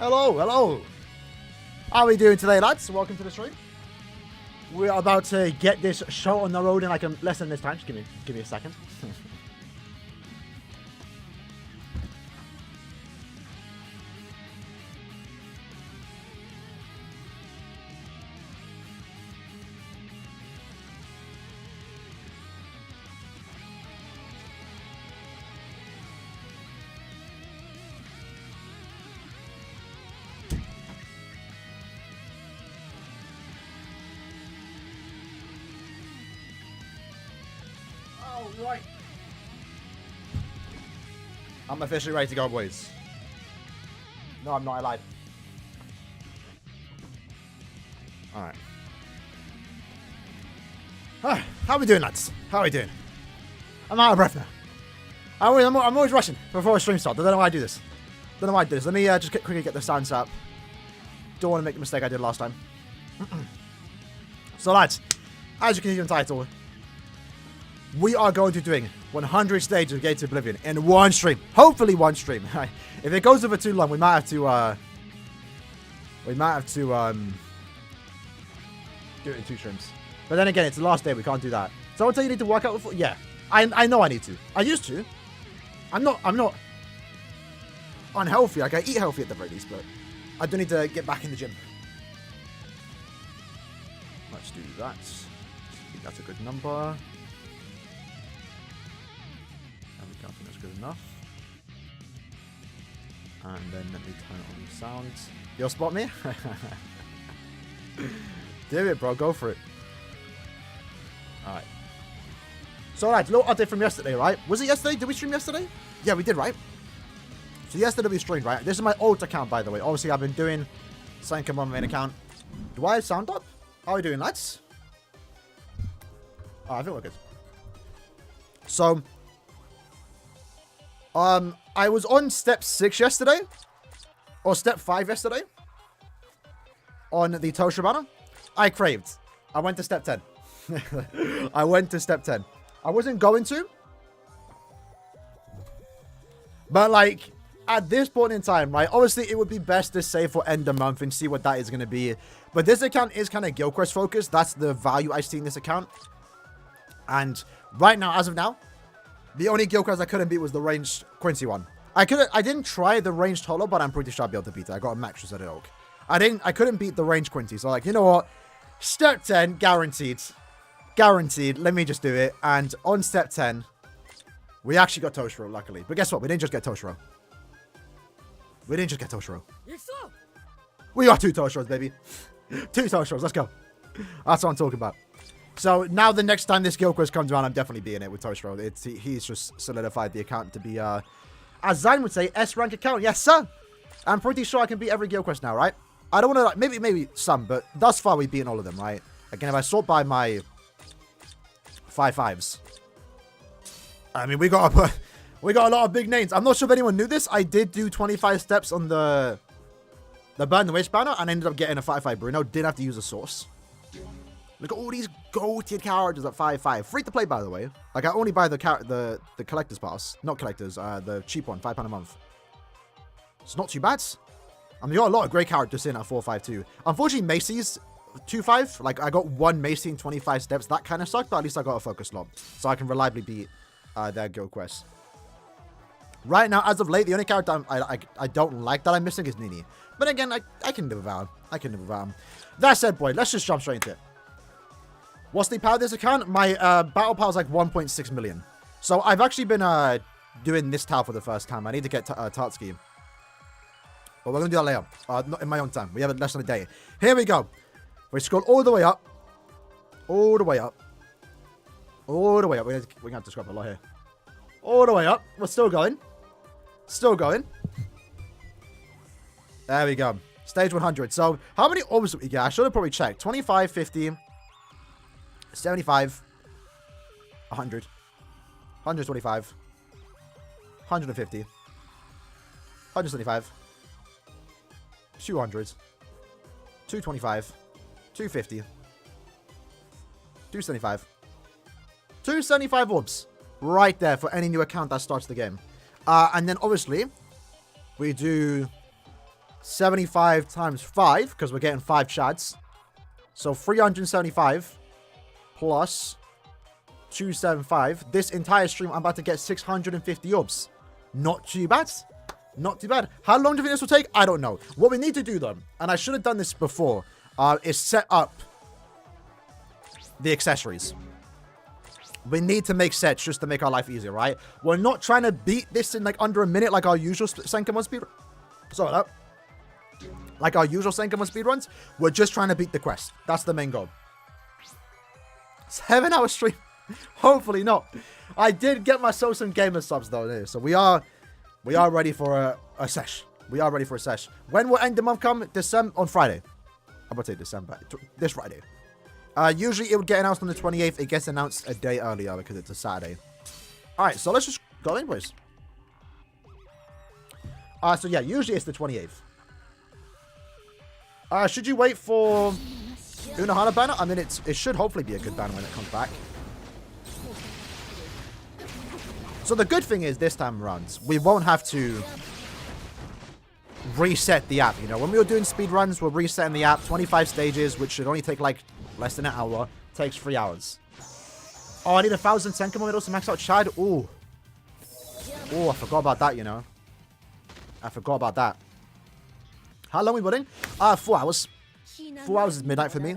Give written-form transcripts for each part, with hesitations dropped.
Hello, hello. How are we doing today, lads? Welcome to the stream. We are about to get this show on the road in like less than this time. Just give me a second. Right. I'm officially ready to go, boys. No, I'm not. I lied. Alright. How are we doing, lads? How are we doing? I'm out of breath now. I'm always rushing before a stream starts. I don't know why I do this. Let me just quickly get the sounds up. Don't want to make the mistake I did last time. So, lads, as you can see in the title, we are going to be doing 100 stages of Gacha Oblivion in one stream. Hopefully one stream. If it goes over too long, we might have to do it in 2 streams. But then again, it's the last day. We can't do that. So I'll tell you need to work out before. Yeah, I know I need to. I used to. I'm not unhealthy. Like, I eat healthy at the very least, but I do need to get back in the gym. Let's do that. I think that's a good number. I think that's good enough. And then let me turn on the sound. You'll spot me? Do it, bro. Go for it. Alright. So, alright, a little update from yesterday, right? Was it yesterday? Did we stream yesterday? Yeah, we did, right? So, yesterday we streamed, right? This is my old account, by the way. Obviously, I've been doing Senkaimon main account. Do I have sound up? How are we doing, lads? Oh, I think we're good. So, I was on step 6 yesterday, or step 5 yesterday, on the Tosha banner. I craved. I went to step 10. I went to step 10. I wasn't going to, but like, at this point in time, right, obviously it would be best to save for end of month and see what that is going to be, but this account is kind of Guild Quest focused. That's the value I see in this account, and right now, as of now, the only Guild Quest I couldn't beat was the ranged Quincy one. I didn't try the ranged Holo, but I'm pretty sure I'll be able to beat it. I got a max at Oak. I couldn't beat the ranged Quincy, so like, you know what? Step 10, guaranteed. Guaranteed. Let me just do it. And on step 10, we actually got Toshiro, luckily. But guess what? We didn't just get Toshiro. We didn't just get Toshiro. We got 2 Toshiros, baby. 2 Toshiros. Let's go. That's what I'm talking about. So now the next time this Guild Quest comes around, I'm definitely being it with Toshiro. He's just solidified the account to be, as Zayn would say, S-rank account. Yes, sir. I'm pretty sure I can beat every Guild Quest now, right? I don't want to, like, maybe some, but thus far we've beaten all of them, right? Again, if I sort by my 5/5s, I mean, we got a lot of big names. I'm not sure if anyone knew this. I did do 25 steps on the Burn the Witch banner and ended up getting a 5/5 Bruno. Didn't have to use a source. Look at all these goated characters at 5/5. Free to play, by the way. Like, I only buy the collector's pass. Not collector's, the cheap one, £5 a month. It's not too bad. I mean, you got a lot of great characters in at 4/5 too. Unfortunately, Macy's 2/5. Like, I got one Macy in 25 steps. That kind of sucked, but at least I got a focus slot. So I can reliably beat their Guild Quest. Right now, as of late, the only character I don't like that I'm missing is Nini. But again, I can live without him. I can live without him. That said, boy, let's just jump straight into it. What's the power of this account? My battle power is like 1.6 million. So I've actually been doing this tile for the first time. I need to get Tatsuki. But we're going to do that later. Not in my own time. We have less than a day. Here we go. We scroll all the way up. All the way up. All the way up. We're going to have to scrap a lot here. All the way up. We're still going. Still going. There we go. Stage 100. So how many orbs did we get? I should have probably checked. 25, 50, 75, 100, 125, 150, 175, 200, 225, 250, 275, 275 orbs. Right there for any new account that starts the game. And then obviously, we do 75 times 5, because we're getting 5 chads. So 375 plus 275. This entire stream, I'm about to get 650 orbs. Not too bad. Not too bad. How long do you think this will take? I don't know. What we need to do, though, and I should have done this before, is set up the accessories. We need to make sets just to make our life easier, right? We're not trying to beat this in like under a minute like our usual Senkaimon speed. Sorry, that. Like our usual Senkaimon speedruns. We're just trying to beat the quest. That's the main goal. 7-hour stream. Hopefully not. I did get myself some gamer subs though. So we are ready for a sesh. We are ready for a sesh. When will end the month come? December on Friday. I'm about to say December. This Friday. Usually it would get announced on the 28th. It gets announced a day earlier because it's a Saturday. Alright, so let's just go in, boys. So yeah, usually it's the 28th. Should you wait for Unohana banner? I mean, it should hopefully be a good banner when it comes back. So the good thing is this time around, we won't have to reset the app. You know, when we were doing speed runs, we're resetting the app. 25 stages, which should only take like less than an hour. Takes 3 hours. Oh, I need 1,000 Senkaimon medals to max out Chad. Ooh. Oh, I forgot about that, you know. I forgot about that. How long are we waiting? 4 hours. 4 hours is midnight for me.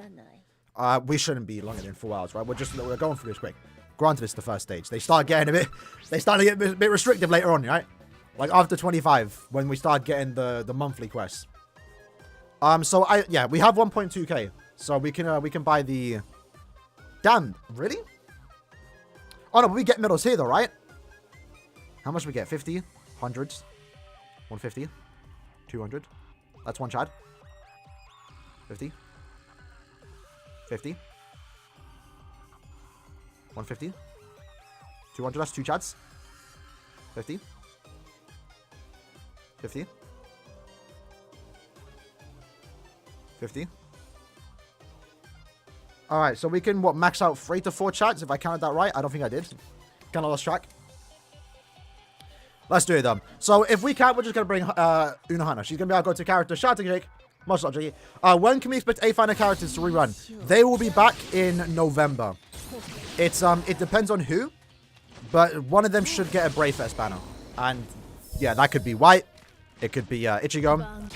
We shouldn't be longer than 4 hours, right? We're going through this quick. Granted, it's the first stage. They start to get a bit restrictive later on, right? Like after 25, when we start getting the monthly quests. So we have 1.2k. So we can buy the... Damn, really? Oh no, but we get medals here though, right? How much do we get? 50? 100? 150? 200? That's one Chad. 50? 50? 150? 200, that's 2 Chads. 50? 50? 50? Alright, so we can, max out 3 to 4 Chads, if I counted that right. I don't think I did. Kind of lost track. Let's do it, then. So, if we can, we're just going to bring Unohana. She's going to be our go-to character. Shout out to Jake. Much love, Jake. When can we expect A-Final characters to rerun? They will be back in November. It depends on who, but one of them should get a Brave Fest banner. And, yeah, that could be White. It could be Ichigo.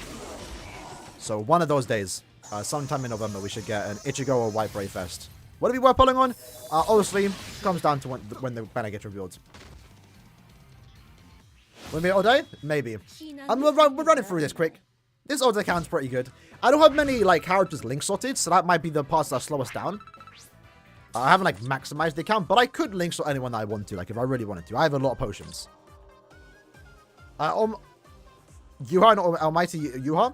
So, one of those days, sometime in November, we should get an Ichigo or White Brave Fest. What are we worth pulling on? Obviously, comes down to when the banner gets revealed. Will we all day? Maybe. We're running through this quick. This old account's pretty good. I don't have many like characters link sorted, so that might be the parts that slow us down. I haven't like maximized the account, but I could link sort anyone that I want to, like if I really wanted to. I have a lot of potions. Yuha and Almighty Yuha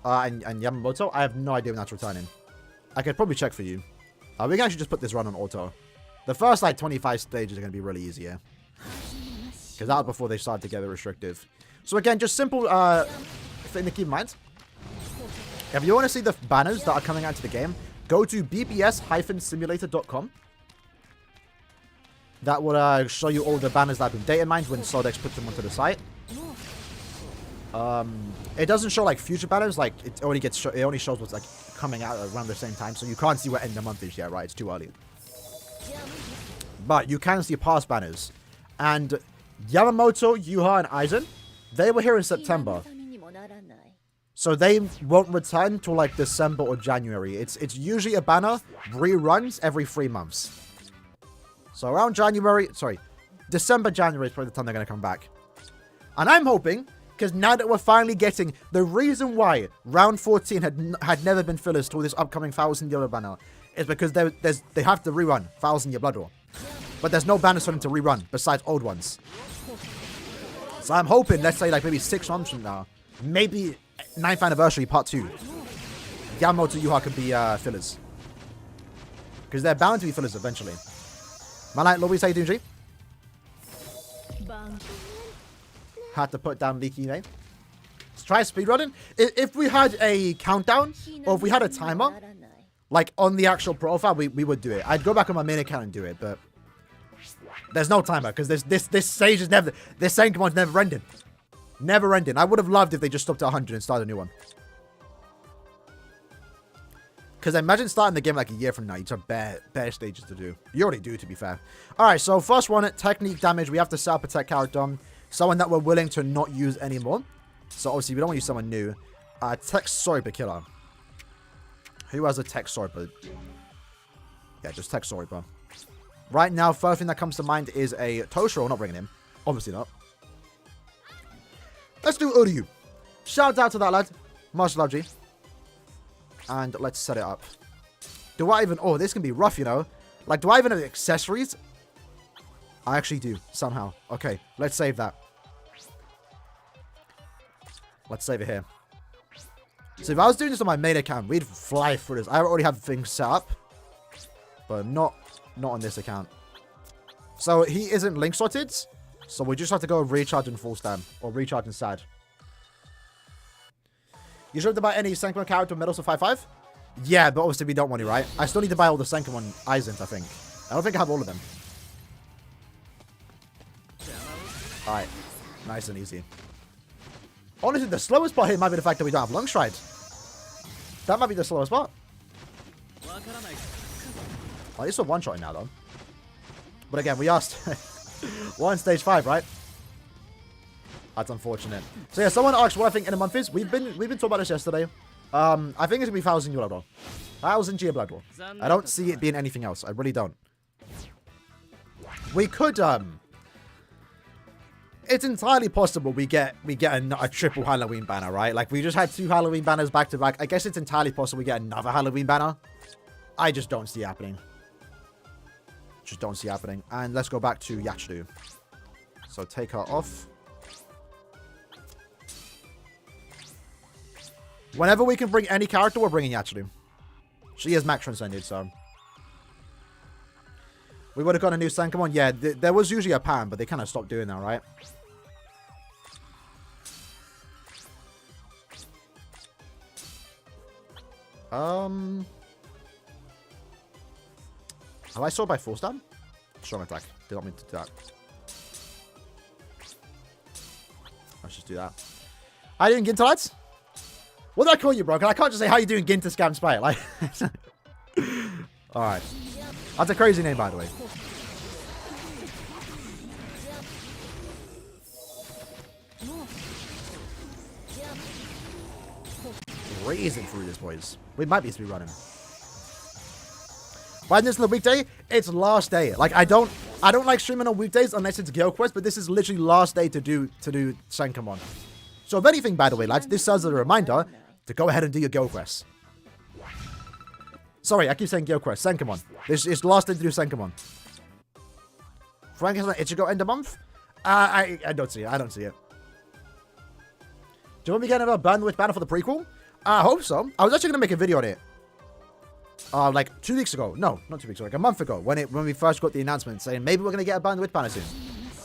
and Yamamoto, I have no idea when that's returning. I could probably check for you. We can actually just put this run on auto. The first like 25 stages are going to be really easy, yeah. Because that was before they started to get restrictive. So again, just simple thing to keep in mind. If you want to see the banners that are coming out to the game, go to bbs-simulator.com. That will show you all the banners that have been data mined when Sodex puts them onto the site. It doesn't show like future banners, like it only shows what's like coming out around the same time, so you can't see what end of the month is yet, right? It's too early. But you can see past banners. And Yamamoto, Yuha, and Aizen, they were here in September. So they won't return till like December or January. It's usually a banner reruns every 3 months. So around December, January is probably the time they're going to come back. And I'm hoping, because now that we're finally getting the reason why round 14 had never been fillers till this upcoming 1,000-year banner is because they have to rerun 1,000-year Blood War. But there's no banners for them to rerun besides old ones. So I'm hoping, let's say like maybe 6 months from now, maybe 9th anniversary part 2, Yamamoto Yuha could be fillers. Because they're bound to be fillers eventually. Malite, Lobby, how you doing, G? Had to put down Leaky name. Let's try speedrunning. If we had a countdown, or if we had a timer, like on the actual profile, we would do it. I'd go back on my main account and do it, but there's no timer because this stage is never, this Senkamon's never ending. Never ending. I would have loved if they just stopped at 100 and started a new one. Because imagine starting the game like a year from now. You'd have bare stages to do. You already do, to be fair. Alright, so first one, technique damage. We have to set up a tech character. Someone that we're willing to not use anymore. So obviously, we don't want to use someone new. Tech Soriper killer. Who has a tech Soriper? Yeah, just tech Soriper. Right now, first thing that comes to mind is a Toshiro. We're not bringing him. Obviously not. Let's do Uryu. Shout out to that lad. Much love, G. And let's set it up. Do I even... Oh, this can be rough, you know. Like, do I even have accessories? I actually do, somehow. Okay, let's save that. Let's save it here. So if I was doing this on my main account, we'd fly through this. I already have things set up. But not on this account. So he isn't link sorted. So we just have to go recharge and full stam. Or recharge and sad. You should have to buy any Senkaimon character medals for 5-5? Yeah, but obviously we don't want to, right? I still need to buy all the Senkaimon Eisens, I think. I don't think I have all of them. Alright. Nice and easy. Honestly, the slowest part here might be the fact that we don't have Long Stride. That might be the slowest part. Oh, it's a one-shot now, though. But again, we asked... We're on stage 5, right? That's unfortunate. So yeah, someone asked what I think in a month is. We've been talking about this yesterday. I think it's gonna be 1,000 Blood War. 1,000 G Blood War. I don't see it being anything else. I really don't. We could it's entirely possible we get a triple Halloween banner, right? Like we just had 2 Halloween banners back to back. I guess it's entirely possible we get another Halloween banner. I just don't see it happening. Just don't see it happening. And let's go back to Yachiru. So take her off. Whenever we can bring any character, we're bringing Yachiru. She is max transcended, so... We would have got a new Senkaimon. Yeah, there was usually a pan, but they kind of stopped doing that, right? Have I sold by full stam? Strong attack. Did not mean to do that. Let's just do that. How you doing, Ginter, lads? What did I call you, bro? I can't just say how you doing, Ginter Scam Spy. Like, alright. That's a crazy name, by the way. Raising through this, boys. We might be running. Why this on the weekday? It's last day. Like I don't like streaming on weekdays unless it's Gale Quest, but this is literally last day to do Senkaimon. So if anything, by the way, lads, this serves as a reminder to go ahead and do your Gale Quest. Sorry, I keep saying Gale Quest. Senkaimon. This is the last day to do Senkaimon. Frank is like, it should go end of month? I don't see it. I don't see it. Do you want me to get another Burn the Witch banner for the prequel? I hope so. I was actually going to make a video on it. Like 2 weeks ago. No, not 2 weeks ago. Like a month ago. When we first got the announcement saying maybe we're going to get a Burn the Witch banner soon.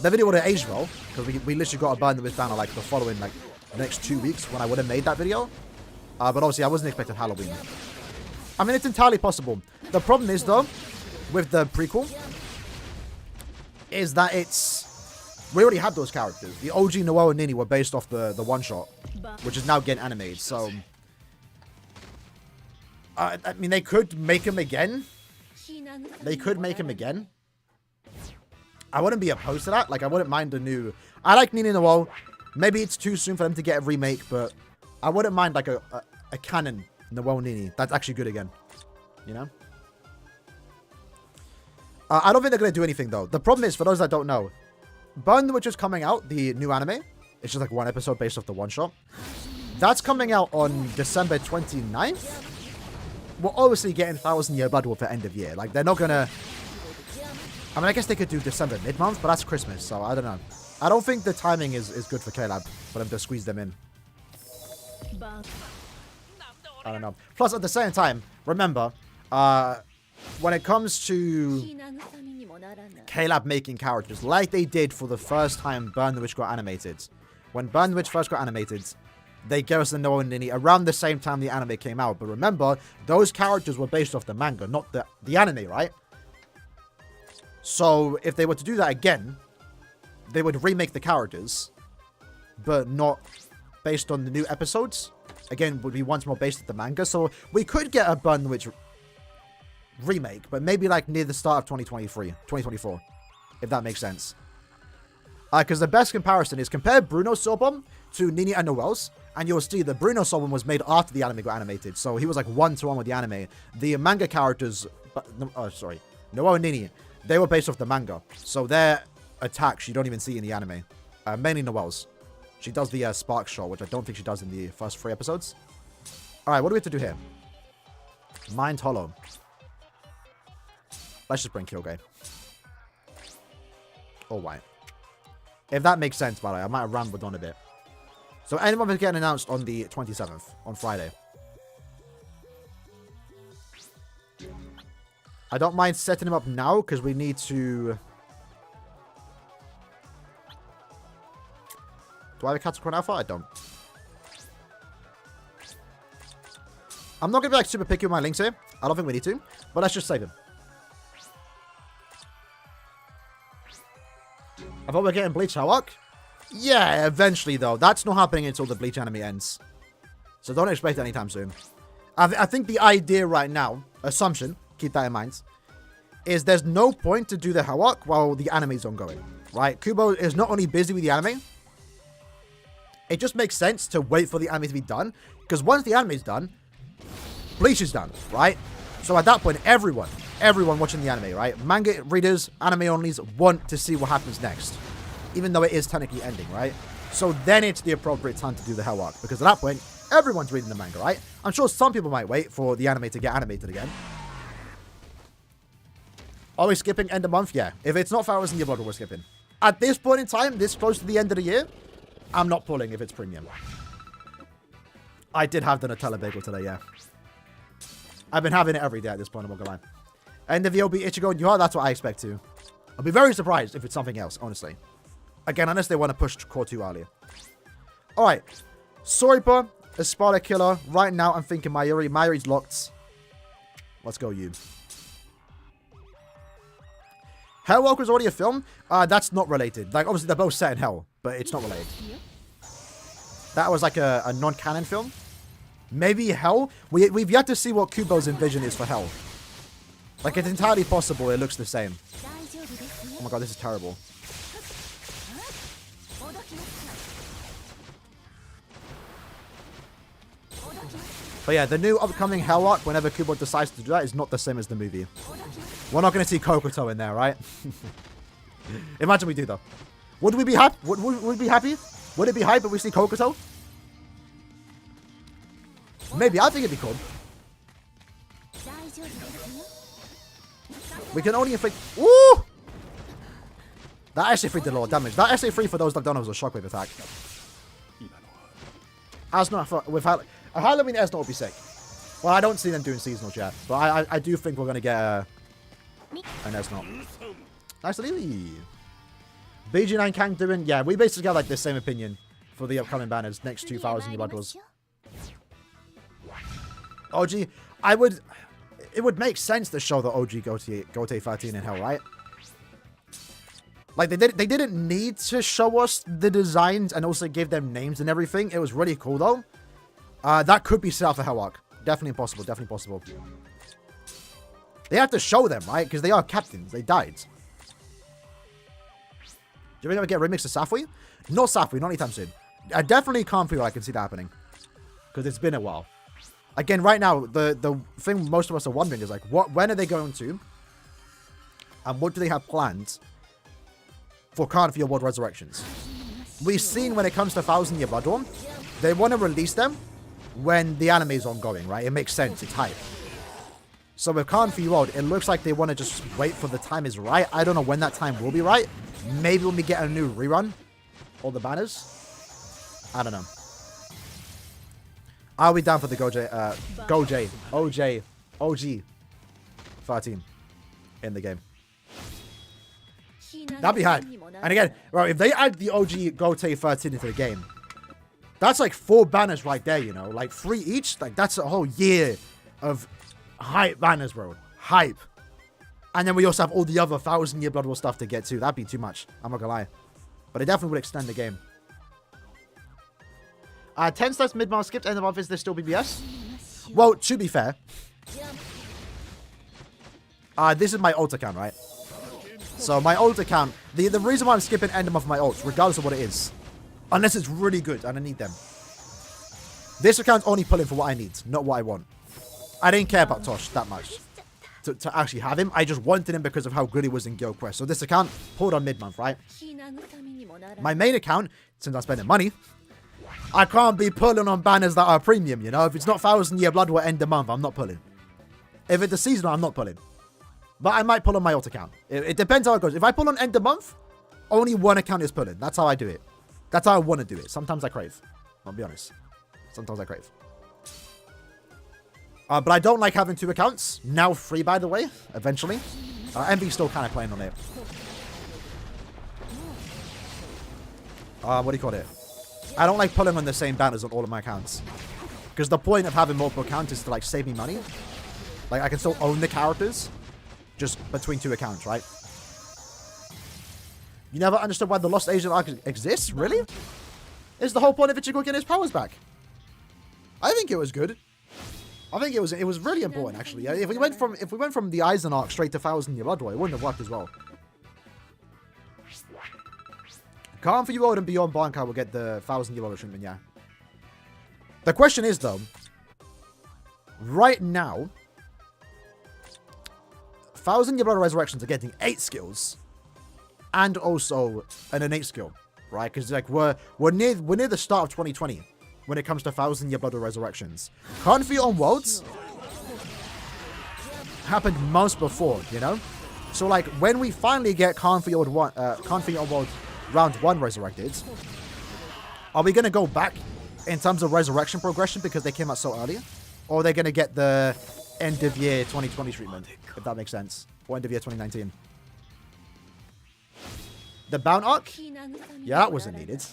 The video would have aged well. Because we literally got a Burn the Witch banner like the following, like the next 2 weeks when I would have made that video. But obviously I wasn't expecting Halloween. I mean, it's entirely possible. The problem is, though, with the prequel, is that we already had those characters. The OG Noelle and Nini were based off the one-shot, which is now getting animated, so... I mean, they could make him again. They could make him again. I wouldn't be opposed to that. Like, I wouldn't mind a new... I like Nini Noelle. Maybe it's too soon for them to get a remake, but I wouldn't mind, like, a canon Noelle Nini. That's actually good again. You know? I don't think they're going to do anything, though. The problem is, for those that don't know, Burn the Witch is coming out, the new anime. It's just like one episode based off the one-shot. That's coming out on December 29th. We're obviously getting 1,000 Year Blood War for end of year. Like, they're not going to... I mean, I guess they could do December mid-month, but that's Christmas, so I don't know. I don't think the timing is good for K-Lab for them to squeeze them in. I don't know. Plus, at the same time, remember, when it comes to K-Lab making characters, like they did for the first time Burn the Witch got animated. When Burn the Witch first got animated, they gave us the Noelle and Nini around the same time the anime came out. But remember, those characters were based off the manga, not the anime, right? So, if they were to do that again, they would remake the characters. but not based on the new episodes. Again, would be once more based on the manga. So we could get a Bun Witch remake, but maybe like near the start of 2024, if that makes sense. Because the best comparison is compare Bruno's Soul Bomb to Nini and Noelle's, and you'll see that Bruno's Soul Bomb was made after the anime got animated. So he was like 1-to-1 with the anime. The manga characters, Noelle and Nini, they were based off the manga. So their attacks you don't even see in the anime. Mainly Noelle's. She does the Spark Shot, which I don't think she does in the first 3 episodes. Alright, what do we have to do here? Mind Hollow. Let's just bring Kyogre. Alright. If that makes sense, by the way, I might have rambled on a bit. So anyone is getting announced on the 27th, on Friday. I don't mind setting him up now, because we need to... Do I have a Catacron Alpha? I don't. I'm not going to be like super picky with my links here. I don't think we need to. But let's just save him. I thought we were getting Bleach Hawk. Yeah, eventually though. That's not happening until the Bleach anime ends. So don't expect it anytime soon. I think the idea right now, assumption, keep that in mind, is there's no point to do the Hawk while the anime's ongoing. Right? Kubo is not only busy with the anime, it just makes sense to wait for the anime to be done. Because once the anime is done, Bleach is done, right? So at that point, everyone watching the anime, right? Manga readers, anime onlys want to see what happens next. Even though it is technically ending, right? So then it's the appropriate time to do the Hell Arc. Because at that point, everyone's reading the manga, right? I'm sure some people might wait for the anime to get animated again. Are we skipping end of month? Yeah. If it's not 1,000 Year Blood, we're skipping. At this point in time, this close to the end of the year, I'm not pulling if it's premium. I did have the Nutella bagel today, yeah. I've been having it every day at this point, I'm not gonna lie. End of the OB Ichigo and Yuha, that's what I expect too. I'll be very surprised if it's something else, honestly. Again, unless they want to push Core 2 earlier. Alright. Soripa, Espada Killer. Right now, I'm thinking Mayuri. Mayuri's locked. Let's go, you. Hellwalker's already a film. That's not related. Like, obviously, they're both set in Hell, but it's not related. That was like a non-canon film. Maybe Hell? We've yet to see what Kubo's vision is for Hell. Like, it's entirely possible it looks the same. Oh my god, this is terrible. But yeah, the new upcoming Hell Arc, whenever Kubo decides to do that, is not the same as the movie. We're not going to see Kokoto in there, right? Imagine we do, though. Would we be happy? Would we be happy? Would it be hype if we see Kokoto? Maybe. I think it'd be cool. We can only inflict... Ooh! That SA3 did a lot of damage. That SA3, for those that don't know, was a shockwave attack. As not with a Halloween Esnot would be sick. Well, I don't see them doing seasonals yet, but I do think we're going to get an Esnot. Nice to leave. BG9 Kang doing... Yeah, we basically have like the same opinion for the upcoming banners next 2,000 New Blood Wars. OG, it would make sense to show the OG Gote 13 in Hell, right? Like, they didn't need to show us the designs and also give them names and everything. It was really cool, though. That could be set up for Hell Arc. Definitely possible, definitely possible. They have to show them, right? Because they are captains. They died. Do you think I get remixed to Safui? Not Safui, not anytime soon. I definitely can't feel I can see that happening. Because it's been a while. Again, right now, the thing most of us are wondering is, like, when are they going to? And what do they have planned for Carnival Your World Resurrections? We've seen when it comes to 1,000 Year Blood Dawn, they want to release them when the anime is ongoing, right? It makes sense. It's hype. So with Carnival Your World, it looks like they want to just wait for the time is right. I don't know when that time will be right. Maybe when we get a new rerun. All the banners. I don't know. Are we down for the OG 13 in the game? That'd be hype. And again, right, if they add the OG Gote 13 into the game, that's like 4 banners right there, you know? Like 3 each. Like, that's a whole year of hype banners, bro. Hype. And then we also have all the other 1,000 Year Blood War stuff to get to. That'd be too much. I'm not gonna lie. But it definitely would extend the game. 10 steps mid-month skipped, end of month, is there still BBS? Well, to be fair, this is my ult account, right? So my ult account, the reason why I'm skipping end of month for my ults, regardless of what it is, unless it's really good and I need them. This account's only pulling for what I need, not what I want. I didn't care about Tosh that much to actually have him. I just wanted him because of how good he was in Guild Quest. So this account pulled on mid-month, right? My main account, since I'm spending money, I can't be pulling on banners that are premium, you know? If it's not 1,000 Year Blood War end of month, I'm not pulling. If it's a seasonal, I'm not pulling. But I might pull on my alt account. It depends how it goes. If I pull on end of month, only one account is pulling. That's how I do it. That's how I want to do it. Sometimes I crave. I'll be honest. Sometimes I crave. But I don't like having 2 accounts. Now free, by the way, eventually. Envy's still kind of playing on it. What do you call it? I don't like pulling on the same banners on all of my accounts. Because the point of having multiple accounts is to, like, save me money. Like, I can still own the characters. Just between 2 accounts, right? You never understood why the Lost Asian arc exists? Really? Is the whole point of Ichigo getting his powers back? I think it was good. I think it was really important, actually. If we went from the Aizen arc straight to 1,000 Year Blood War, it wouldn't have worked as well. Calm for you old and beyond Bankai will get the 1,000 Year Blood War treatment, yeah. The question is, though, right now, 1,000 Year Blood Resurrections are getting 8 skills, and also an innate skill, right? Because like we're near the start of 2020 when it comes to 1,000 Year Blood Resurrections. Conflict on Worlds happened months before, you know. So like when we finally get Conflict on Worlds round 1 resurrected, are we gonna go back in terms of resurrection progression because they came out so early, or are they gonna get the end of year 2020 treatment, if that makes sense, or end of year 2019? The Bound arc? Yeah, that wasn't needed.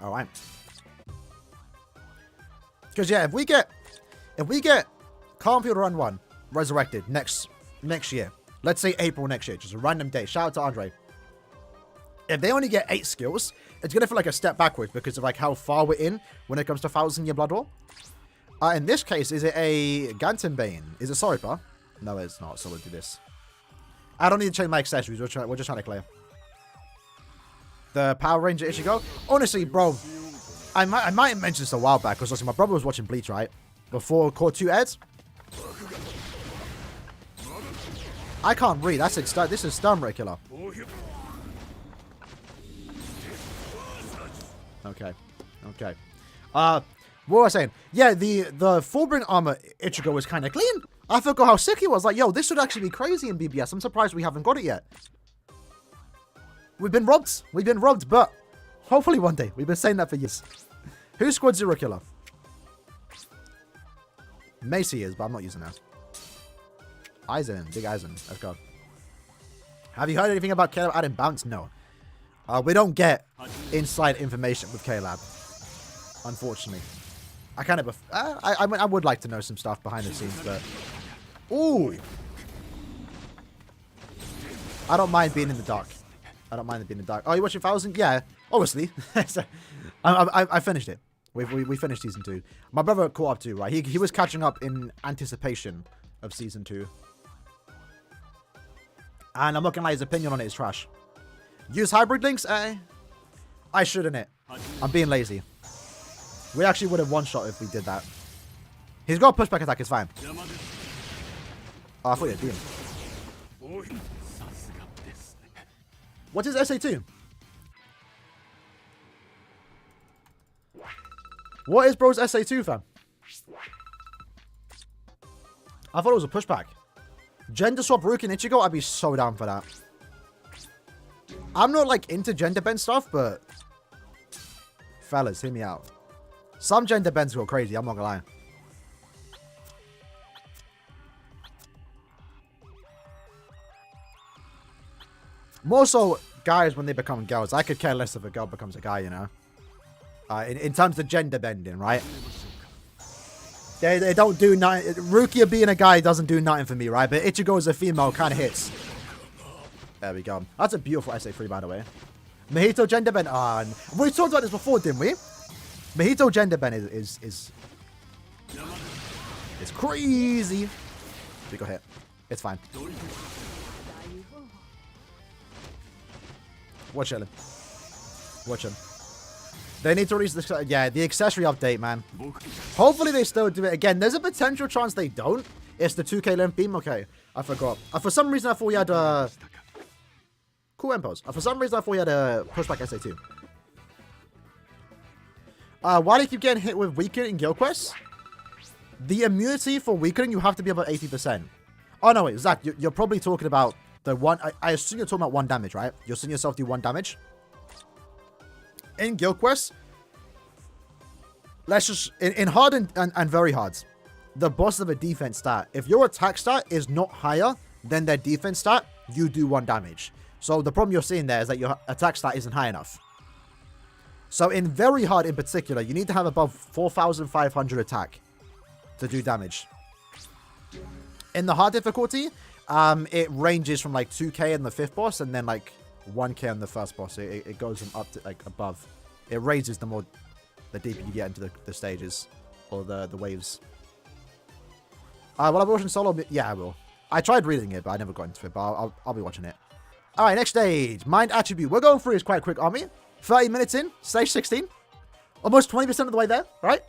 Alright. Because yeah, if we get Calmfield Run 1 resurrected next year, let's say April next year, just a random day, shout out to Andre. If they only get 8 skills, it's going to feel like a step backwards because of like how far we're in when it comes to 1,000 Year Blood War. In this case, is it a Gantenbane? Is it Soripa? No, it's not, so we'll do this. I don't need to change my accessories, we're just trying to clear. The Power Ranger Ichigo? Honestly, bro, I might have mentioned this a while back, because my brother was watching Bleach, right? Before Core 2 aired. I can't read, this is Stun Ray Killer. Okay. What was I saying? Yeah, the Fullbring armor Ichigo was kind of clean. I forgot how sick he was. Like, yo, this should actually be crazy in BBS. I'm surprised we haven't got it yet. We've been robbed, but hopefully one day. We've been saying that for years. Who's Squad Zero Killer? Macy is, but I'm not using that. Aizen, big Aizen. Let's go. Have you heard anything about Caleb adding bounce? No. We don't get inside information with Caleb, unfortunately. I would like to know some stuff behind the scenes, but ooh, I don't mind being in the dark. Oh, you watching 1,000? Yeah, obviously. I finished it. We finished season 2. My brother caught up too, right? He was catching up in anticipation of season 2, and I'm not gonna lie, his opinion on it is trash. Use hybrid links? I shouldn't it. I'm being lazy. We actually would have one-shot if we did that. He's got a pushback attack, it's fine. Oh, I thought you had beam. What is SA2? What is bro's SA2, fam? I thought it was a pushback. Gender swap Ruki and Ichigo? I'd be so down for that. I'm not like into gender bend stuff, but fellas, hear me out. Some gender bends go crazy, I'm not gonna lie. More so guys when they become girls. I could care less if a girl becomes a guy, you know. In terms of gender bending, right? They don't do nothing. Rukia being a guy doesn't do nothing for me, right? But Ichigo as a female kind of hits. There we go. That's a beautiful SA3, by the way. Mojito gender bend on. We talked about this before, didn't we? Mojito gender bend is crazy. We go hit. It's fine. Watch him. Watch him. They need to release this. Yeah, the accessory update, man. Hopefully they still do it again. There's a potential chance they don't. It's the 2K length beam. Okay, I forgot. For some reason, I thought we had cool impos. For some reason, I thought we had a pushback SA2. Why do you keep getting hit with weakening in Guild Quests? The immunity for weakening, you have to be about 80%. Oh, no, wait, Zach, you're probably talking about the one... I assume you're talking about 1 damage, right? You're seeing yourself do 1 damage. In Guild Quests, let's just... In hard and very hard, the boss of a defense stat, if your attack stat is not higher than their defense stat, you do 1 damage. So the problem you're seeing there is that your attack stat isn't high enough. So in very hard in particular, you need to have above 4,500 attack to do damage. In the hard difficulty, it ranges from like 2k in the 5th boss and then like 1k on the 1st boss. It goes from up to like above. It raises the deeper you get into the stages or the waves. Will I be watching solo? Yeah, I will. I tried reading it, but I never got into it. But I'll be watching it. All right, next stage, mind attribute. We're going through this quite quick, aren't we? 30 minutes in, stage 16, almost 20% of the way there, right?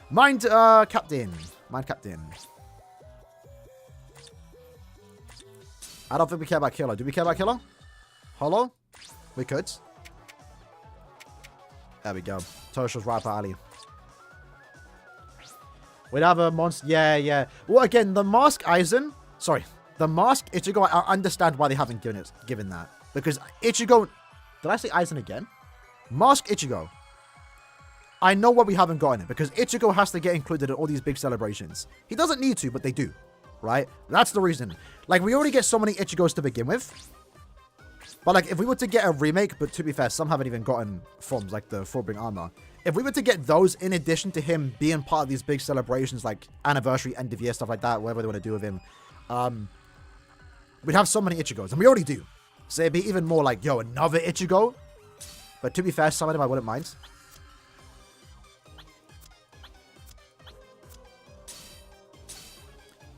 Mind captain. Mind captain. I don't think we care about Killer. Do we care about Killer? Hollow? We could. There we go. Tosho's right up our alley. We'd have a monster. Yeah. Well, again, the mask Aizen. Sorry. The mask Ichigo, I understand why they haven't given that. Because Ichigo... Did I say Aizen again? Mask Ichigo. I know why we haven't gotten it. Because Ichigo has to get included in all these big celebrations. He doesn't need to, but they do. Right? That's the reason. Like, we already get so many Ichigos to begin with. But, like, if we were to get a remake, but to be fair, some haven't even gotten forms, like the Fullbring Armor. If we were to get those in addition to him being part of these big celebrations, like anniversary, end of year, stuff like that, whatever they want to do with him, we'd have so many Ichigos. And we already do. So it'd be even more like, yo, another Ichigo? But to be fair, some of them I wouldn't mind.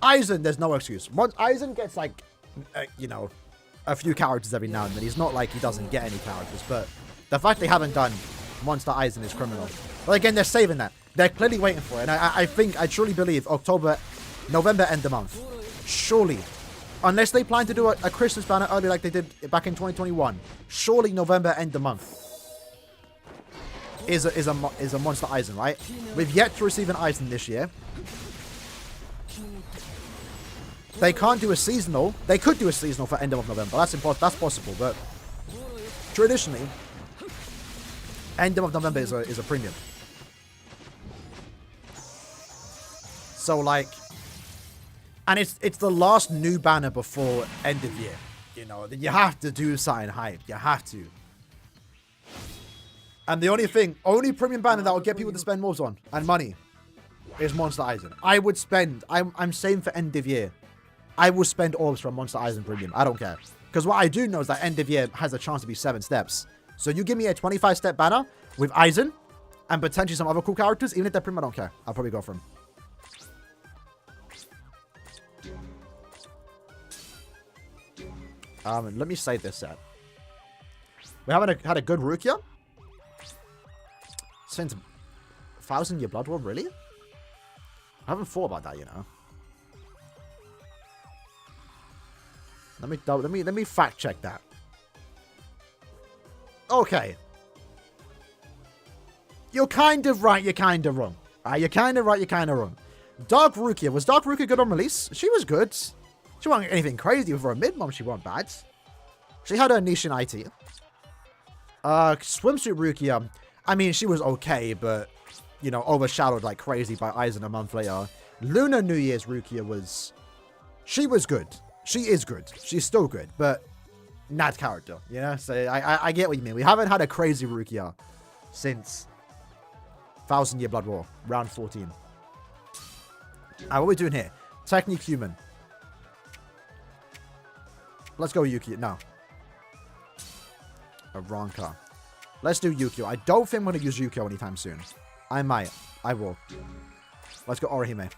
Aizen, there's no excuse. Once Aizen gets, like, you know, a few characters every now and then. He's not like he doesn't get any characters. But the fact they haven't done Monster Aizen is criminal. But again, they're saving that. They're clearly waiting for it. And I truly believe November, end of month. Surely. Unless they plan to do a Christmas banner early like they did back in 2021. Surely November, end of month. Is a Monster Aizen, right? We've yet to receive an Aizen this year. They can't do a seasonal. They could do a seasonal for end of November. That's impossible. That's possible, but traditionally, end of November is a premium. So like, and it's the last new banner before end of year. You know, you have to do something hype. You have to. And the only premium banner that will get people to spend mobs on and money is Monster Aizen. I would spend. I'm saying for end of year. I will spend orbs from Monster Aizen Premium. I don't care. Because what I do know is that end of year has a chance to be 7 steps. So you give me a 25-step banner with Aizen and potentially some other cool characters, even if they're premium, I don't care. I'll probably go for them. Let me save this set. We haven't had a good Rukia since 1000 Year Blood War, really? I haven't thought about that, you know. Let me fact check that. Okay. You're kind of right, you're kind of wrong. You're kind of right, you're kind of wrong. Dark Rukia. Was Dark Rukia good on release? She was good. She wasn't anything crazy for a mid-mom. She wasn't bad. She had her niche in IT. Swimsuit Rukia. I mean, she was okay, but, you know, overshadowed like crazy by Aizen a month later. Lunar New Year's Rukia was... She was good. She is good. She's still good, but not character, you know? So I get what you mean. We haven't had a crazy Rukia since 1000 Year Blood War, round 14. What are we doing here? Technique human. Let's go Yukio. No. Aranka. Let's do Yukio. I don't think I'm going to use Yukio anytime soon. I might. I will. Let's go Orihime.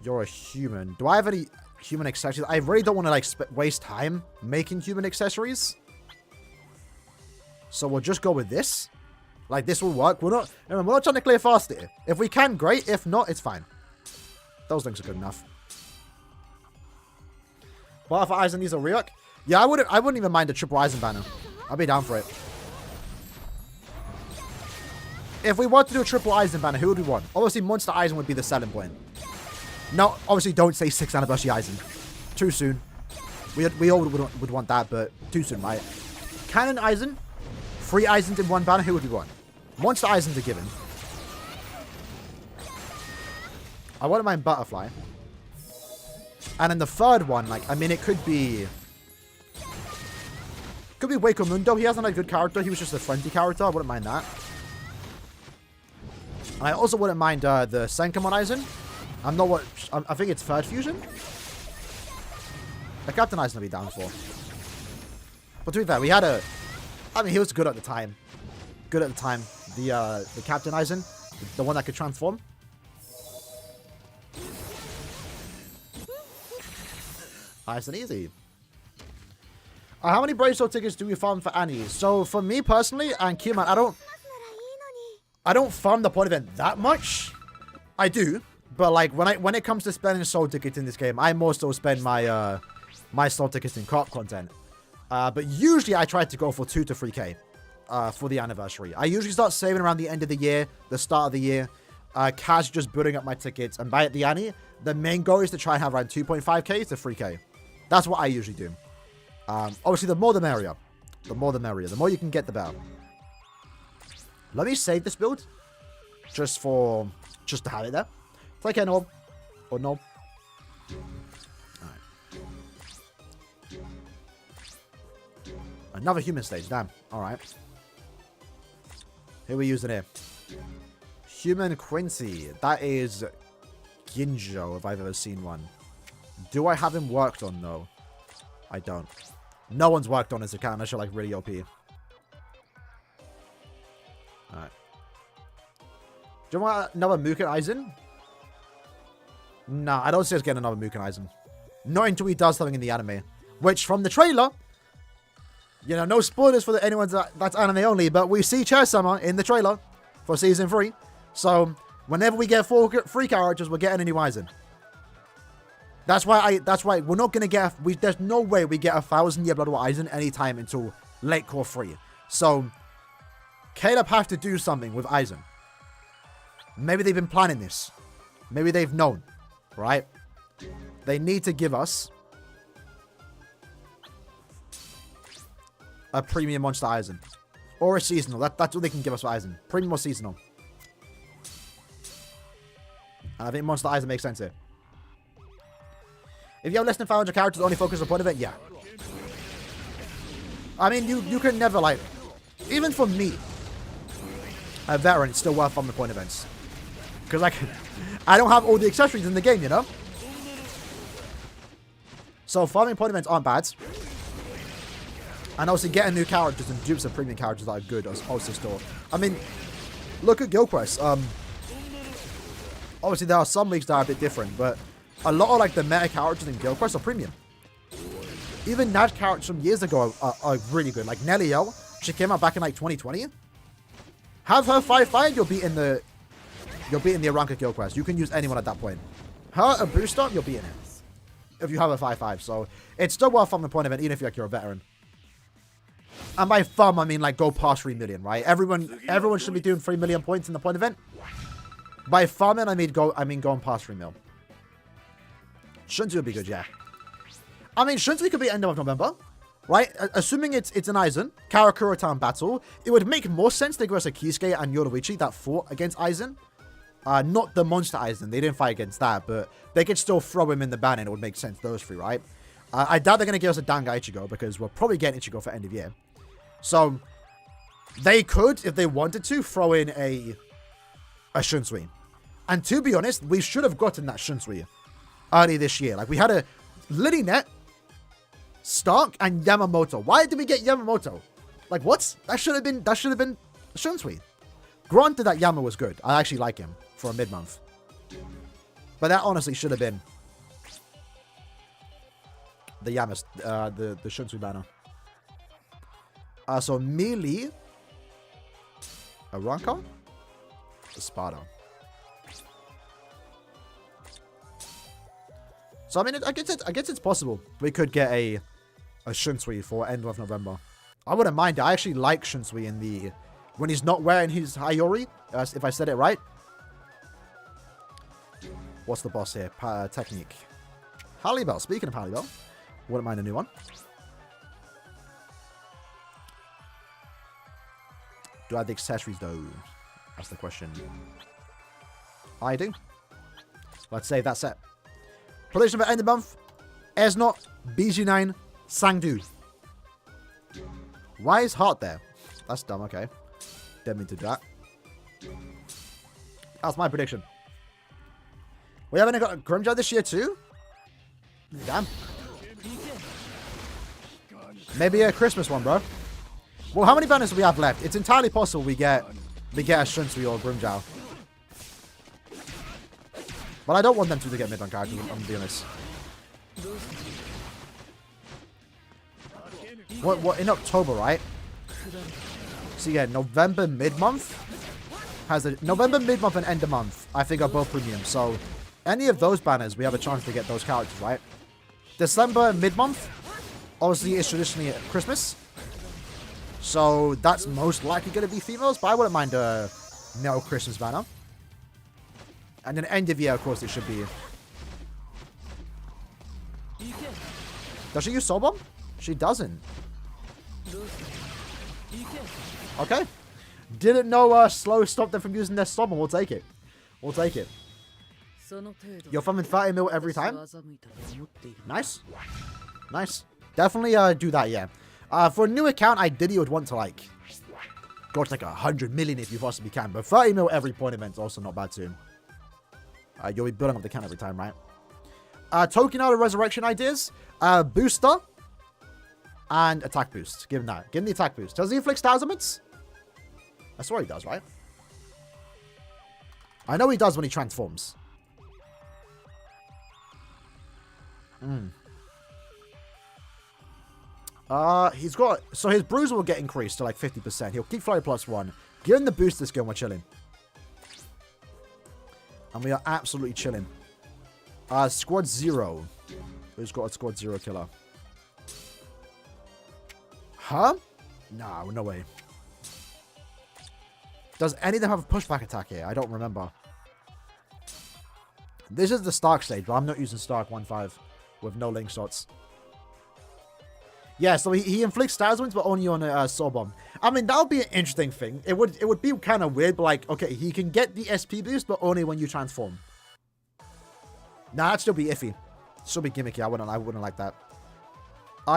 You're a human. Do I have any human accessories? I really don't want to, like, waste time making human accessories. So we'll just go with this. Like, this will work. We're not trying to clear fast here. If we can, great. If not, it's fine. Those things are good enough. But for Aizen, these are Ryuk. Yeah, I wouldn't even mind a triple Aizen banner. I'd be down for it. If we want to do a triple Aizen banner, who would we want? Obviously, Monster Aizen would be the selling point. No, obviously, don't say 6th anniversary Aizen. Too soon. We all would want that, but too soon, right? Canon Aizen. 3 Aizens in one banner, who would we want? Monster Aizen's a given. I wouldn't mind Butterfly. And then the third one, like, I mean, it could be... Could be Waco Mundo. He hasn't had a good character. He was just a friendly character. I wouldn't mind that. And I also wouldn't mind the Senkaimon Aizen. I'm not what... I think it's third fusion. The Captain Aizen I'd be down for. But to be fair, we had a... I mean, he was good at the time. Good at the time. The Captain Aizen. The one that could transform. Nice and easy. How many Brave Soul tickets do we farm for Annie? So, for me personally, and Kiyman, I don't farm the point event that much. I do. But, like, when it comes to spending soul tickets in this game, I more so spend my my soul tickets in co-op content. But usually I try to go for 2 to 3k for the anniversary. I usually start saving around the end of the year, the start of the year. Cash just building up my tickets. And by the Annie, the main goal is to try and have around 2.5k to 3k. That's what I usually do. Obviously, the more the merrier. The more the merrier. The more you can get, the better. Let me save this build. Just to have it there. Take care, Norb. Or Norb. Another human stage, damn. Alright. Who are we using here? Human Quincy. That is Ginjo, if I've ever seen one. Do I have him worked on, though? I don't. No one's worked on his account unless you're, like, really OP. Alright. Do you want another Muken Aizen? Nah, I don't see us getting another Muken Aizen. Not until he does something in the anime. Which, from the trailer... You know, no spoilers for anyone that's anime only, but we see Chair-sama in the trailer for Season 3. So, whenever we get 3 characters, we're getting a new Aizen. That's why we're not going to get... there's no way we get 1,000-year Blood War Aizen anytime until late Core 3. So, Caleb have to do something with Aizen. Maybe they've been planning this. Maybe they've known. Right? They need to give us... a premium Monster Aizen. Or a seasonal. That's what they can give us for Aizen. Premium or seasonal. And I think Monster Aizen makes sense here. If you have less than 500 characters, only focus on point event, yeah. I mean, you can never, like... Even for me, a veteran, it's still worth on the point events. Because, like, I don't have all the accessories in the game, you know? So, farming point events aren't bad. And also getting new characters and dupes of premium characters that are good as opposed to store. I mean, look at Guild Quest. Obviously, there are some weeks that are a bit different, but a lot of, like, the meta characters in Guild Quest are premium. Even Nad characters from years ago are really good. Like Nelliel, she came out back in, like, 2020. Have her 5-5, you'll be in the Aranka Guild Quest. You can use anyone at that point. Her, a booster, you'll be in it. If you have a 5-5. So, it's still worth on the point event, even if you're a veteran. And by thumb, I mean, like, go past 3 million, right? Everyone should be doing 3 million points in the point event. By farming, I mean going past 3 mil. Shunzu would be good, yeah. I mean, Shunzu could be end of November, right? Assuming it's an Aizen, Karakura Town battle, it would make more sense to give us a Kisuke and Yoruichi that fought against Aizen. Not the Monster Aizen, they didn't fight against that, but they could still throw him in the ban and it would make sense, those 3, right? I doubt they're going to give us a Danga Ichigo because we're probably getting Ichigo for end of year. So, They could, if they wanted to, throw in a Shunsui. And to be honest, we should have gotten that Shunsui early this year. Like, we had a Lilynet, Stark, and Yamamoto. Why did we get Yamamoto? Like, what? That should have been Shunsui. Granted that Yama was good. I actually like him for a mid-month. But that honestly should have been the Yamas, the Shunsui banner. So Melee, Aranka, Espada. So I mean, I guess it's possible we could get a Shunsui for end of November. I wouldn't mind it. I actually like Shunsui in the when he's not wearing his Hayori. If I said it right. What's the boss here? Technique. Hallibell. Speaking of Hallibell, wouldn't mind a new one. Do I have the accessories though? That's the question. I do. Let's save that set. Prediction for end of month. Esnot, BG9, Sangdu. Why is Heart there? That's dumb, okay. Didn't mean to do that. That's my prediction. We haven't got a Grimjar this year too? Damn. Maybe a Christmas one, bro. Well, how many banners do we have left? It's entirely possible we get a Shunsui or a Grimjar. But I don't want them to get mid on characters, I'm gonna be honest. What in October, right? So yeah, November mid-month has a November mid-month and end of month, I think are both premium. So any of those banners, we have a chance to get those characters, right? December mid-month, obviously is traditionally Christmas. So that's most likely going to be females, but I wouldn't mind a no Christmas banner. And then end of year, of course, it should be. Does she use Soul Bomb? She doesn't. Okay. Didn't know Slow stopped them from using their Soul Bomb. We'll take it. We'll take it. You're farming 30 mil every time? Nice. Nice. Definitely do that, yeah. For a new account, ideally you would want to like go to like 100 million if you possibly can. But 30 mil every point event is also not bad too. You'll be building up the count every time, right? Token out of resurrection ideas. Booster. And attack boost. Give him that. Give him the attack boost. Does he inflict stars limits? I swear he does, right? I know he does when he transforms. He's got... So his bruiser will get increased to like 50%. He'll keep flurry +1. Give him the boost this game, we're chilling. And we are absolutely chilling. Squad 0. Who's got a Squad 0 killer? Huh? No, no way. Does any of them have a pushback attack here? I don't remember. This is the Stark stage, but I'm not using Stark 1-5 with no link shots. Yeah, so he inflicts status wins, but only on a Soul Bomb. I mean, that would be an interesting thing. It would be kind of weird, but like, okay, he can get the SP boost, but only when you transform. Nah, that'd still be iffy. Still be gimmicky. I wouldn't like that.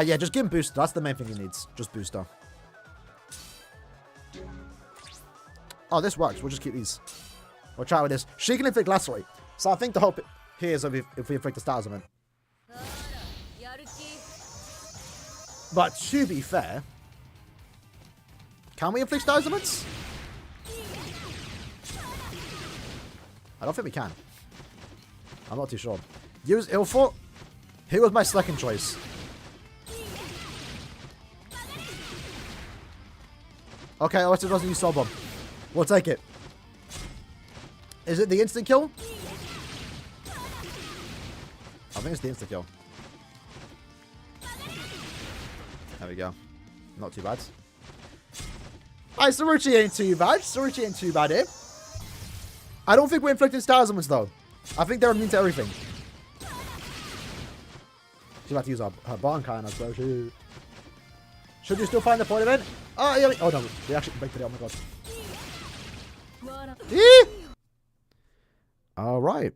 Yeah, just give him booster. That's the main thing he needs. Just booster. Oh, this works. We'll just keep these. We'll try with this. She can inflict lacerate. So I think the hope here is if we inflict the status event. But to be fair, can we inflict stars limits? I don't think we can. I'm not too sure. Use Ilfort. He was my second choice. Okay, Oasis doesn't use Soul Bomb. We'll take it. Is it the instant kill? I think it's the instant kill. There we go. Not too bad. Alright, Saruchi ain't too bad. Saruchi ain't too bad here. I don't think we're inflicting stars on us though. I think they're immune to everything. She's about to use her Bankai on us, bro. Should you still find the point event? Oh, yeah. Oh, no. We actually break it. Oh, my God. Alright.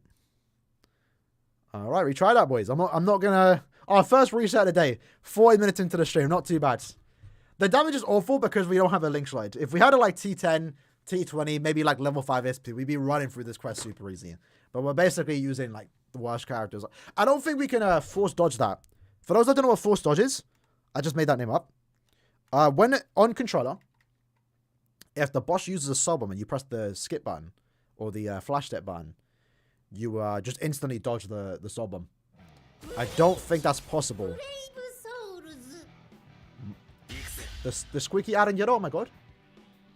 Alright, we tried that, boys. I'm not gonna... Our first reset of the day. 40 minutes into the stream. Not too bad. The damage is awful because we don't have a link slide. If we had a like T10, T20, maybe like level 5 SP, we'd be running through this quest super easy. But we're basically using like the worst characters. I don't think we can force dodge that. For those that don't know what force dodge is, I just made that name up. When on controller, if the boss uses a soul bomb and you press the skip button or the flash step button, you just instantly dodge the soul bomb. I don't think that's possible. The squeaky Aaroniero, oh my god.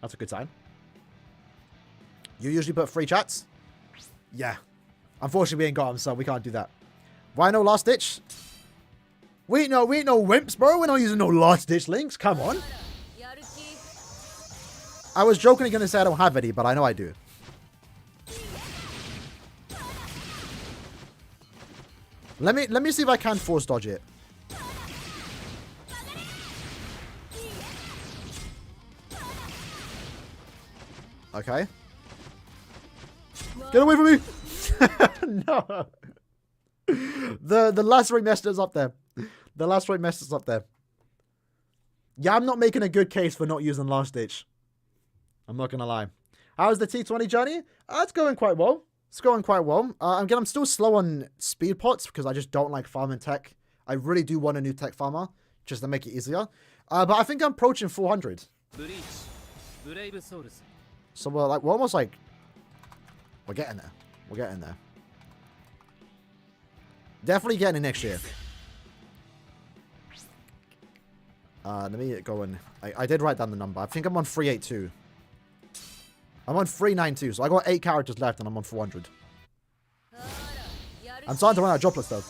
That's a good sign. You usually put 3 chats? Yeah. Unfortunately, we ain't got them, so we can't do that. Why no last ditch? We ain't no wimps, bro. We're not using no last ditch links. Come on. I was jokingly going to say I don't have any, but I know I do. Let me see if I can force dodge it. Okay. Get away from me! No. The last right messed us up there. The last right messed us up there. Yeah, I'm not making a good case for not using last ditch. I'm not gonna lie. How's the T20 journey? It's going quite well. It's going quite well. Again, I'm still slow on speed pots because I just don't like farming tech. I really do want a new tech farmer just to make it easier. But I think I'm approaching 400. Bleach. So we're almost like, we're getting there. We're getting there. Definitely getting it next year. Let me go in. I did write down the number. I think I'm on 382. I'm on 392, so I got 8 characters left and I'm on 400. I'm starting to run out of droplets though.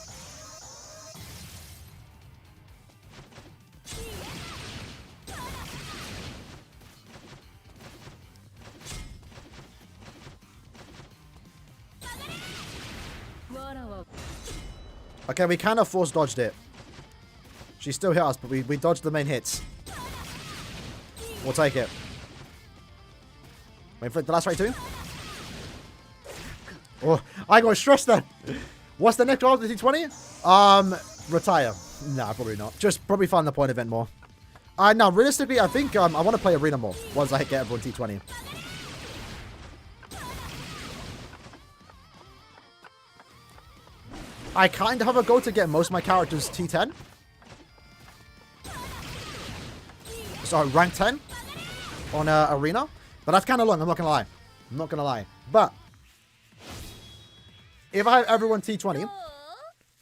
Okay, we kind of force dodged it. She still hit us, but we dodged the main hits. We'll take it. Wait for the last right too. Oh, I got stressed then. What's the next after the T20? Retire. Nah, probably not. Just probably find the point event more. No, realistically, I think I want to play arena more once I get everyone T20. I kind of have a goal to get most of my characters T10. So rank 10 on arena. But that's kind of long, I'm not going to lie. I'm not going to lie. But if I have everyone T20,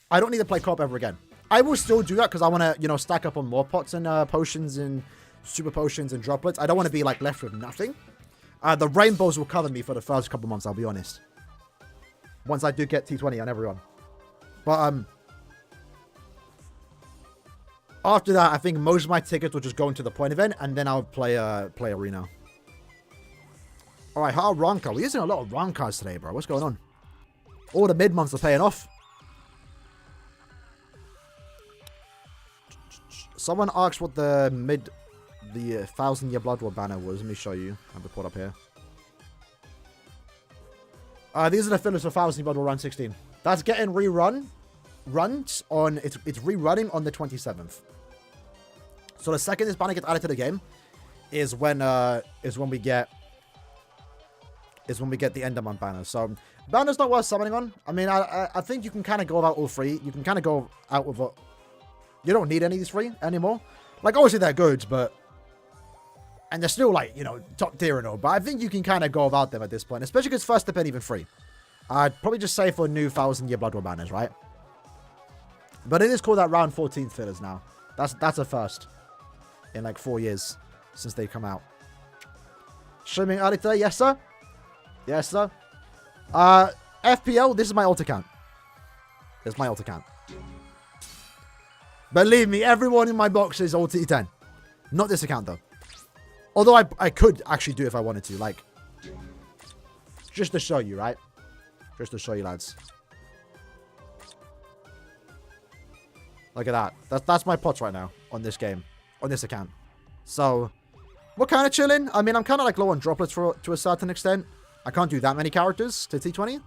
I don't need to play co-op ever again. I will still do that because I want to, you know, stack up on more pots and potions and super potions and droplets. I don't want to be like left with nothing. The rainbows will cover me for the first couple months, I'll be honest. Once I do get T20 on everyone. But after that, I think most of my tickets will just go into the point event, and then I'll play arena. All right, how rank are we? We're using a lot of rank cards today, bro. What's going on? All the mid months are paying off. Someone asked what the 1,000-year Blood War banner was. Let me show you. I have the put up here. These are the fillers for 1,000 Blood War round 16. That's getting runs on, it's rerunning on the 27th. So the second this banner gets added to the game is when we get the Enderman banner. So banner's not worth summoning on. I mean, I think you can kind of go about all 3. You can kind of go out with a, you don't need any of these 3 anymore. Like obviously they're good, but and they're still like, you know, top tier and all. But I think you can kind of go about them at this point, especially because first step ain't even free. I'd probably just say for new 1,000-year Blood War banners, right? But it is called that round 14 fillers now. That's a first in like 4 years since they come out. Streaming editor, yes sir. Yes sir. FPL, this is my alt account. This is my alt account. Believe me, everyone in my box is alt T10. Not this account though. Although I could actually do it if I wanted to, like, just to show you, right? Just to show you, lads. Look at that. That's my pots right now on this game, on this account. So we're kind of chilling. I mean, I'm kind of like low on droplets to a certain extent. I can't do that many characters to T20,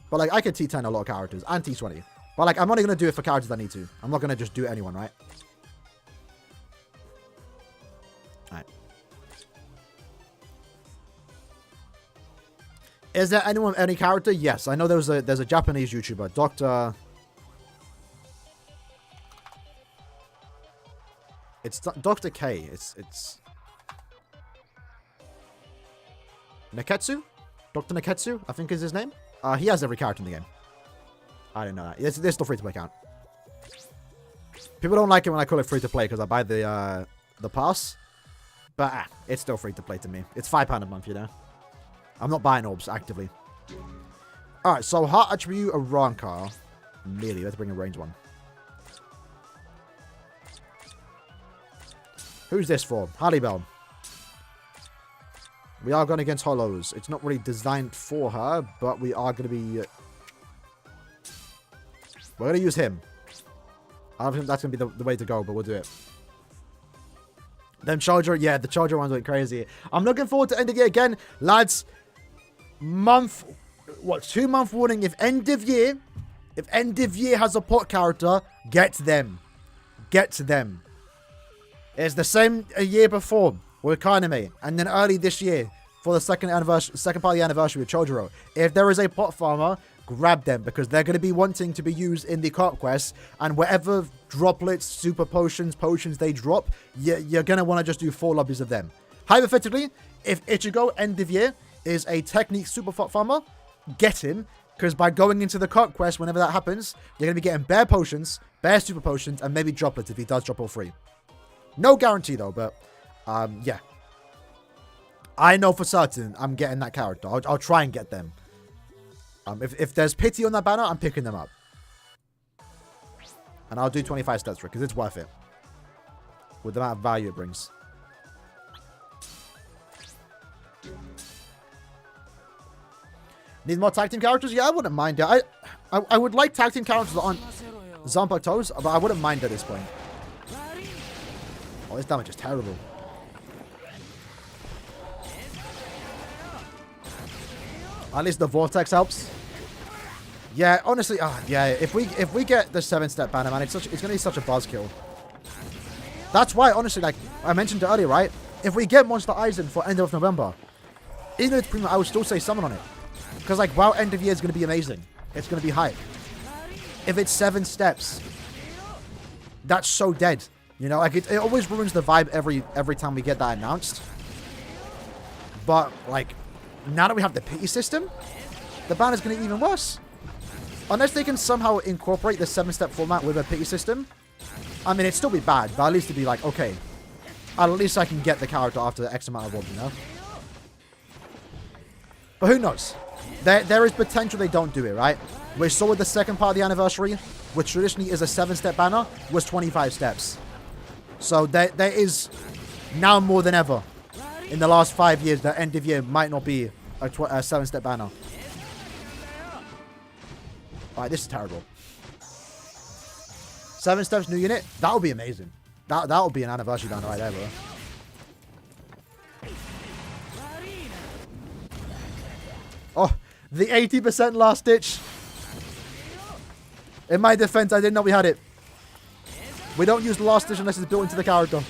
but like I could T10 a lot of characters and T20. But like I'm only gonna do it for characters I need to. I'm not gonna just do anyone, right? Is there anyone, any character? Yes, I know there's a Japanese YouTuber, Dr. It's Dr. K. It's Neketsu? Dr. Neketsu, I think is his name. He has every character in the game. I didn't know that. It's still free to play account. People don't like it when I call it free to play because I buy the pass. But it's still free to play to me. It's £5 a month, you know. I'm not buying orbs actively. Alright, so heart attribute Aaroniero. Merely, let's bring a range one. Who's this for? Harley Bell. We are going against Hollows. It's not really designed for her, but we are going to be... We're going to use him. I don't think that's going to be the way to go, but we'll do it. Them Charger, yeah, the Charger ones went crazy. I'm looking forward to end of year again. Lads, 2-month warning. If end of year has a pot character, get them. Get them. It's the same a year before with Kaname, and then early this year for the second part of the anniversary with Chojuro. If there is a pot farmer, grab them because they're going to be wanting to be used in the cart quest, and whatever droplets, super potions they drop, you're going to want to just do 4 lobbies of them. Hypothetically, if Ichigo end of year is a technique super pot farmer, get him, because by going into the cart quest whenever that happens, you're going to be getting bare potions, bare super potions, and maybe droplets if he does drop all 3. No guarantee though, but yeah. I know for certain I'm getting that character. I'll try and get them. If there's pity on that banner, I'm picking them up. And I'll do 25 steps for it, because it's worth it. With the amount of value it brings. Need more tag team characters? Yeah, I wouldn't mind it. I would like tag team characters on Zanpakuto Toes, but I wouldn't mind at this point. Oh, this damage is terrible. At least the vortex helps. Yeah, honestly, yeah. If we get the 7-step banner, man, it's gonna be such a buzzkill. That's why, honestly, like I mentioned earlier, right? If we get Monster Eisen for end of November, even though it's premium, I would still say summon on it, because like WoW end of year is gonna be amazing. It's gonna be hype. If it's 7 steps, that's so dead. You know, like it always ruins the vibe every time we get that announced. But like, now that we have the pity system, the banner's going to be even worse. Unless they can somehow incorporate the 7-step format with a pity system. I mean, it'd still be bad, but at least it'd be like, okay, at least I can get the character after X amount of orbs, you know? But who knows? There is potential they don't do it, right? We saw with the second part of the anniversary, which traditionally is a 7-step banner, was 25 steps. So there is now more than ever in the last 5 years that end of year might not be a 7-step banner. Alright, this is terrible. 7 steps new unit? That would be amazing. That would be an anniversary banner right there, bro. Oh, the 80% last ditch. In my defense, I didn't know we had it. We don't use the last ditch unless it's built into the character.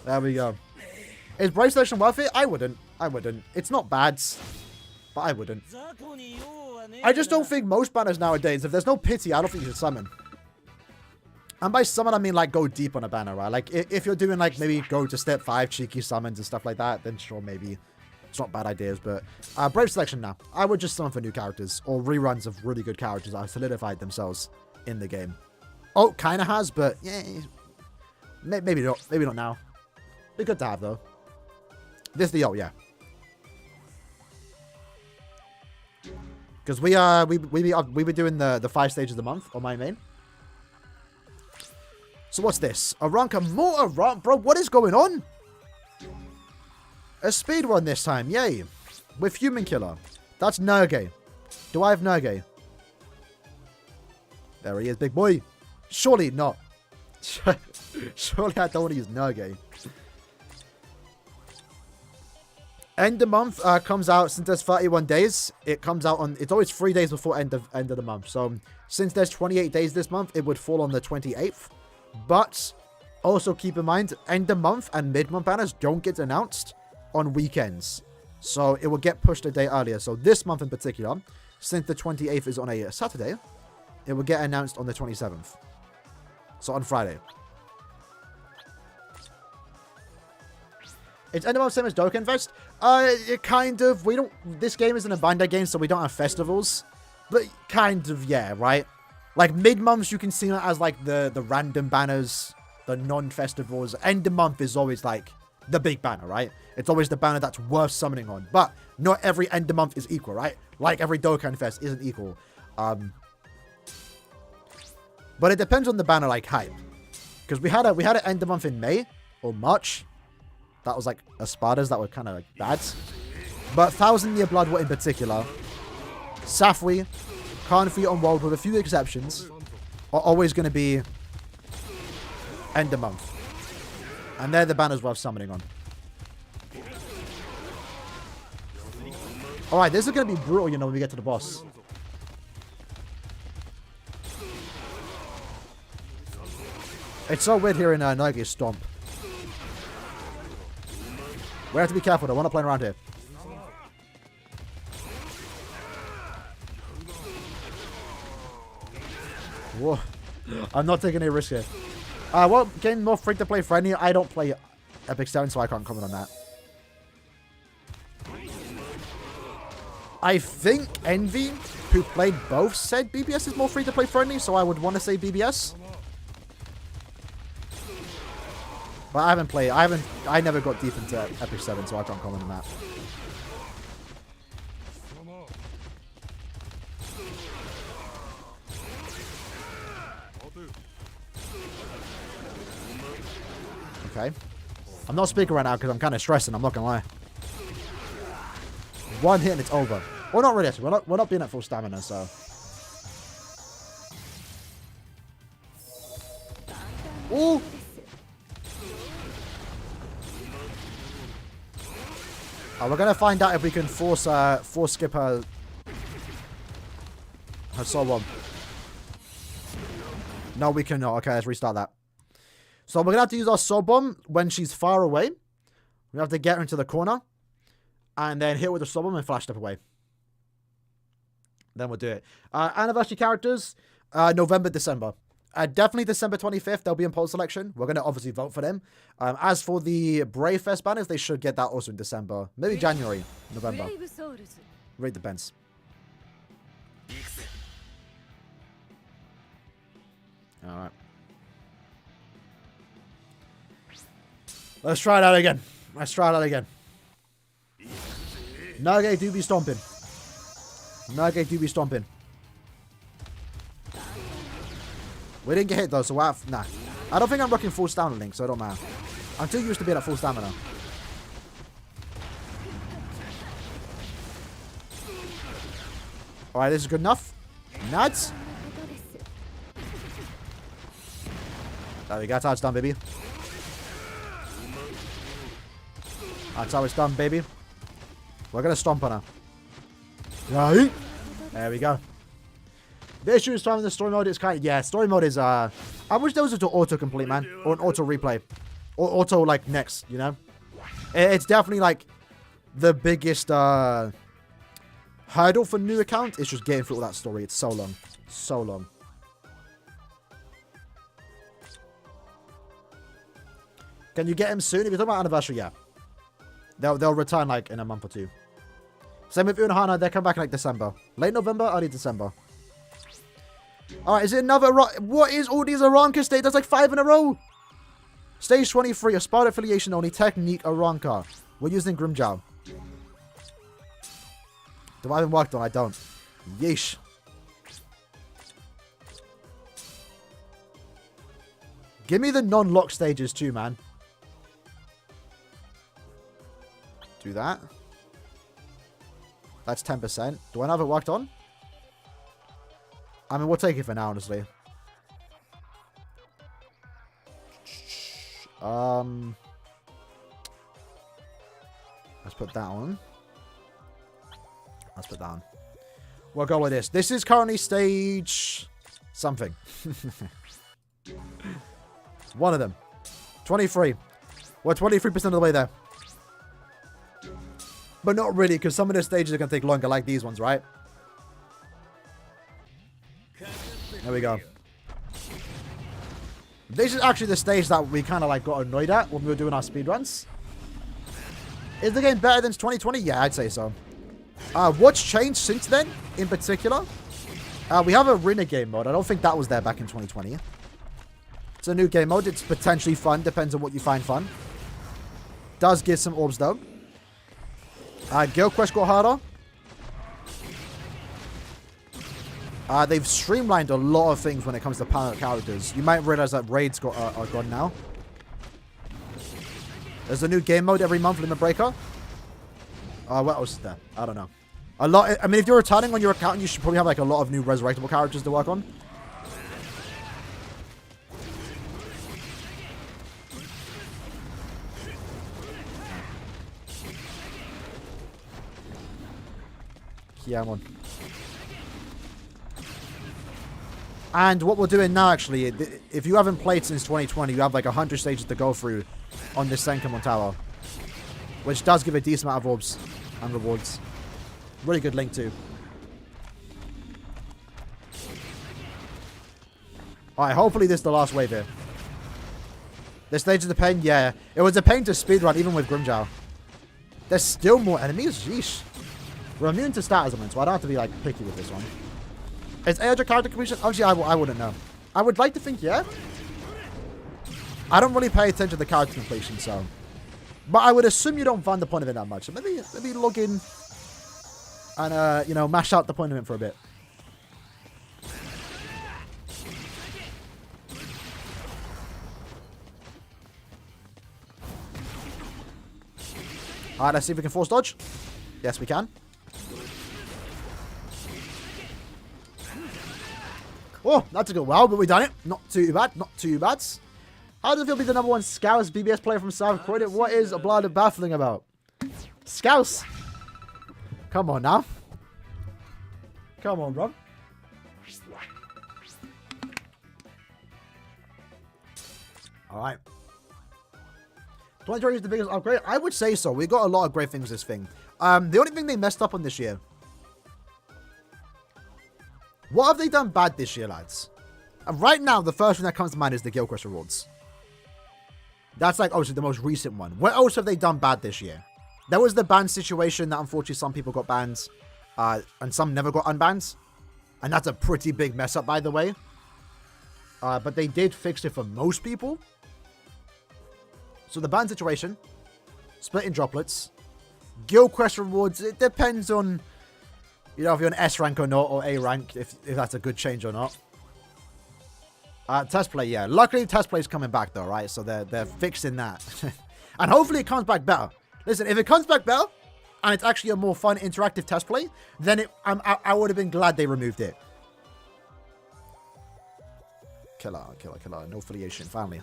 There we go. Is Brave Selection worth it? I wouldn't. It's not bad, but I wouldn't. I just don't think most banners nowadays, if there's no pity, I don't think you should summon. And by summon, I mean like go deep on a banner, right? Like if you're doing like maybe go to step 5, cheeky summons and stuff like that, then sure, maybe it's not bad ideas. But Brave Selection now. I would just summon for new characters or reruns of really good characters that have solidified themselves in the game. Oh, kind of has, but yeah, maybe not. Maybe not now. Be good to have though. This the yeah. Because we were doing the 5 stages of the month on my main. So what's this? Aranka, more Aranka, bro. What is going on? A speed run this time, yay! With Human Killer. That's Nerge. Do I have Nerge? There he is, big boy. Surely not. Surely I don't want to use Nerge. End of month comes out since there's 31 days. It comes out on. It's always 3 days before end of the month. So since there's 28 days this month, it would fall on the 28th. But also keep in mind, end of month and mid month banners don't get announced on weekends. So it will get pushed a day earlier. So this month in particular, since the 28th is on a Saturday, it will get announced on the 27th. So on Friday. It's end of month same as Dokkan Fest. It kind of. We don't. This game isn't a Bandai game, so we don't have festivals. But kind of, yeah, right? Like mid months, you can see it as like the random banners, the non-festivals. End of month is always like the big banner, right? It's always the banner that's worth summoning on. But not every end of month is equal, right? Like every Dokkan Fest isn't equal. But it depends on the banner, like hype. Because we had an end of month in May or March. That was like Espadas that were kind of like bad. But 1,000 Year Blood War in particular, Safwi, Kanfi on World with a few exceptions, are always going to be end of month. And they're the banners worth summoning on. Alright, this is going to be brutal, you know, when we get to the boss. It's so weird here in Nagi's Stomp. We have to be careful though, we're not playing around here. Whoa. I'm not taking any risk here. What game more free-to-play friendly? I don't play Epic 7, so I can't comment on that. I think Envy, who played both, said BBS is more free-to-play friendly, so I would want to say BBS. But I never got deep into Epic 7, so I can't comment on that. Okay. I'm not speaking right now because I'm kind of stressing, I'm not going to lie. One hit and it's over. Well, not really, actually. We're not being at full stamina, so. Ooh! We're going to find out if we can force skip her soul bomb. No, we cannot. Okay, let's restart that. So we're going to have to use our soul bomb when she's far away. We have to get her into the corner. And then hit with the soul bomb and flash step away. Then we'll do it. Anniversary characters, November, December. Definitely December 25th, they'll be in poll selection. We're going to obviously vote for them. As for the Brave Fest banners, they should get that also in December. Maybe January, November. Read the bends. Alright. Let's try it out again. Nage do be stomping. We didn't get hit though, so we'll have... Nah. I don't think I'm rocking full stamina link, so it don't matter. I'm too used to being at full stamina. Alright, this is good enough. Nuts. There we go, that's how it's done, baby. That's how it's done, baby. We're going to stomp on her. Right. There we go. The issue is time in the story mode is kind of... Yeah, story mode is... I wish there was an auto-complete, man. Or an auto-replay. Or auto, like, next, you know? It's definitely, like, the biggest hurdle for new account. It's just getting through all that story. It's so long. So long. Can you get him soon? If you're talking about anniversary, yeah. They'll return, like, in a month or two. Same with Unohana. They come back in, like, December. Late November, early December. Alright, is it another... What is all these Aranka stage? That's like 5 in a row. Stage 23. A Sparta affiliation only. Technique Aranka. We're using Grimjow. Do I have worked on? I don't. Yeesh. Give me the non-lock stages too, man. Do that. That's 10%. Do I have it worked on? I mean, we'll take it for now, honestly. Let's put that on. Let's put that on. We'll go with this. This is currently stage... something. One of them. 23. We're 23% of the way there. But not really, because some of the stages are going to take longer, like these ones, right? There we go. This is actually the stage that we kind of like got annoyed at when we were doing our speedruns. Is the game better than 2020? Yeah, I'd say so. What's changed since then, in particular? We have a Renegade mode. I don't think that was there back in 2020. It's a new game mode. It's potentially fun. Depends on what you find fun. Does give some orbs, though. Guild Quest got harder. They've streamlined a lot of things when it comes to panel characters. You might realize that raids are gone now. There's a new game mode every month, Limit Breaker. What else is there? I don't know. A lot. I mean, if you're returning on your account, you should probably have like a lot of new resurrectable characters to work on. Kiamon. And what we're doing now, actually, if you haven't played since 2020, you have like 100 stages to go through on this Senkaimon tower, which does give a decent amount of orbs and rewards. Really good link too. Alright, hopefully this is the last wave here. This stage is a pain? Yeah. It was a pain to speedrun even with Grimjow. There's still more enemies? Sheesh. We're immune to stat elements, so I don't have to be like picky with this one. Is 800 character completion? Actually, I wouldn't know. I would like to think, yeah. I don't really pay attention to the character completion, so. But I would assume you don't find the point of it that much. So maybe log in and, you know, mash out the point of it for a bit. Alright, let's see if we can force dodge. Yes, we can. Oh, that's a good wow, but we done it. Not too bad. Not too bad. How does it feel to be the #1 Scouse BBS player from South Korea? What is Blood baffling about? Scouse. Come on now. Come on, bro. Alright. 2020 is the biggest upgrade? I would say so. We got a lot of great things this thing. The only thing they messed up on this year. What have they done bad this year, lads? And right now, the first thing that comes to mind is the Guild Quest rewards. That's like, obviously, the most recent one. What else have they done bad this year? There was the ban situation that, unfortunately, some people got banned. And some never got unbanned. And that's a pretty big mess up, by the way. But they did fix it for most people. So the ban situation. Splitting droplets. Guild Quest rewards. It depends on, you know, if you're an S rank or not, or A rank, if that's a good change or not. Test play, yeah. Luckily, test play is coming back, though, right? So they're fixing that. And hopefully it comes back better. Listen, if it comes back better, and it's actually a more fun, interactive test play, then I would have been glad they removed it. Killer. No affiliation, family.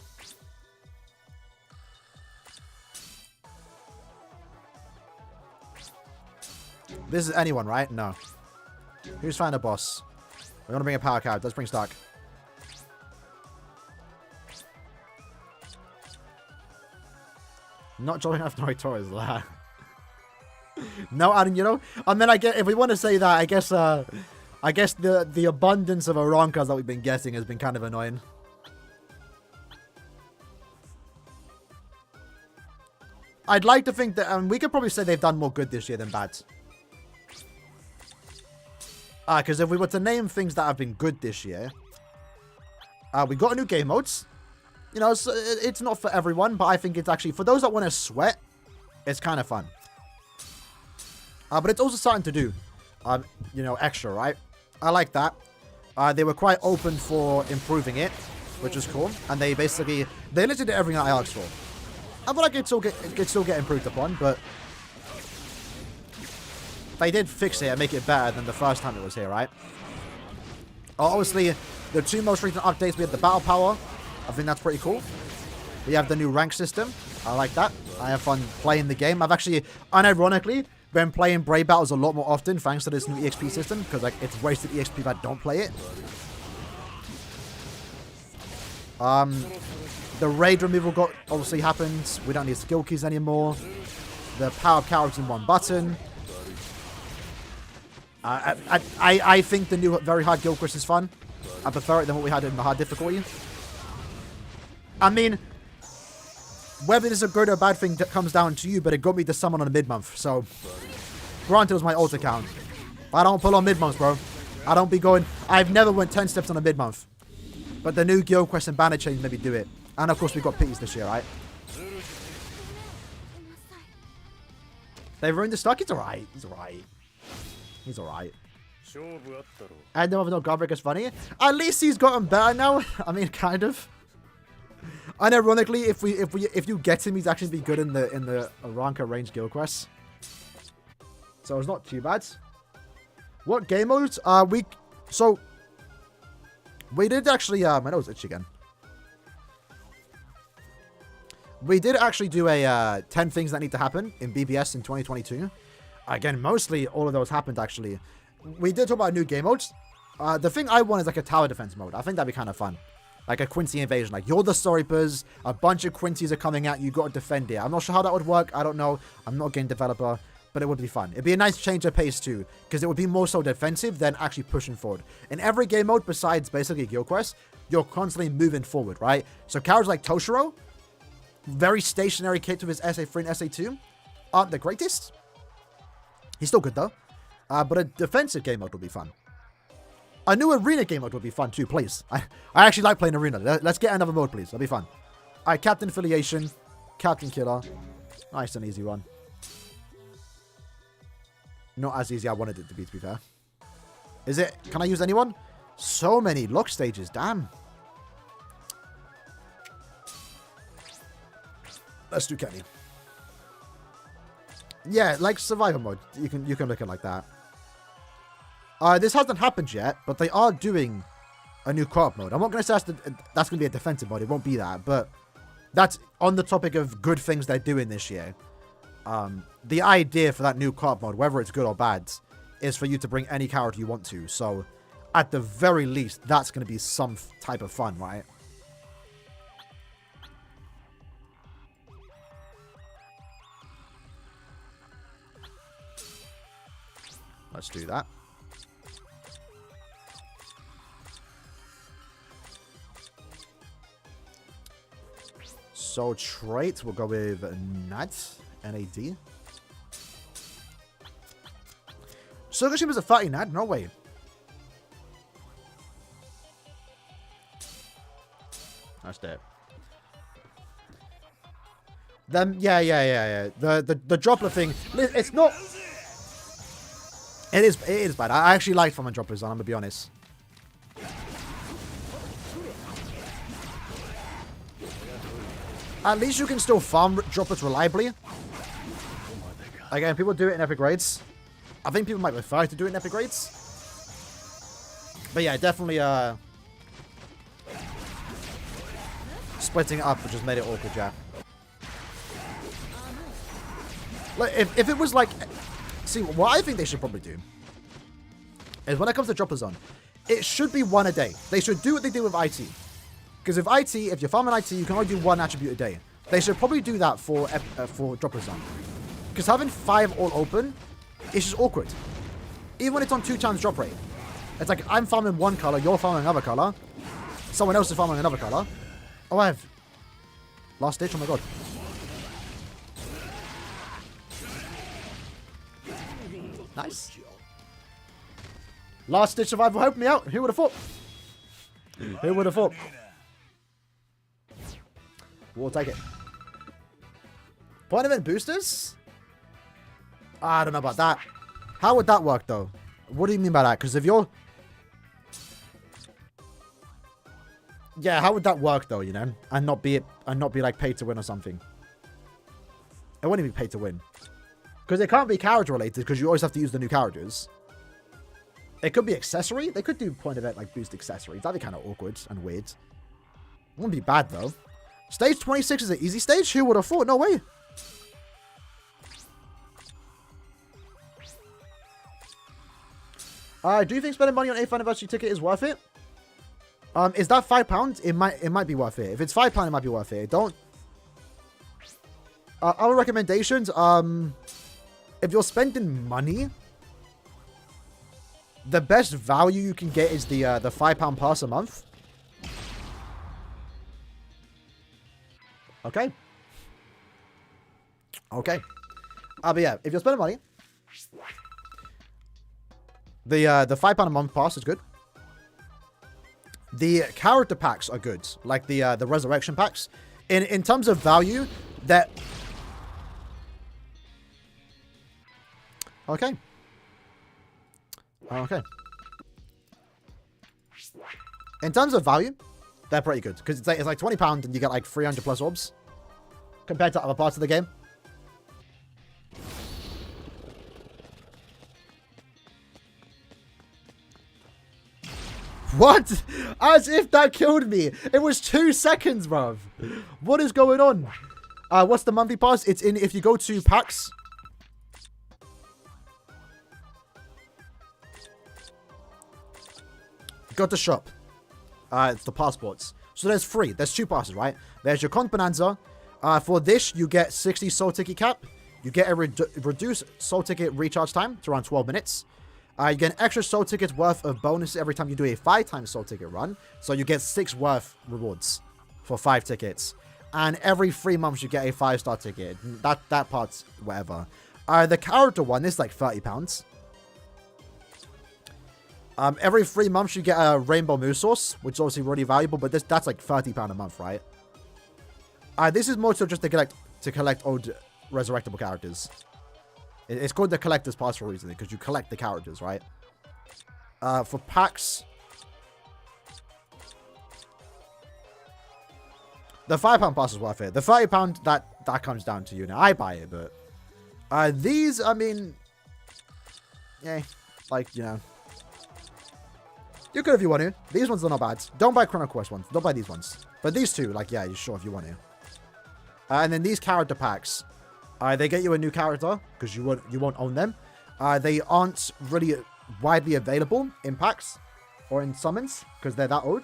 This is anyone, right? No. Who's found a boss? We want to bring a power card. Let's bring Stark. Not joining after Notorious. No, Aaroniero. And then I get, if we want to say that, I guess the abundance of Aronkas that we've been getting has been kind of annoying. I'd like to think that, we could probably say they've done more good this year than bad. Because if we were to name things that have been good this year, we got a new game modes. You know, it's not for everyone, but I think it's actually, for those that want to sweat, it's kind of fun. But it's also starting to do, you know, extra, right? I like that. They were quite open for improving it, which is cool. And they literally did everything that I asked for. I feel like it could still get improved upon, but they did fix it and make it better than the first time it was here, right? Obviously, the two most recent updates, we have the battle power. I think that's pretty cool. We have the new rank system. I like that. I have fun playing the game. I've actually, unironically, been playing Brave Battles a lot more often thanks to this new EXP system, because like it's wasted EXP if I don't play it. The raid removal obviously happened. We don't need skill keys anymore. the power of characters in one button. I think the new very hard guild quest is fun. I prefer it than what we had in the hard difficulty. I mean, whether this is a good or bad thing comes down to you, but it got me to summon on a mid-month. So, granted, it was my ult account. I don't pull on mid-months, bro. I don't be going... I've never went 10 steps on a mid-month. But the new guild quest and banner change made me do it. And of course, we got pities this year, right? They ruined the stock. He's alright. He's alright. He's alright. And the no Godric is funny. At least he's gotten better now. I mean, kind of. And ironically, if you get him, he's actually be good in the Aranka range guild quests. So it's not too bad. What game modes? We did actually my nose itchy again. We did actually do a 10 things that need to happen in BBS in 2022. Again, mostly all of those happened actually. We did talk about new game modes. The thing I want is like a tower defense mode. I think that'd be kind of fun. Like a Quincy invasion. Like, you're the Soripers, a bunch of Quincy's are coming at you, got to defend it. I'm not sure how that would work. I don't know. I'm not a game developer, but it would be fun. It'd be a nice change of pace too, because it would be more so defensive than actually pushing forward. In every game mode, besides basically Guild Quest, you're constantly moving forward, right? So characters like Toshiro, very stationary kit with his SA3 and SA2, aren't the greatest. He's still good though. But a defensive game mode would be fun. A new arena game mode would be fun too, please. I actually like playing arena. Let's get another mode, please. That'd be fun. Alright, Captain Affiliation. Captain Killer. Nice and easy one. Not as easy I wanted it to be fair. Is it? Can I use anyone? So many lock stages, damn. Let's do Kenny. Yeah, like survival mode. You can look at it like that. This hasn't happened yet, but they are doing a new co-op mode. I'm not going to say that's going to be a defensive mode. It won't be that, but that's on the topic of good things they're doing this year. The idea for that new co-op mode, whether it's good or bad, is for you to bring any character you want to. So, at the very least, that's going to be some type of fun, right? Let's do that. So, trait, we'll go with NAD. N-A-D. Sugashima's a 30 NAD? No way. That's it. Then, yeah. The droplet thing, it's not... It is bad. I actually like farming droplets on, I'm gonna be honest. At least you can still farm droplets reliably. Again, people do it in epic raids. I think people might prefer to do it in epic raids. But yeah, definitely splitting it up just made it awkward, yeah. Like, if it was like... See, what I think they should probably do is when it comes to Dropper Zone, it should be one a day. They should do what they do with IT. Because with IT, if you're farming IT, you can only do one attribute a day. They should probably do that for Dropper Zone. Because having 5 all open is just awkward. Even when it's on 2 times drop rate. It's like, I'm farming one color, you're farming another color. Someone else is farming another color. Oh, I have... Last ditch? Oh my god. Nice. Last ditch survival helped me out. Who would have thought? Who would have thought? We'll take it. Point event boosters? I don't know about that. How would that work though? What do you mean by that? Because if you're... Yeah, how would that work though, you know? And not be like paid to win or something. It wouldn't be paid to win. Because it can't be character related because you always have to use the new characters. It could be accessory. They could do point event like boost accessories. That'd be kind of awkward and weird. Wouldn't be bad though. Stage 26 is an easy stage? Who would have thought? No way. Do you think spending money on 8th anniversary ticket is worth it? Is that £5? It might be worth it. If it's £5, it might be worth it. Don't. Our recommendations, if you're spending money, the best value you can get is the £5 pass a month. Okay. Okay. But yeah, if you're spending money, the £5 a month pass is good. The character packs are good, like the resurrection packs. In terms of value, that. Okay. Okay. In terms of value, they're pretty good because it's like £20 and you get like 300 plus orbs compared to other parts of the game. What? As if that killed me. It was 2 seconds, bruv. What is going on? What's the monthly pass? It's in if you go to packs. Go to shop. It's the passports. So there's 3. There's 2 passes, right? There's your Con Bonanza. For this, you get 60 soul ticket cap. You get a reduced soul ticket recharge time to around 12 minutes. You get an extra soul tickets worth of bonuses every time you do a 5-time soul ticket run. So you get 6 worth rewards for 5 tickets. And every 3 months you get a 5-star ticket. That part's whatever. The character one is like £30. Every 3 months you get a rainbow moose source, which is obviously really valuable, but that's like £30 a month, right? This is more so just to collect old resurrectable characters. It's called the collector's pass for a reason, because you collect the characters, right? For packs, the £5 pass is worth it. The £30 that comes down to you now. I buy it, but these, I mean, yeah, like, you know. You could if you want to. These ones are not bad. Don't buy Chrono Quest ones. Don't buy these ones. But these two, like, yeah, you're sure if you want to. And then these character packs, they get you a new character because you won't own them. They aren't really widely available in packs or in summons because they're that old.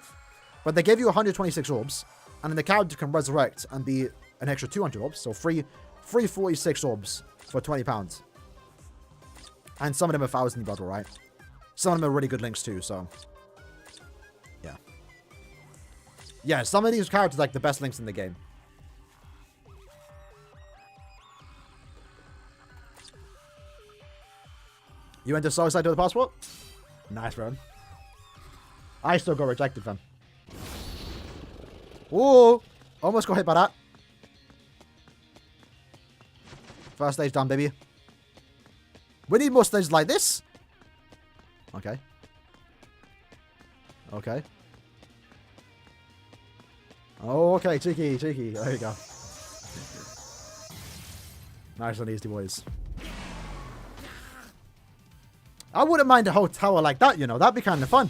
But they give you 126 orbs, and then the character can resurrect and be an extra 200 orbs. So free 46 orbs for £20. And some of them are 1,000 battle, right? Some of them are really good links too, so. Yeah. Yeah, some of these characters are like the best links in the game. You went to Suicide to the passport? Nice, bro. I still got rejected, fam. Ooh! Almost got hit by that. First stage done, baby. We need more stages like this. Okay. Okay. Oh, okay. Cheeky, cheeky. There you go. Nice and easy, boys. I wouldn't mind a whole tower like that, you know. That'd be kind of fun.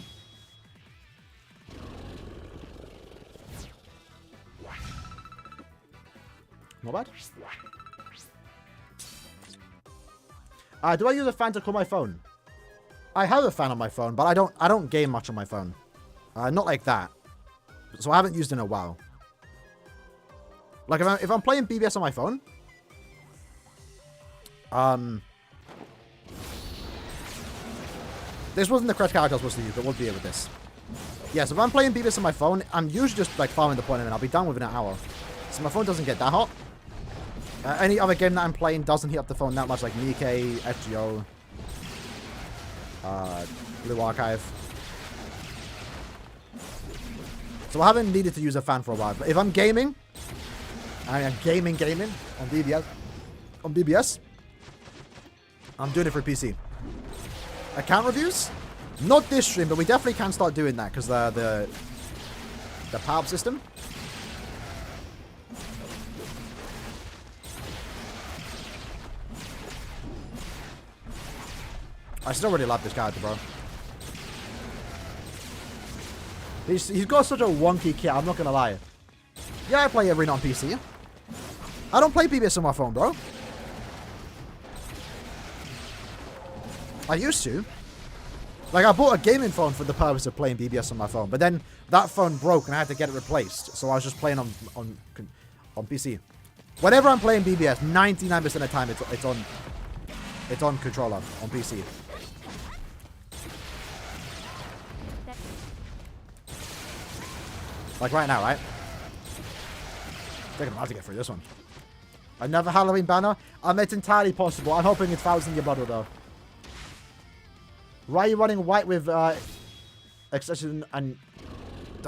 Not bad. Do I use a fan to call my phone? I have a fan on my phone, but I don't game much on my phone. Not like that. So I haven't used it in a while. Like if I'm playing BBS on my phone, this wasn't the correct character I was supposed to use, but we'll deal with this. Yeah, so if I'm playing BBS on my phone, I'm usually just like farming the point and I'll be done within an hour. So my phone doesn't get that hot. Any other game that I'm playing doesn't heat up the phone that much, like Nikkei, FGO, Blue Archive. So I haven't needed to use a fan for a while. But if I'm gaming, I am gaming on BBS, I'm doing it for PC. Account reviews? Not this stream, but we definitely can start doing that because the power system. I still really love this character, bro. He's got such a wonky kit, I'm not gonna lie. Yeah, I play Arena on PC. I don't play BBS on my phone, bro. I used to. Like, I bought a gaming phone for the purpose of playing BBS on my phone, but then that phone broke and I had to get it replaced, so I was just playing on PC. Whenever I'm playing BBS, 99% of the time it's on controller on PC. Like right now, right? I think I'm about to get through this one. Another Halloween banner? It's entirely possible. I'm hoping it's Thousand Year Blood though. Why are you running white with Accession and...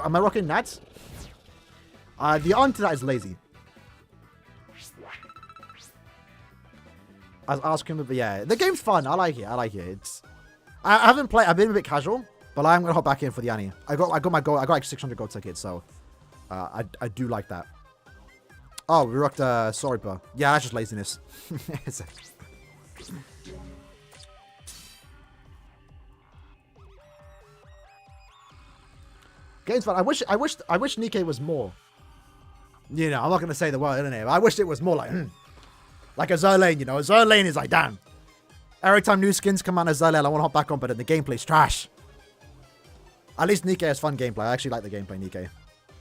Am I rocking Nats? The answer to that is lazy. I was asking, but yeah, the game's fun. I like it. I like it. I haven't played. I've been a bit casual, but I'm gonna hop back in for the Annie. I got my gold. I got like 600 gold tickets, so I do like that. Oh, we rocked Soripa. Yeah, that's just laziness. Game's fun. I wish Nikkei was more. You know, I'm not gonna say the word, innit? I wish it was more like. Like a Zerlane, you know. A Zerlane is like, damn. Every time new skins come out of Zerlane, I want to hop back on, but the gameplay's trash. At least Nikkei has fun gameplay. I actually like the gameplay, Nikkei.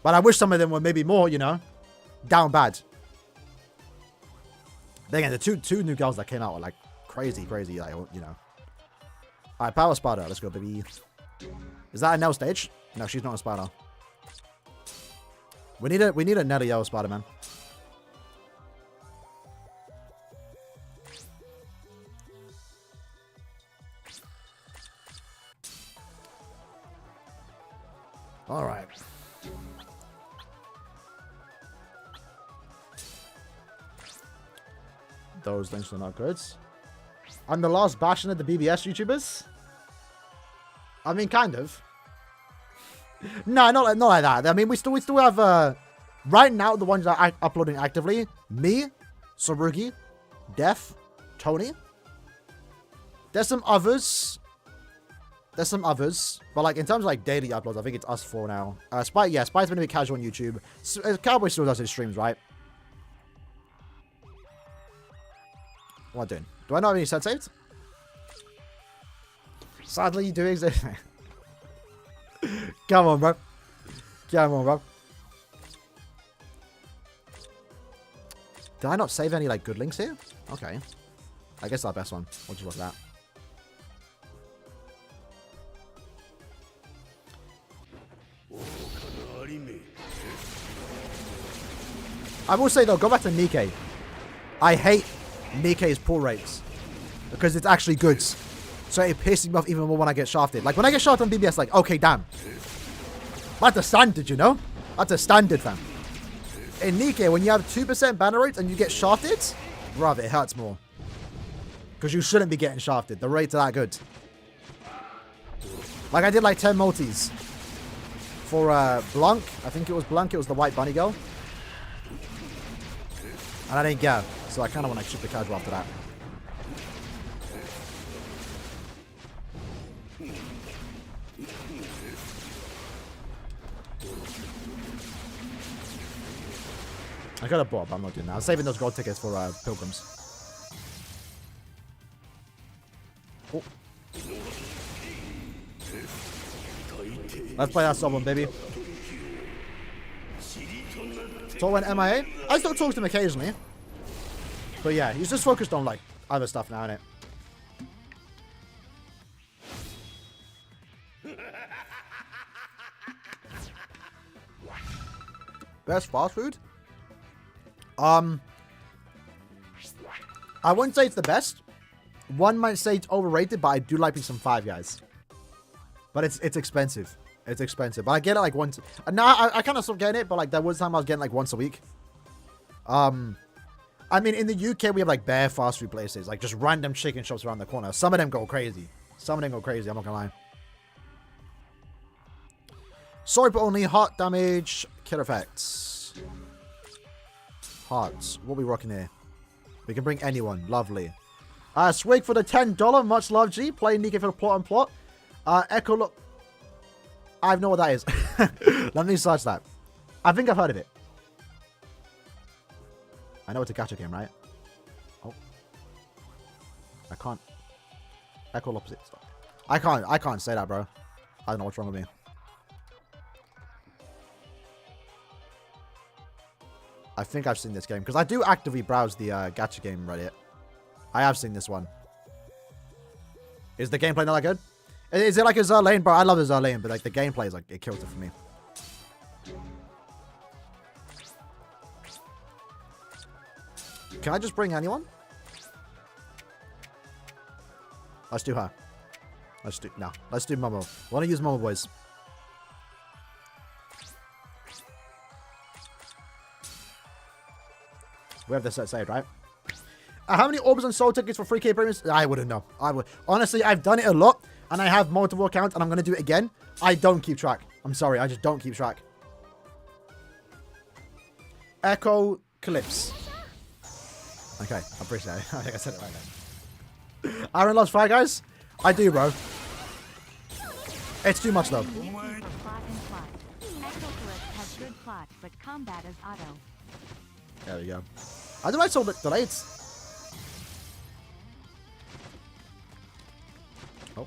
But I wish some of them were maybe more, you know, down bad. Then again, the two new girls that came out were like crazy, like, you know. Alright, Power Spada. Let's go, baby. Is that a Nell stage? No, she's not a Spada. We need a Nelly yellow Spada, man. All right. Those links are not good. I'm the last bastion of the BBS YouTubers. I mean, kind of. No, not like that. I mean, we still have right now the ones that are uploading actively. Me, Sarugi, Def, Tony. There's some others. But like in terms of like daily uploads, I think it's us four now. Spy's been a bit casual on YouTube. Cowboy still does his streams, right? What am I doing? Do I not have any set saved? Sadly, you do exist. Come on, bro. Come on, bro. Did I not save any like good links here? Okay. I guess our best one. We'll just watch that. I will say though, go back to Nikkei. I hate Nikkei's pull rates because it's actually good. So it pisses me off even more when I get shafted. Like when I get shafted on BBS, like, okay, damn. That's a standard, you know? That's a standard, fam. In Nikkei, when you have 2% banner rates and you get shafted, brother, it hurts more. Because you shouldn't be getting shafted. The rates are that good. Like I did like 10 multis for Blanc. I think it was Blanc. It was the white bunny girl. And I didn't get her, so I kind of want to chip the casual after that. I got a bot, but I'm not doing that. I'm saving those gold tickets for Pilgrims. Oh. Let's play that someone, baby. Talk went MIA. I still talk to him occasionally. But yeah, he's just focused on like other stuff now, innit? Best fast food? I wouldn't say it's the best. One might say it's overrated, but I do like me some Five Guys. But it's expensive. It's expensive. But I get it like once. Now I kind of stopped getting it, but like there was time I was getting like once a week. I mean, in the UK we have like bare fast food places, like just random chicken shops around the corner. Some of them go crazy. I'm not gonna lie. Sorry, but only heart damage, kill effects. Hearts. What are we rocking here? We can bring anyone. Lovely. Swig for the $10. Much love, G. Play Nikkei for the plot and plot. Echo look. I know what that is. Let me search that. I think I've heard of it. I know it's a gacha game, right? Oh. I can't. Echo opposite. I can't say that, bro. I don't know what's wrong with me. I think I've seen this game. Because I do actively browse the Gacha game Reddit. I have seen this one. Is the gameplay not that good? Is it like a Zerlane? Bro, I love a Zerlane, but like the gameplay is like, it kills it for me. Can I just bring anyone? Let's do her. Let's do Momo. I want to use Momo, boys. We have this set saved, right? How many orbs and soul tickets for 3K premiums? I wouldn't know. I would. Honestly, I've done it a lot, and I have multiple accounts, and I'm going to do it again. I don't keep track. I'm sorry. I just don't keep track. Echo Clips. Okay, I appreciate it. I think I said it right now. Aaron loves Fire Guys? I do, bro. It's too much, though. There we go. How did I solve it delayed? Oh.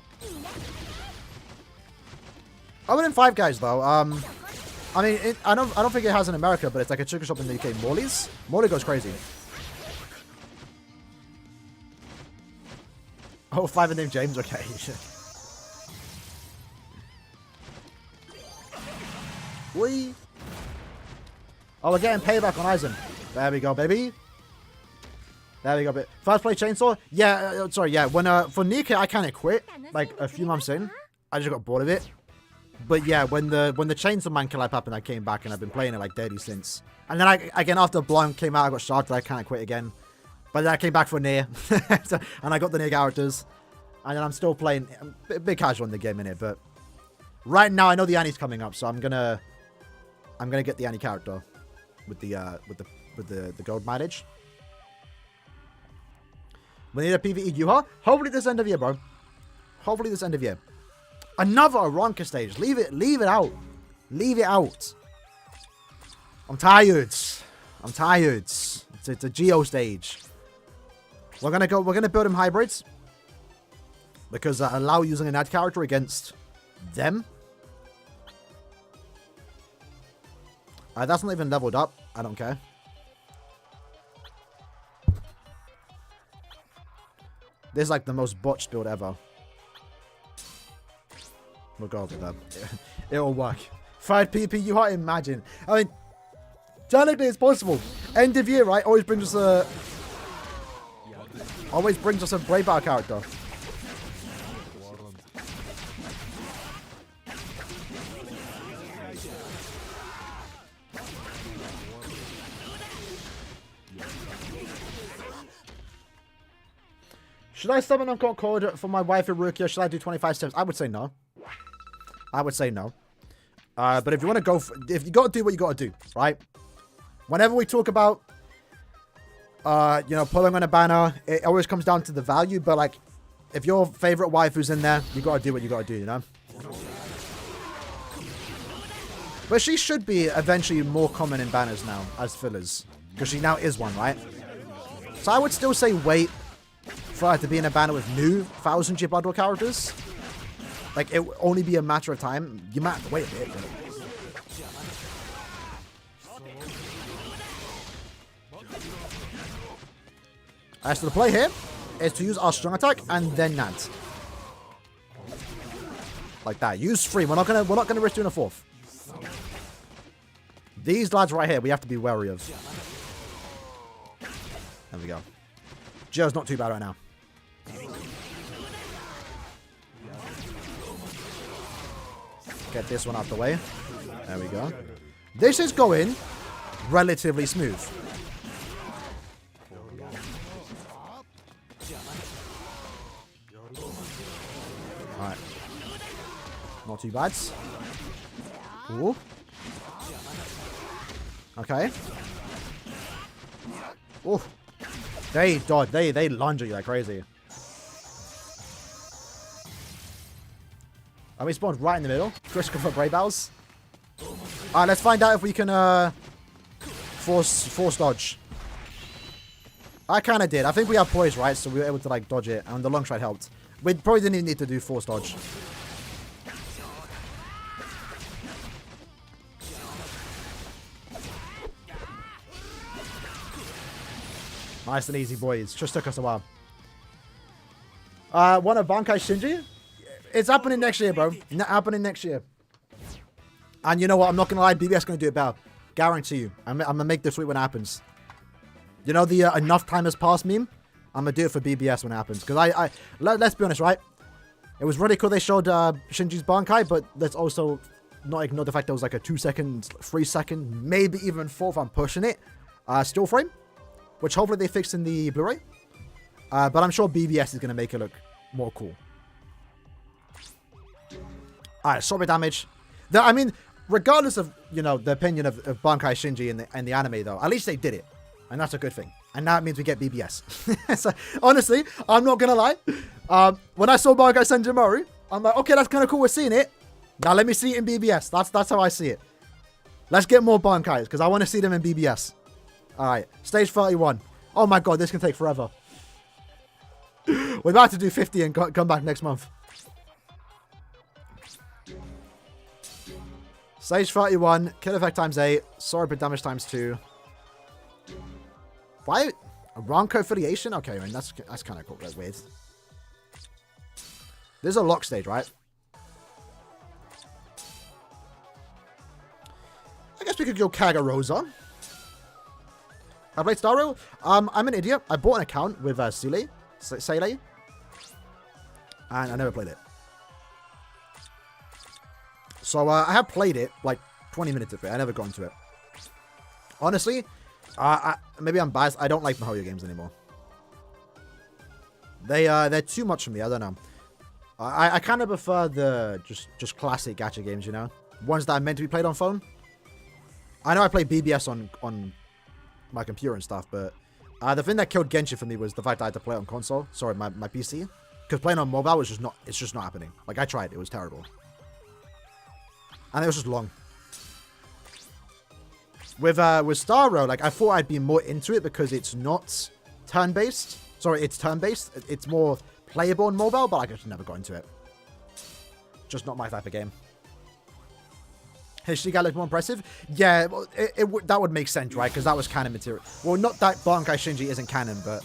Other than Five Guys, though, I mean, I don't think it has in America, but it's like a chicken shop in the UK. Morley's? Morley goes crazy. Oh, Five named James? Okay. Whee! Oh, we're getting payback on Aizen. There we go, baby. There we go. First play chainsaw? Yeah, sorry, yeah. When for Nika, I kind of quit. Like a few months in, I just got bored of it. But yeah, when the Chainsaw Man collab happened, I came back and I've been playing it like daily since. And then again after Blonde came out, I got shafted. I kind of quit again. But then I came back for Nier, and I got the Nier characters. And then I'm still playing. I'm a bit casual in the game in it, but right now I know the Annie's coming up, so I'm gonna get the Annie character with the gold mileage. We need a PvE Yuha. Hopefully this end of year, bro. Hopefully this end of year. Another Aronka stage. Leave it out. Leave it out. I'm tired. It's a Geo stage. We're gonna build him hybrids. Because allow using an ad character against them. That's not even leveled up. I don't care. This is like the most botched build ever. We'll go over that. It'll work. 5 PP, you can't imagine. I mean, technically it's possible. End of year, right? Always brings us a Brave Bar character. Should I summon Uncle Code for my wife in Rukia? Should I do 25 steps? I would say no. But if you want to go, if you got to do what you got to do, right? Whenever we talk about, you know, pulling on a banner, it always comes down to the value. But like, if your favorite waifu's in there, you got to do what you got to do, you know? But she should be eventually more common in banners now as fillers. Because she now is one, right? So I would still say wait for her to be in a banner with new 1000-year Blood War characters. Like, it will only be a matter of time. You might have to wait a bit, but... So the play here is to use our strong attack and then Nant. Like that. Use 3. We're not gonna risk doing a 4th. These lads right here, we have to be wary of. There we go. Joe's not too bad right now. Get this one out the way. There we go. This is going relatively smooth. Alright. Not too bad. Ooh. Okay. Ooh. They dodge. They lunge at you like crazy. And we spawned right in the middle. Critical for Brave Bells. Alright, let's find out if we can force dodge. I kind of did. I think we have poise, right? So we were able to like dodge it, and the long stride helped. We probably didn't even need to do force dodge. Nice and easy, boys. Just took us a while. One of Bankai Shinji? It's happening next year, bro. Happening next year. And you know what? I'm not going to lie. BBS going to do it better. Guarantee you. I'm going to make this week when it happens. You know the enough time has passed meme? I'm going to do it for BBS when it happens. Because let's be honest, right? It was really cool they showed Shinji's Bankai, but let's also not ignore the fact there was like a 2 second, 3 second, maybe even 4 if I'm pushing it. Still frame, which hopefully they fix in the Blu-ray. But I'm sure BBS is going to make it look more cool. Alright, sorry damage. I mean, regardless of, you know, the opinion of Bankai Shinji in the anime, though, at least they did it. And that's a good thing. And now it means we get BBS. So, honestly, I'm not going to lie. When I saw Bankai Senjimori, I'm like, okay, that's kind of cool. We're seeing it. Now let me see it in BBS. That's how I see it. Let's get more Bankais, because I want to see them in BBS. Alright, stage 31. Oh my god, this can take forever. We're about to do 50 and come back next month. Stage 31, kill effect times 8, sword but damage times 2. Why? A wrong affiliation? Okay, I mean, that's kind of cool. That's weird. This is a lock stage, right? I guess we could go Kagarosa. I played Star Rail. I'm an idiot. I bought an account with Sele, and I never played it. So I have played it, like 20 minutes of it. I never got into it. Honestly, maybe I'm biased. I don't like Mihoyo games anymore. They're too much for me. I don't know. I kind of prefer the just classic gacha games, you know, ones that are meant to be played on phone. I know I play BBS on my computer and stuff, but the thing that killed Genshin for me was the fact that I had to play it on console. Sorry, my PC, because playing on mobile was it's just not happening. Like, I tried, it was terrible. And it was just long. With Star Rail, like, I thought I'd be more into it because it's not turn-based. Sorry, it's turn-based. It's more playable on mobile, but I just never got into it. Just not my type of game. His Shiga looked more impressive? Yeah, that would make sense, right? Because that was canon material. Well, not that Bankai Shinji isn't canon, but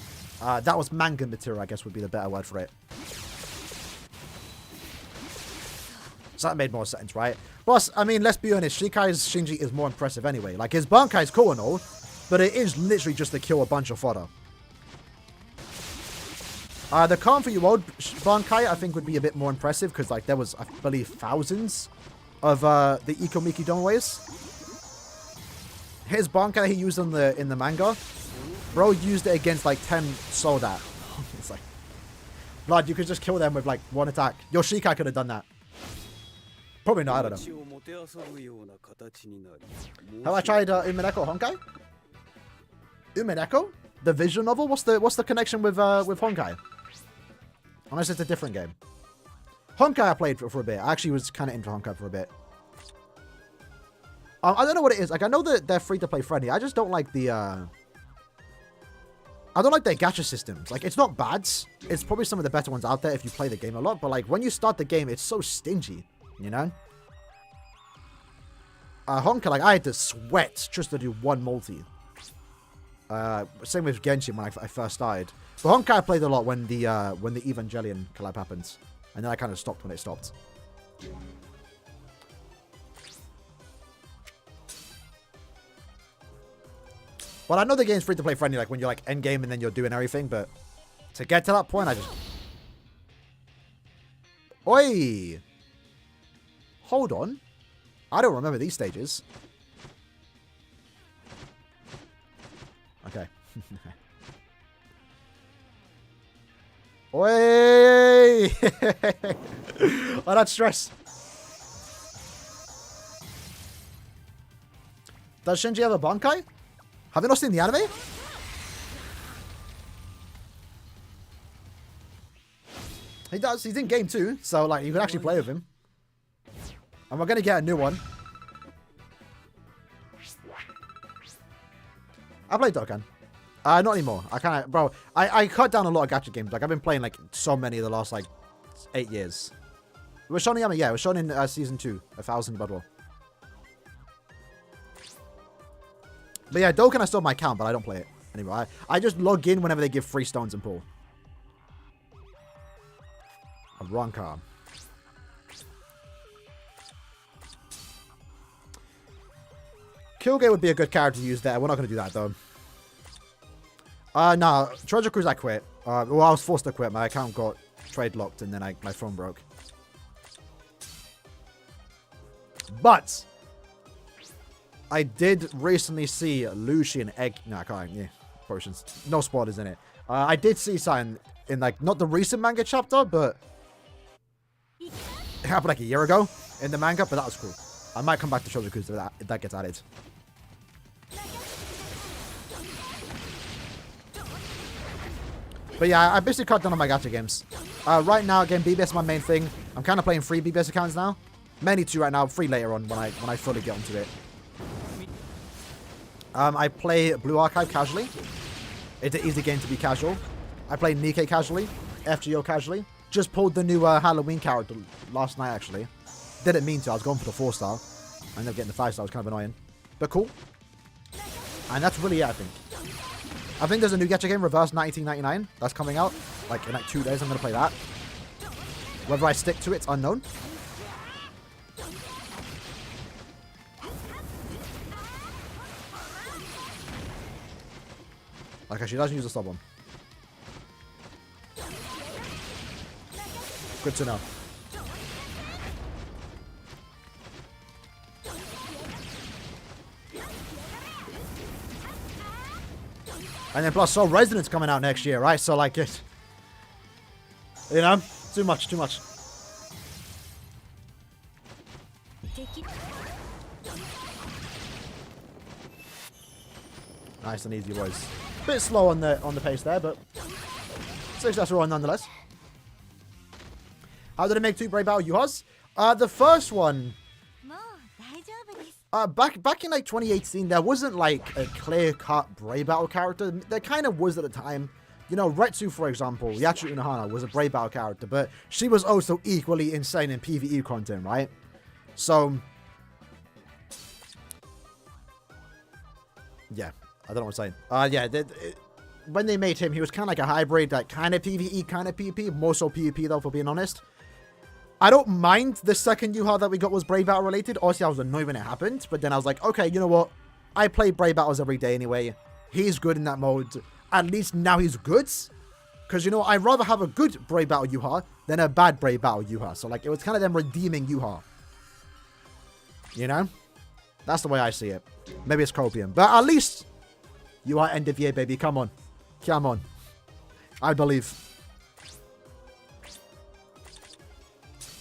that was manga material, I guess would be the better word for it. So that made more sense, right? Plus, I mean, let's be honest, Shikai's Shinji is more impressive anyway. Like, his Bankai is cool and all, but it is literally just to kill a bunch of fodder. The Calm for You Old Bankai, I think, would be a bit more impressive, because, like, there was, I believe, thousands of the Ikomiki Donways. His Bankai he used in the manga, bro used it against, like, 10 Soldat. It's like, blood, you could just kill them with, like, one attack. Your Shikai could have done that. Probably not, I don't know. Have I tried Umeneko Honkai? Umeneko? The visual novel? What's the connection with Honkai? Unless it's a different game. Honkai I played for a bit. I actually was kind of into Honkai for a bit. I don't know what it is. Like, I know that they're free-to-play friendly. I just don't like the... I don't like their gacha systems. Like, it's not bad. It's probably some of the better ones out there if you play the game a lot. But, like, when you start the game, it's so stingy. You know? Honkai, like, I had to sweat just to do one multi. Same with Genshin when I first started. But Honkai I played a lot when the Evangelion collab happened. And then I kind of stopped when it stopped. Well, I know the game's free-to-play friendly, like when you're like endgame and then you're doing everything, but to get to that point, I just... Oi! Hold on. I don't remember these stages. Okay. Oi! Oh, that's stress. Does Shinji have a Bankai? Have you not seen the anime? He does. He's in game 2, so like you can actually play with him. And we're gonna get a new one. I played Dokkan. Not anymore. I kind of, bro. I cut down a lot of gacha games. Like I've been playing like so many the last like 8 years. It was shown in it was shown in season 2, 1000 Blood War. But yeah, Dokkan I still have my account, but I don't play it. anymore. I just log in whenever they give free stones and pull. A wrong card. Killgate would be a good character to use there. We're not going to do that, though. Nah. Treasure Cruise, I quit. Well, I was forced to quit. My account got trade locked, and then my phone broke. But I did recently see Lucian egg. No, I can't. Yeah, potions. No spoilers in it. I did see something in like not the recent manga chapter, but it happened like a year ago in the manga. But that was cool. I might come back to Treasure Cruise if that gets added. But yeah, I basically cut down on my gacha games. Right now, again, BBS is my main thing. I'm kind of playing free BBS accounts now. Mainly 2 right now, free later on when I fully get onto it. I play Blue Archive casually. It's an easy game to be casual. I play Nikkei casually, FGO casually. Just pulled the new Halloween character last night, actually. Didn't mean to. I was going for the 4-star. I ended up getting the 5-star. It was kind of annoying. But cool. And that's really it, I think. I think there's a new gacha game, Reverse 1999. That's coming out. Like, in like 2 days, I'm going to play that. Whether I stick to it's unknown. Okay, she doesn't use a sub one. Good to know. And then plus Soul Resonance coming out next year, right? So like it, you know, too much. Nice and easy, boys. Bit slow on the pace there, but successful run nonetheless. How did it make 2 Brave Battle Yuhas? The first one, back in like 2018, there wasn't like a clear-cut Brave Battle character. There kind of was at the time. You know, Retsu, for example, Yachi Unohana was a Brave Battle character, but she was also equally insane in PvE content, right? So, yeah, I don't know what I'm saying. Yeah, when they made him, he was kind of like a hybrid, like kind of PvE, kind of PvP, more so PvP though, for being honest. I don't mind the second Yuha that we got was Brave Battle related. Obviously, I was annoyed when it happened, but then I was like, okay, you know what? I play Brave Battles every day anyway. He's good in that mode. At least now he's good. Because, you know, I'd rather have a good Brave Battle Yuha than a bad Brave Battle Yuha. So, like, it was kind of them redeeming Yuha. You know? That's the way I see it. Maybe it's copium. But at least Yuha end of year, baby. Come on. Come on. I believe.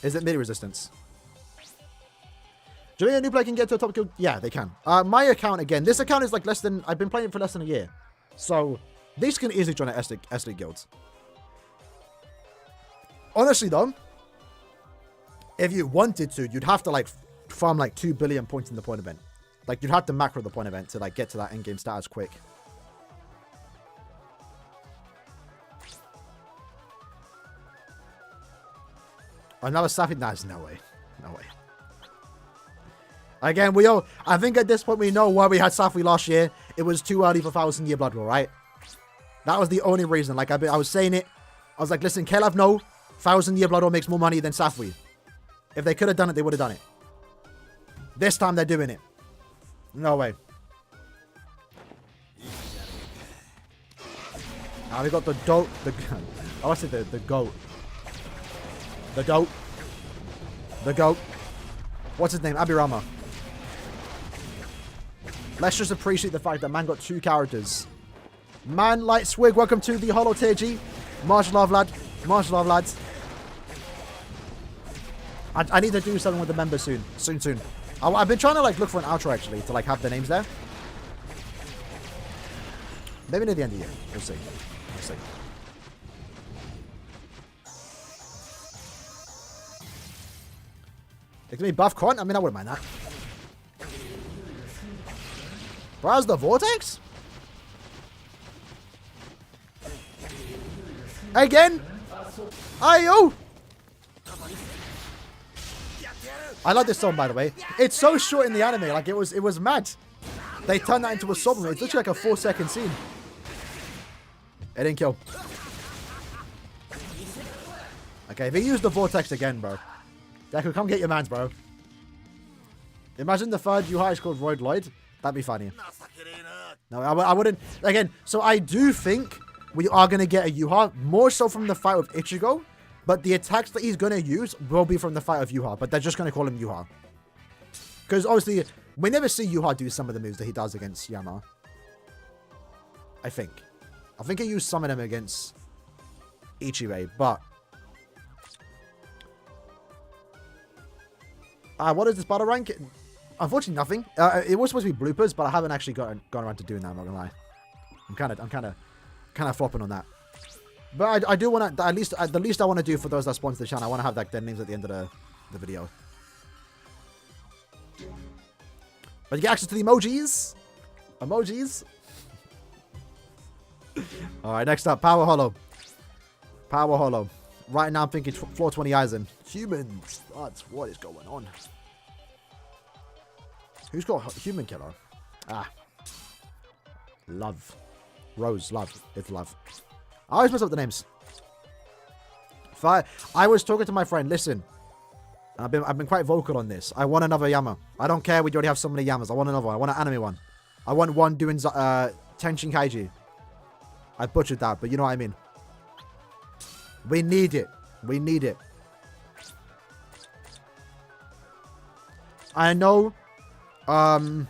Is it melee resistance? Do you think a new player can get to a top kill? Yeah, they can. My account, again, this account is like less than... I've been playing it for less than a year. So, these can easily join an S-League guild. Honestly, though, if you wanted to, you'd have to, like, farm, like, 2 billion points in the point event. Like, you'd have to macro the point event to, like, get to that endgame status quick. Another Safi? Nah, there's no way. No way. Again, I think at this point we know why we had Safi last year. It was too early for 1,000 Year Blood War, right? That was the only reason. Like, I was saying it. I was like, listen, Kalev, no. 1,000 Year Blood War makes more money than Safwi. If they could have done it, they would have done it. This time they're doing it. No way. Now we got the dope. I want to say the goat. The goat. The goat. What's his name? Abirama. Let's just appreciate the fact that man got 2 characters. Man, Light Swig, welcome to the Holo Tier G. Martial love, lad. Martial love, lads. I need to do something with the members soon. Soon. I've been trying to like look for an outro actually to like have their names there. Maybe near the end of the year. We'll see. We'll see. It can be buff con. I mean, I wouldn't mind that. Browse the vortex? Again? Ayo! I love this song, by the way. It's so short in the anime. Like, it was mad. They turned that into a song. It's literally like a 4-second scene. It didn't kill. Okay, if he used the Vortex again, bro. Deku, come get your mans, bro. Imagine the third Yuha is called Royd Lloyd. That'd be funny. No, I wouldn't. Again, so I do think we are going to get a Yuha, more so from the fight with Ichigo. But the attacks that he's going to use will be from the fight of Yuha. But they're just going to call him Yuha. Because obviously, we never see Yuha do some of the moves that he does against Yama. I think he used some of them against Ichirei, but... what is this battle rank? Unfortunately, nothing. It was supposed to be bloopers, but I haven't actually gone around to doing that, I'm not gonna lie. I'm kind of flopping on that. But I do want to, the least I want to do for those that sponsor the channel, I want to have like their names at the end of the video. But you get access to the emojis. Emojis. Alright, next up, Power Hollow. Power Hollow. Right now I'm thinking floor 20 Aizen. Humans. That's what is going on. Who's got Human Killer? Ah. Love. Rose, Love. It's Love. I always mess up the names. I was talking to my friend, listen. I've been quite vocal on this. I want another Yama. I don't care we already have so many Yamas. I want another one. I want an anime one. I want one doing Tenshin Kaiji. I butchered that, but you know what I mean. We need it. We need it. I know. What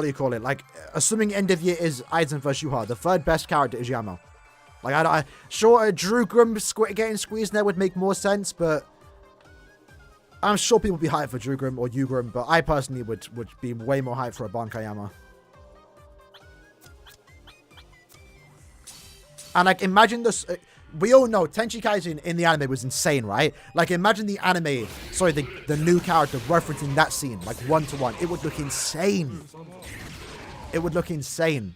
do you call it? Like, assuming end of year is Aizen vs Yuha, the third best character is Yama. Like, sure, a Drugrim getting squeezed there would make more sense, but I'm sure people would be hyped for Drugrim or Ugrim, but I personally would be way more hyped for a Bankai Yama. And, like, imagine this... we all know Tenchi Kaijin in the anime was insane, right? Like, imagine the anime... Sorry, the new character referencing that scene, like, one-to-one. It would look insane. It would look insane.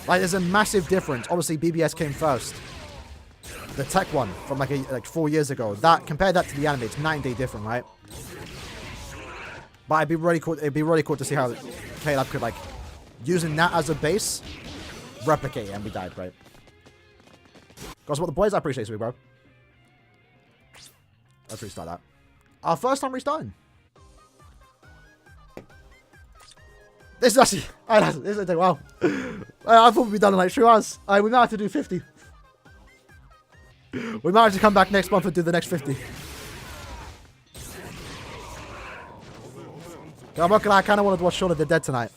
Like, there's a massive difference. Obviously, BBS came first. The tech one from, like 4 years ago. Compare that to the anime. It's 9-day different, right? But it'd be really cool to see how Caleb could, like... using that as a base, replicate it, and we died, right? Guys, what the boys, I appreciate you, bro. Let's restart that. Our first time restarting. This is actually... this is wow. I thought we'd be done in like 2 hours. We might have to do 50. We might have to come back next month and do the next 50. I'm not gonna lie, I kind of wanted to watch Shaun of the Dead tonight.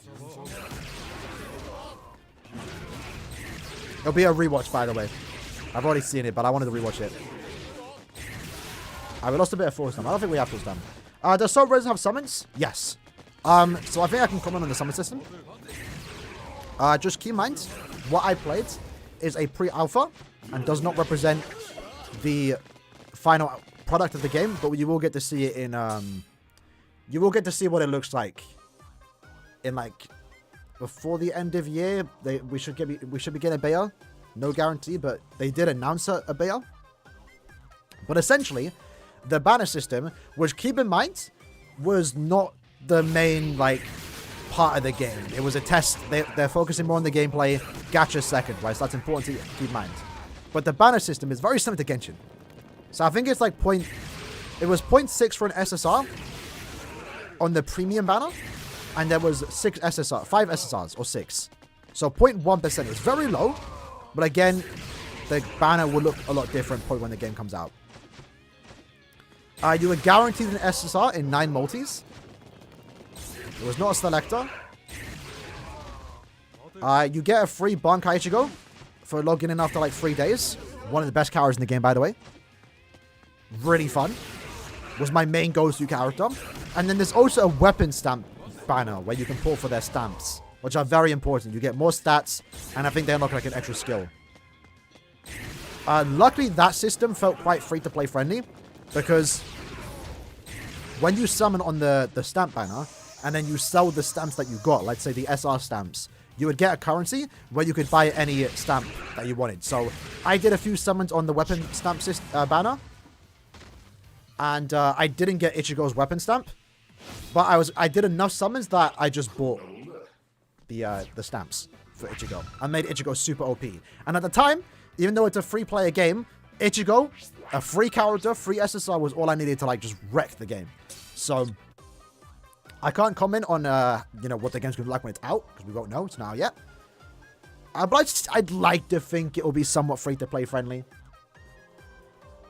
It'll be a rewatch, by the way. I've already seen it, but I wanted to rewatch it. We lost a bit of force time. I don't think we have force time. Does Soul Resin have summons? Yes. So I think I can comment on the summon system. Just keep in mind, what I played is a pre-alpha and does not represent the final product of the game, but you will get to see it in, you will get to see what it looks like in, like, before the end of year. We should be getting a beta. No guarantee, but they did announce a beta. But essentially, the banner system, which, keep in mind, was not the main, like, part of the game. It was a test. They're focusing more on the gameplay. Gacha second, right? So that's important to keep in mind. But the banner system is very similar to Genshin. So I think it's like it was 0.6 for an SSR on the premium banner. And there was 5 SSRs, or 6. So 0.1%. It's very low. But again, the banner will look a lot different probably when the game comes out. You were guaranteed an SSR in 9 multis. It was not a selector. You get a free Bankai Ichigo for logging in after like 3 days. One of the best characters in the game, by the way. Really fun. Was my main go-to character. And then there's also a weapon stamp banner where you can pull for their stamps, which are very important. You get more stats, and I think they unlock like an extra skill. Luckily, that system felt quite free-to-play friendly, because when you summon on the stamp banner, and then you sell the stamps that you got, let's say the SR stamps, you would get a currency where you could buy any stamp that you wanted. So I did a few summons on the weapon stamp banner, and I didn't get Ichigo's weapon stamp, But I did enough summons that I just bought the stamps for Ichigo. I made Ichigo super OP. And at the time, even though it's a free player game, Ichigo, a free character, free SSR was all I needed to like just wreck the game. So I can't comment on you know, what the game's gonna be like when it's out, because we won't know, it's not out yet. But I'd like to think it will be somewhat free to play friendly.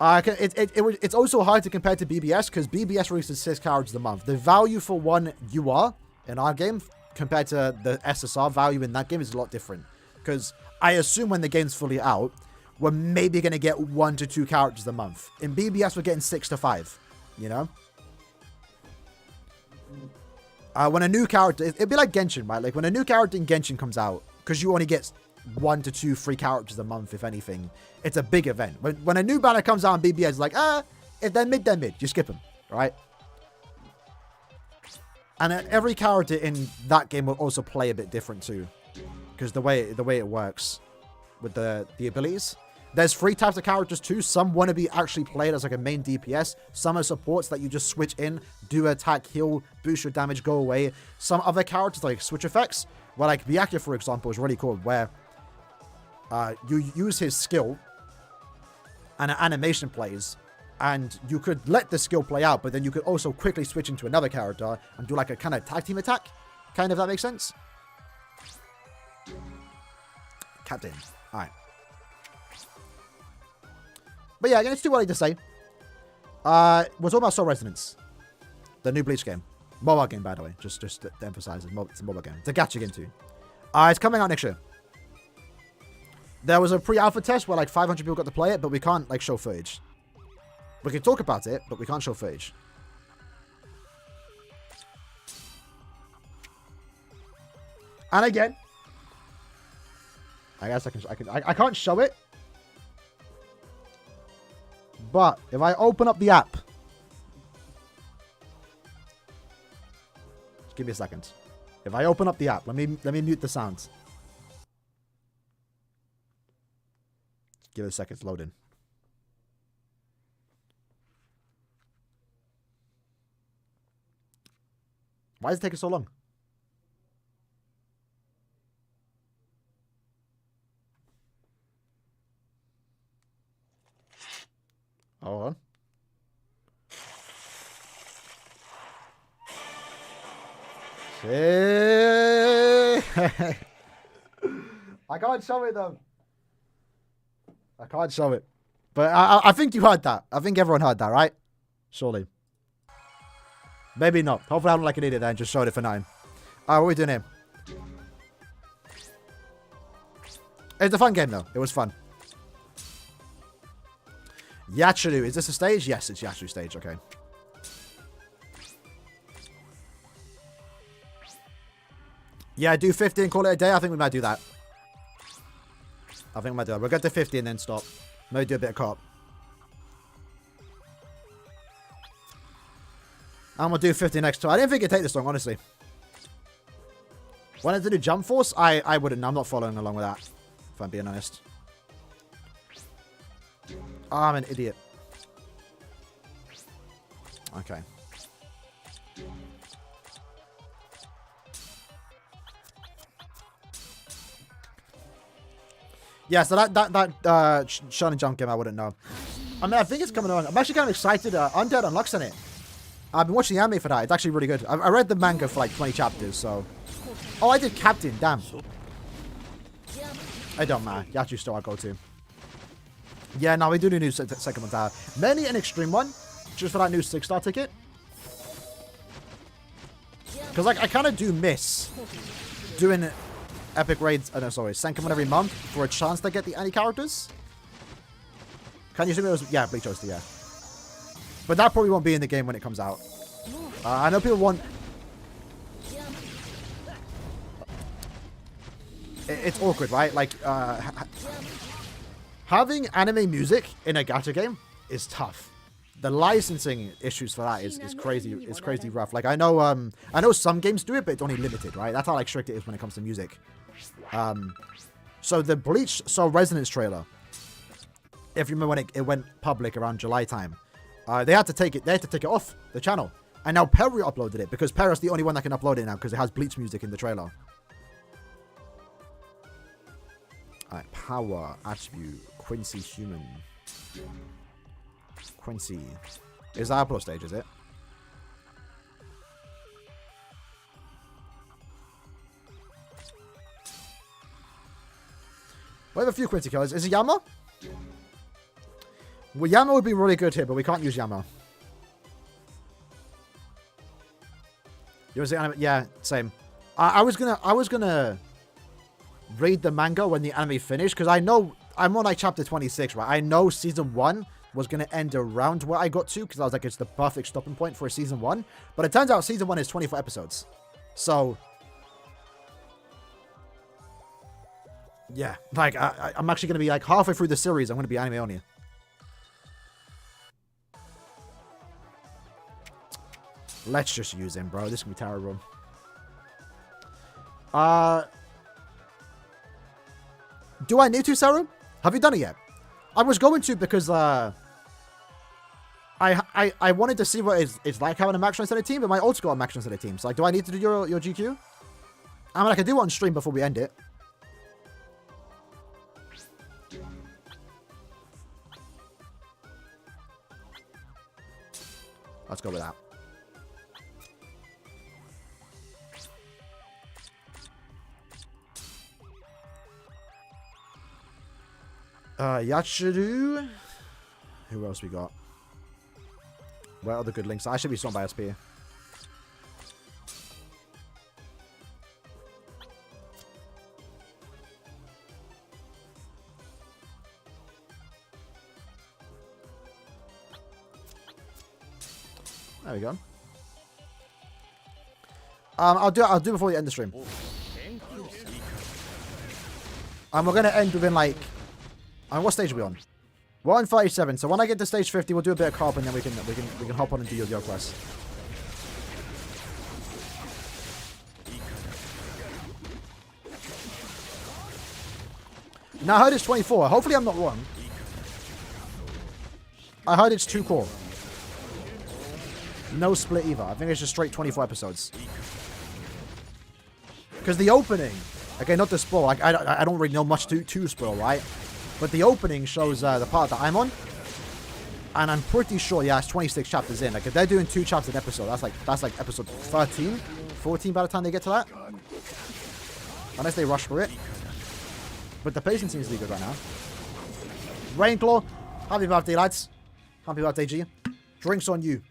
It's also hard to compare to BBS because BBS releases 6 characters a month. The value for one UR in our game compared to the SSR value in that game is a lot different. Because I assume when the game's fully out, we're maybe going to get 1 to 2 characters a month. In BBS, we're getting 6 to 5, you know? When a new character, it'd be like Genshin, right? Like when a new character in Genshin comes out, because you only get 1 to 2 free characters a month, if anything, it's a big event. When a new banner comes out on BBS, it's like, if they're mid, they're mid. You skip them, right? And every character in that game will also play a bit different too, because the way it works with the abilities. There's 3 types of characters too. Some want to be actually played as like a main DPS. Some are supports that you just switch in, do attack, heal, boost your damage, go away. Some other characters like switch effects, where like Byakuya, for example, is really cool, where you use his skill and an animation plays, and you could let the skill play out, but then you could also quickly switch into another character and do like a kind of tag team attack. Kind of, that makes sense? Captain. Alright. But yeah, again, it's too early to say. We're talking about Soul Resonance. The new Bleach game. Mobile game, by the way. Just to emphasize, it's a mobile game. It's a gacha game too. It's coming out next year. There was a pre-alpha test where like 500 people got to play it, but we can't like show footage. We can talk about it, but we can't show footage. And again, I guess I can't show it. But if I open up the app, just give me a second. If I open up the app, let me mute the sounds. Give it a second, it's loading. Why is it taking so long? Hold on. I can't show it though. I can't show it. But I think you heard that. I think everyone heard that, right? Surely. Maybe not. Hopefully I don't like an idiot there and just showed it for 9. What are we doing here? It's a fun game though. It was fun. Yachiru. Is this a stage? Yes, it's Yachiru stage. Okay. Yeah, do 50 and call it a day. I think we might do that. I think we might do that. We'll get to 50 and then stop. Maybe do a bit of co-op. And we'll do 50 next time. I didn't think it'd take this long, honestly. Wanted to do Jump Force? I wouldn't. I'm not following along with that, if I'm being honest. Oh, I'm an idiot. Okay. Yeah, so that Shonen Jump game, I wouldn't know. I mean, I think it's coming on. I'm actually kind of excited. Undead Unlocks in it. I've been watching the anime for that. It's actually really good. I read the manga for like 20 chapters, so... Oh, I did Captain. Damn. It don't matter. Yachiru's still our go-to. Yeah, no, we do need a new second one tower. Mainly an extreme one, just for that new 6-star ticket. Because like I kind of do miss doing epic raids. No, sorry, Senkaimon every month for a chance to get the any characters. Can you assume it was? Yeah, Bleach Oyster, yeah. But that probably won't be in the game when it comes out. I know people want. It's awkward, right? Like having anime music in a gacha game is tough. The licensing issues for that is crazy. It's crazy rough. Like I know some games do it, but it's only limited, right? That's how like strict it is when it comes to music. So the Bleach Soul Resonance trailer, if you remember when it went public around July time, they had to take it. They had to take it off the channel And now Perry uploaded it because Perry's the only one that can upload it now because it has Bleach music in the trailer. Alright, power, attribute, Quincy human. Quincy. Is that upload stage, is it? We have a few Quincy killers. Is it Yama? Well, Yama would be really good here, but we can't use Yama. You want to say anime? Yeah, same. I was gonna read the manga when the anime finished, because I know I'm on like chapter 26, right? I know season 1 was gonna end around where I got to, because I was like, it's the perfect stopping point for a season 1. But it turns out season 1 is 24 episodes. So yeah, like I'm actually gonna be like halfway through the series. I'm gonna be anime only. Let's just use him, bro. This can be terrible. Do I need to, Saru? Have you done it yet? I was going to because I wanted to see what it's like having a max translated team, but my ult's got a max translated team. So like, do I need to do your GQ? I mean, I can do it on stream before we end it. Let's go with that. Yachiru. Who else we got? Where are the good links? I should be sold by SP. There we go. I'll do before we end the stream. And we're gonna end within like. What stage are we on? We're on 37. So when I get to stage 50, we'll do a bit of carp, and then we can hop on and do your quest. Now I heard it's 24. Hopefully I'm not wrong. I heard it's 2 core. No split either. I think it's just straight 24 episodes. Because the opening, okay, not to spoil. Like I don't really know much to spoil, right? But the opening shows the part that I'm on, and I'm pretty sure, yeah, it's 26 chapters in. Like if they're doing 2 chapters an episode, that's like episode 13, 14 by the time they get to that. Unless they rush for it. But the pacing seems to be good right now. Rainclaw, happy birthday, lads. Happy birthday, G. Drinks on you.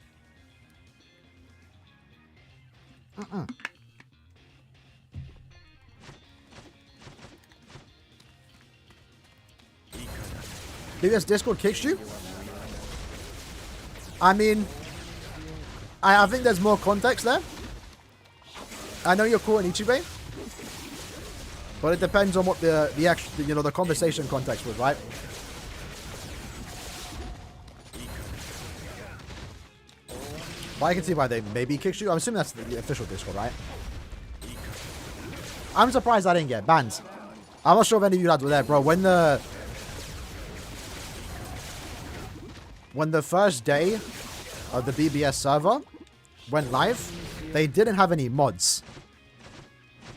BBS Discord kicks you? I mean, I think there's more context there. I know you're cool in Ichibe, but it depends on what the actual, you know, the conversation context was, right? Well, I can see why they maybe kicked you. I'm assuming that's the official Discord, right? I'm surprised I didn't get banned. I'm not sure if any of you lads were there, bro. When the first day of the BBS server went live, they didn't have any mods.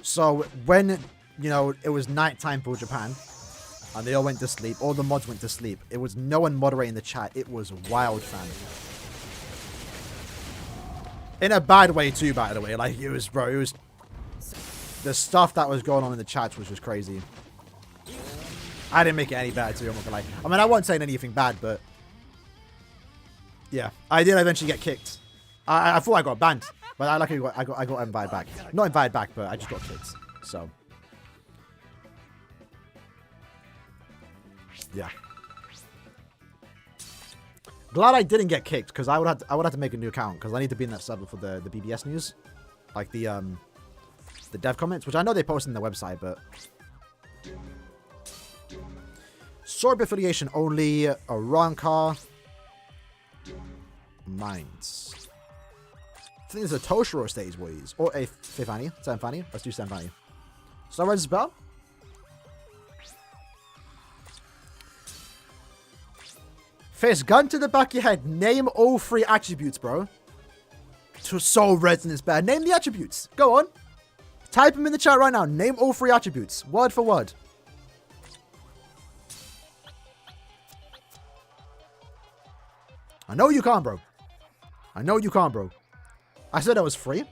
So when, you know, it was nighttime for Japan, and they all went to sleep, all the mods went to sleep, it was no one moderating the chat. It was wild, fam. In a bad way too, by the way. Like, it was, bro, it was... The stuff that was going on in the chats was just crazy. I didn't make it any better too, I'm not gonna lie. I mean, I wasn't saying anything bad, but... Yeah, I did eventually get kicked. I thought I got banned, but I luckily I got invited back. Not invited back, but I just got kicked. So yeah, glad I didn't get kicked, because I would have to make a new account, because I need to be in that server for the BBS news, like the dev comments, which I know they post on their website, but Sorb affiliation only. Aranka. Minds. I think there's a Toshiro stage, boys. Or a Fifani. Sanfani. Let's do Sanfani. Sunrise spell. Face gun to the back of your head. Name all 3 attributes, bro. so resonance bad. Name the attributes. Go on. Type them in the chat right now. Name all 3 attributes. Word for word. I know you can't, bro. I know you can't, bro. I said that was 3.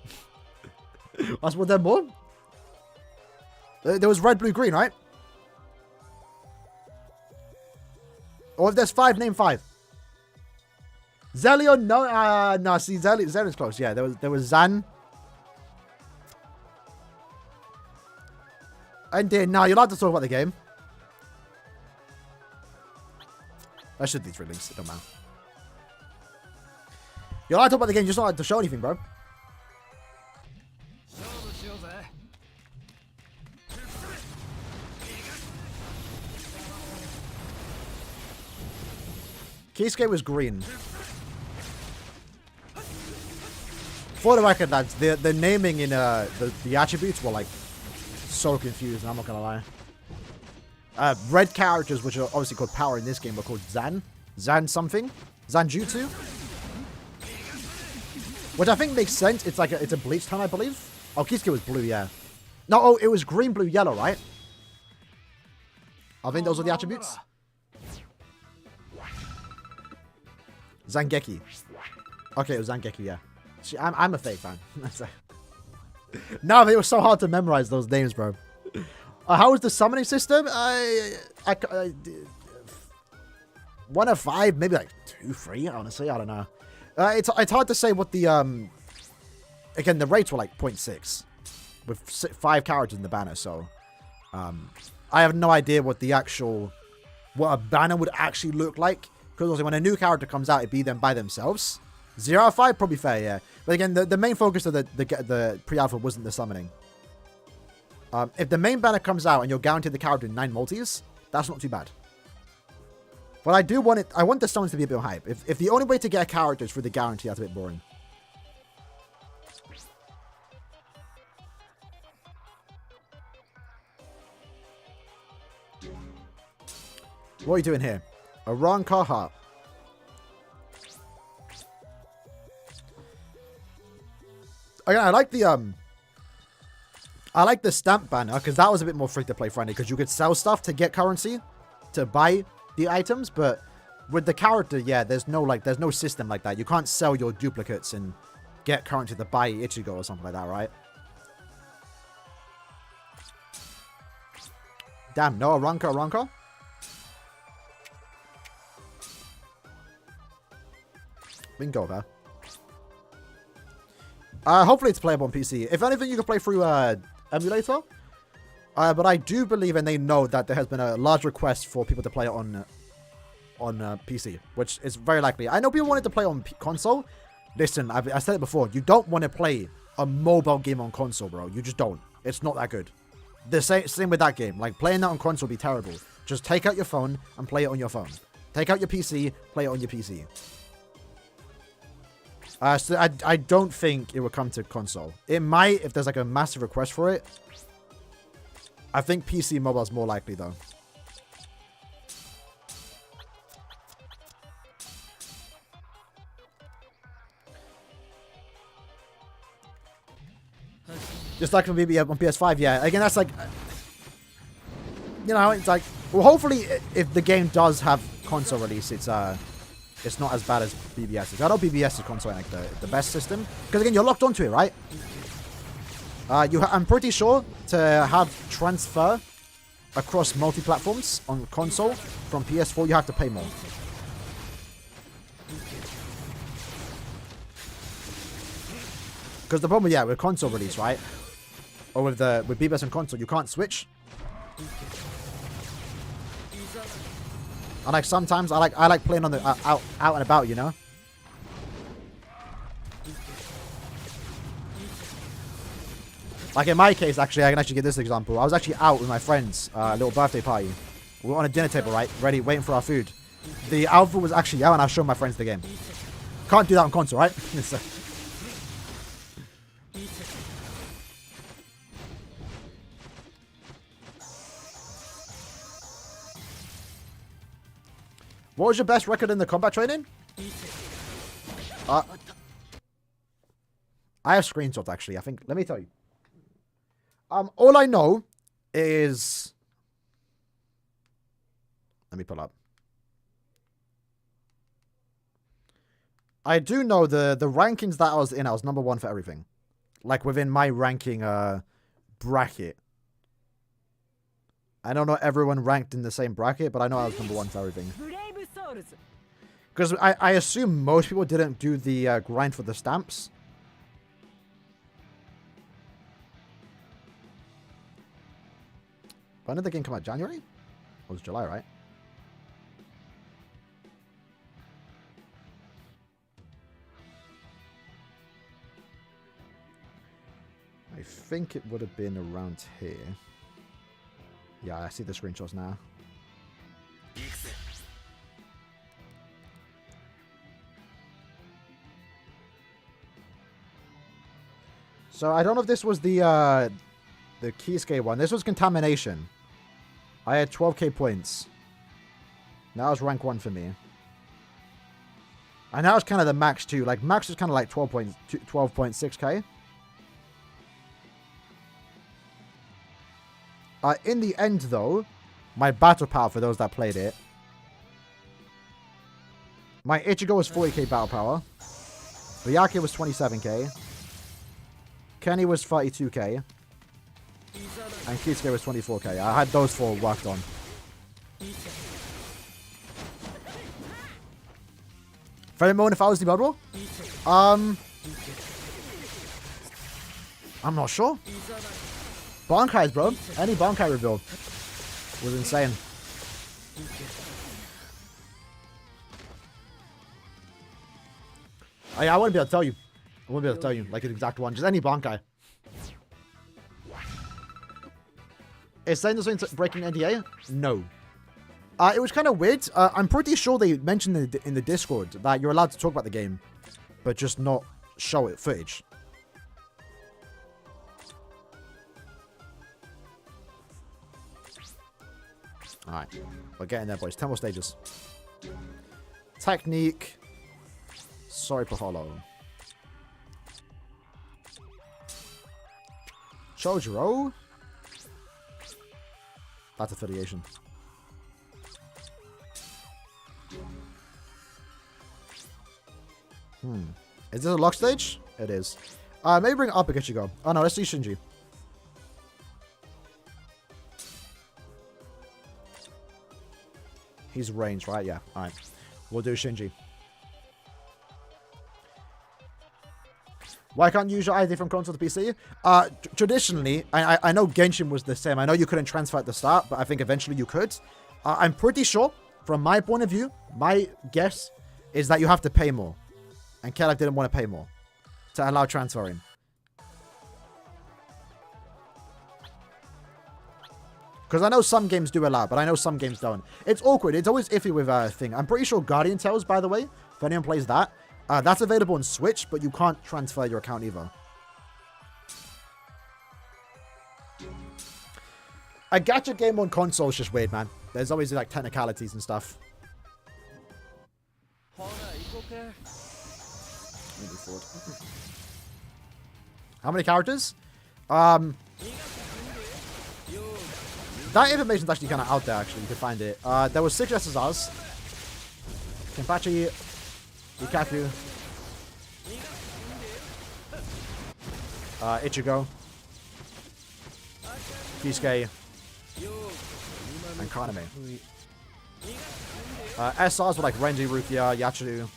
That's what, there more? There was red, blue, green, right? Or if there's 5, name 5. Zelion, no, no. See, Zelion's close. Yeah, there was Zan. And then, no, you're allowed to talk about the game. I should be 3 links. It don't matter. You're allowed to talk about the game, just not allowed to show anything, bro. Kisuke was green. For the record, lads, the naming in the attributes were like so confusing, I'm not gonna lie. Red characters, which are obviously called power in this game, are called Zan. Zan something. Zanjutsu. Which I think makes sense. It's like it's a Bleach time, I believe. Oh, Kisuke was blue, yeah. No, oh, it was green, blue, yellow, right? I think those are the attributes. Zangeki. Okay, it was Zangeki, yeah. See, I'm a fake fan. No, it was so hard to memorize those names, bro. How was the summoning system? 1 of 5, maybe like 2, 3, honestly. I don't know. It's hard to say what the... Again, the rates were like 0.6. With 5 characters in the banner, so... I have no idea what the actual... What a banner would actually look like. Because also when a new character comes out, it'd be them by themselves. 0 out of 5, probably fair, yeah. But again, the main focus of the pre-alpha wasn't the summoning. If the main banner comes out and you're guaranteed the character in 9 multis, that's not too bad. But I do want it. I want the summons to be a bit of hype. If the only way to get a character is through the guarantee, that's a bit boring. What are you doing here? A wrong Carhartt. Again, I like the stamp banner because that was a bit more free to play friendly because you could sell stuff to get currency to buy the items, but with the character, yeah, there's no system like that. You can't sell your duplicates and get currency to buy Ichigo or something like that, right? Damn, no Aranka. We can go there. Hopefully it's playable on PC. If anything, you can play through emulator. But I do believe, and they know that there has been a large request for people to play it on PC, which is very likely. I know people wanted to play on console. Listen, I said it before. You don't want to play a mobile game on console, bro. You just don't. It's not that good. The same with that game. Like, playing that on console would be terrible. Just take out your phone and play it on your phone. Take out your PC, play it on your PC. So I don't think it will come to console. It might if there's like a massive request for it. I think PC mobile is more likely though. Just like from BB on PS5, yeah. Again, that's like, you know, it's like, well, hopefully if the game does have console release, it's not as bad as BBS is. I know BBS is console like the best system. Because again, you're locked onto it, right? I'm pretty sure to have transfer across multi-platforms on console from PS4, you have to pay more. Because the problem, yeah, with console release, right? Or with BBS and console, you can't switch. And like sometimes I like playing on the out and about, you know. Like in my case, actually, I can actually give this example. I was actually out with my friends, little birthday party. We were on a dinner table, right, ready, waiting for our food. The alpha was actually out, and I showed my friends the game. Can't do that on console, right? What was your best record in the combat training? I have screenshots actually. I think. Let me tell you. All I know is. Let me pull up. I do know the rankings that I was in. I was number 1 for everything, like within my ranking bracket. I don't know everyone ranked in the same bracket, but I know I was number 1 for everything. Because I assume most people didn't do the grind for the stamps. When did the game come out? January? It was July, right? I think it would have been around here. Yeah, I see the screenshots now. So I don't know if this was the Kisuke one. This was Contamination. I had 12k points. That was rank 1 for me. And that was kind of the max too. Like max was kind of like 12.6k. In the end, though, my battle power, for those that played it, my Ichigo was 40k battle power. Ryake was 27k. Kenny was 32k. And Kisuke was 24k. I had those 4 worked on. Favorite moment if I was the Blood War? I'm not sure. Bankais, bro. Any Bankai reveal was insane. I wouldn't be able to tell you. I wouldn't be able to tell you like an exact one. Just any Bankai. Is saying this into breaking NDA? No. It was kind of weird. I'm pretty sure they mentioned in the Discord that you're allowed to talk about the game, but just not show it footage. Alright. We're getting there, boys. 10 more stages. Technique. Sorry for Hollow. Chojuro. That's affiliation. Is this a lock stage? It is. Maybe bring up a Ichigo. Oh no, let's see Shinji. He's ranged, right? Yeah. Alright. We'll do Shinji. Why can't you use your ID from console to PC? Traditionally, I know Genshin was the same. I know you couldn't transfer at the start, but I think eventually you could. I'm pretty sure, from my point of view, my guess is that you have to pay more. And Kellogg didn't want to pay more to allow transferring. Because I know some games do allow, but I know some games don't. It's awkward. It's always iffy with a thing. I'm pretty sure Guardian Tales, by the way, if anyone plays that, that's available on Switch, but you can't transfer your account either. A gacha game on console is just weird, man. There's always like technicalities and stuff. How many characters? That information's actually kind of out there, actually. You can find it. There was 6 SSRs. Kenpachi, Ikaku, Ichigo, Kisuke, and Kaname. SRs were like Renji, Rukia, Yachiru.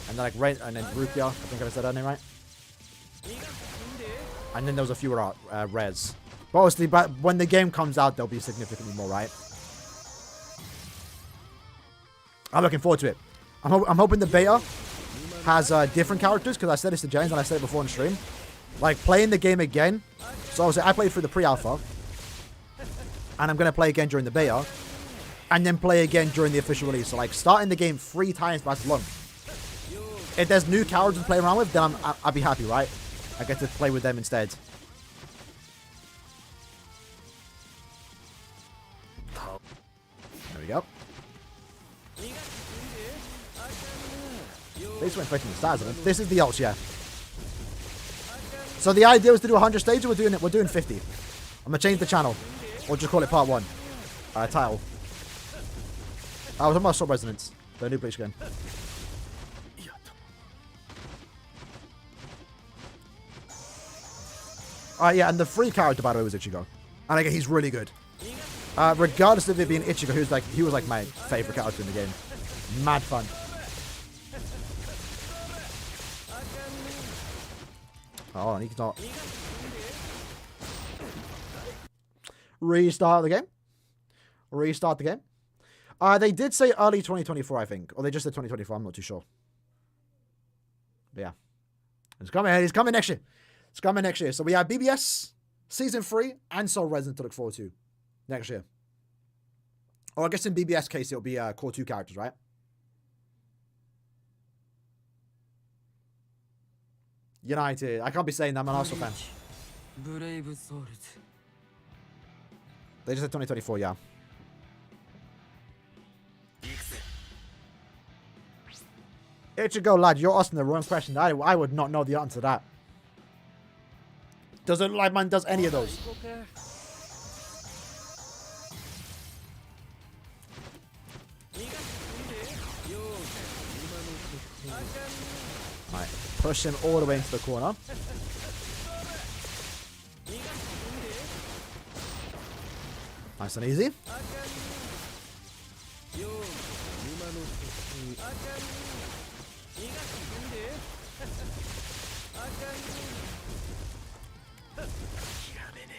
And then like and then Rukia, I think I said that name right. And then there was a few res. But obviously, when the game comes out, there'll be significantly more, right? I'm looking forward to it. I'm hoping the beta has different characters, because I said this to James and I said it before on stream. Like, playing the game again. So obviously, I played through the pre-alpha. And I'm going to play again during the beta. And then play again during the official release. So like, starting the game 3 times as long. If there's new characters to play around with, then I'll be happy, right? I get to play with them instead. There we go. They just went fighting the stars. This is the ults, yeah. So the idea was to do 100 stages. We're doing 50. I'm gonna change the channel, or just call it part 1. Title. I was talking about Soul Resonance, the new Bleach game. Yeah, and the free character, by the way, was Ichigo. And again, he's really good. Regardless of it being Ichigo, he was like my favorite character in the game. Mad fun. Oh, and he's not. Restart the game. Restart the game. They did say early 2024, I think. Or they just said 2024, I'm not too sure. But yeah. It's coming. It's coming next year. It's coming next year. So we have BBS, Season 3, and Soul Resident to look forward to next year. Or I guess in BBS case, it'll be core 2 characters, right? United. I can't be saying that. I'm an Arsenal fan. They just said 2024, yeah. Ichigo, lad, you're asking the wrong question. I would not know the answer to that. Doesn't like man does any of those. Alright, push him all the way into the corner. Nice and easy.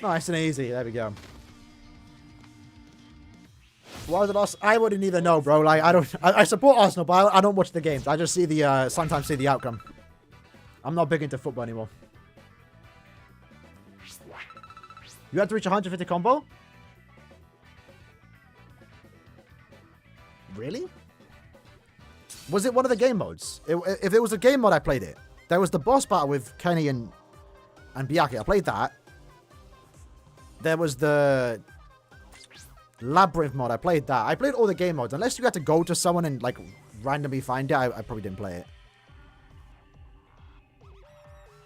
Nice and easy. There we go. Why was it lost? I wouldn't even know, bro. Like I support Arsenal, but I don't watch the games. I just see the sometimes see the outcome. I'm not big into football anymore. You had to reach 150 combo? Really? Was it one of the game modes? If it was a game mode, I played it. There was the boss battle with Kenny and Byakuya. I played that. There was the Labyrinth mod. I played that. I played all the game modes. Unless you had to go to someone and like randomly find it, I probably didn't play it.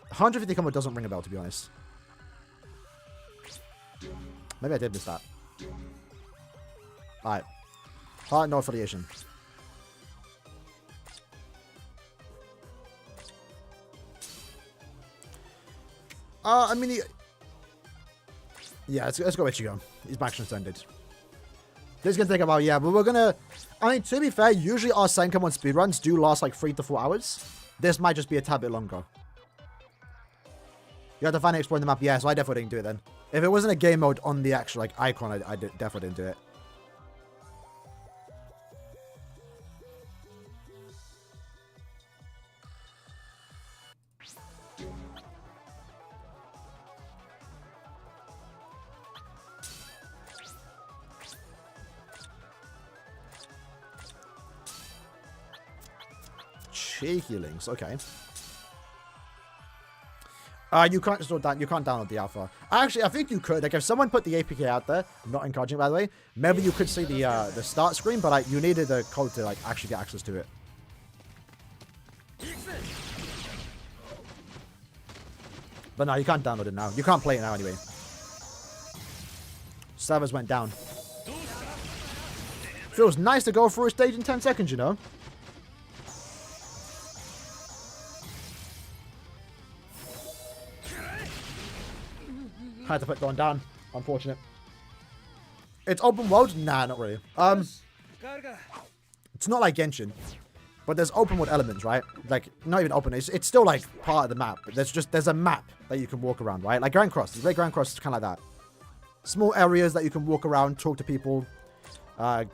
150 combo doesn't ring a bell, to be honest. Maybe I did miss that. Alright. Heart, no affiliation. I mean, yeah, let's go Ichigo. His back's extended. This is going to take a while, yeah, but we're going to... I mean, to be fair, usually our Senkaimon speedruns do last like 3 to 4 hours. This might just be a tad bit longer. You have to find it exploring the map. Yeah, so I definitely didn't do it then. If it wasn't a game mode on the actual like icon, I definitely didn't do it. Cheeky links, okay. You can't install that. You can't download the alpha. Actually, I think you could. Like, if someone put the APK out there, I'm not encouraging, by the way, maybe you could see the start screen, but like, you needed a code to like actually get access to it. But no, you can't download it now. You can't play it now anyway. Servers went down. Feels nice to go through a stage in 10 seconds, you know. Had to put that one down. Unfortunate. It's open world? Nah, not really. It's not like Genshin. But there's open world elements, right? Like, not even open. It's still like part of the map. But there's a map that you can walk around, right? Like Grand Cross. You play Grand Cross, it's kind of like that. Small areas that you can walk around, talk to people. I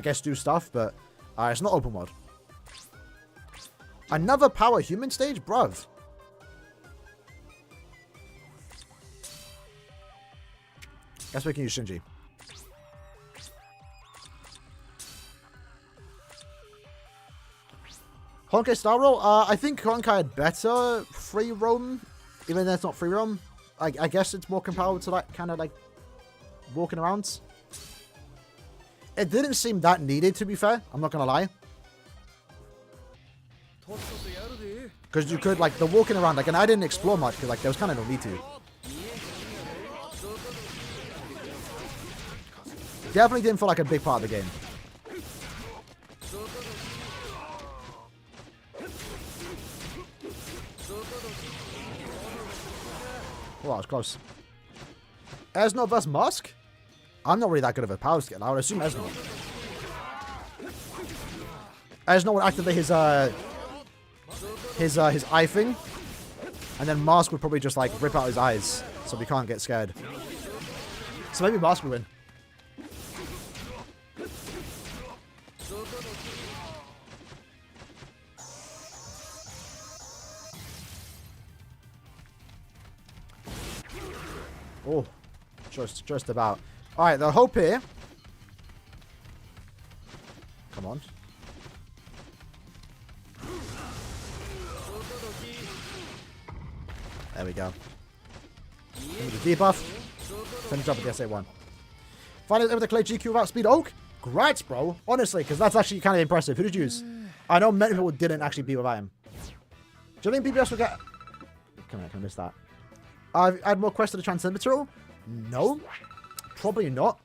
guess do stuff, but it's not open world. Another power human stage? Bruv. Guess we can use Shinji. Honkai Star Roll? I think Honkai had better free roam. Even though it's not free roam. I guess it's more comparable to that kind of like walking around. It didn't seem that needed, to be fair. I'm not going to lie. Because you could, like, the walking around, like, and I didn't explore much because, like, there was kind of no need to. Definitely didn't feel like a big part of the game. Oh, that was close. Esno vs. Musk? I'm not really that good of a power skill. I would assume Esno. Esno would activate his eye thing. And then Mask would probably just, like, rip out his eyes. So we can't get scared. So maybe Mask will win. Oh, just about. All right, the hope here. Come on. There we go. The debuff. Finish up with the SA1. Finally able to play GQ without speed oak. Great, bro. Honestly, because that's actually kind of impressive. Who did you use? I know many people didn't actually beat without him. Do you think BBS will get... Come on, can I miss that? Add more quests to the Transcend material? No. Probably not.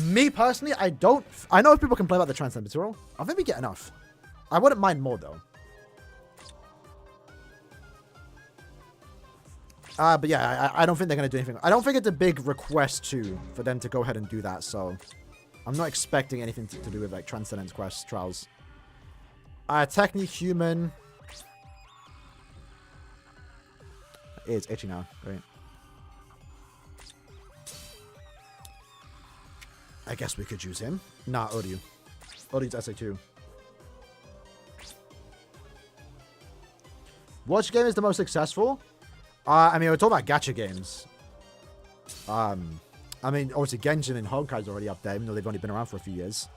Me, personally, I don't... I know people complain about the Transcend material. I think we get enough. I wouldn't mind more, though. But yeah, I don't think they're going to do anything. I don't think it's a big request, too, for them to go ahead and do that, so... I'm not expecting anything to do with, like, Transcendence quest trials. Technique human... It's itchy now. Great. I guess we could use him. Nah, Odyu. Odyu's SA2. Which game is the most successful? I mean, we're talking about gacha games. I mean, obviously Genshin and Honkai's already up there, even though they've only been around for a few years.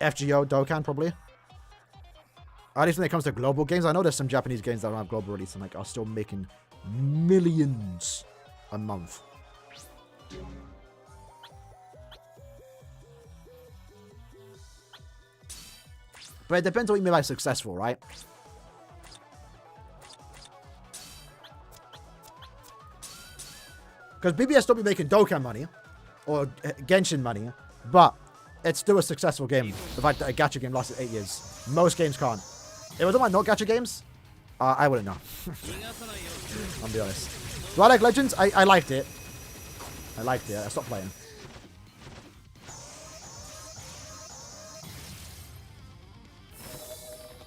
FGO, Dokkan, probably. At least when it comes to global games, I know there's some Japanese games that don't have global release and like are still making millions a month. But it depends on what you mean by successful, right? Because BBS don't be making Dokkan money or Genshin money, but it's still a successful game. The fact that a gacha game lasted 8 years. Most games can't. If it was not gacha games, I wouldn't know. I'll be honest. Do I like Legends? I liked it. I liked it. I stopped playing.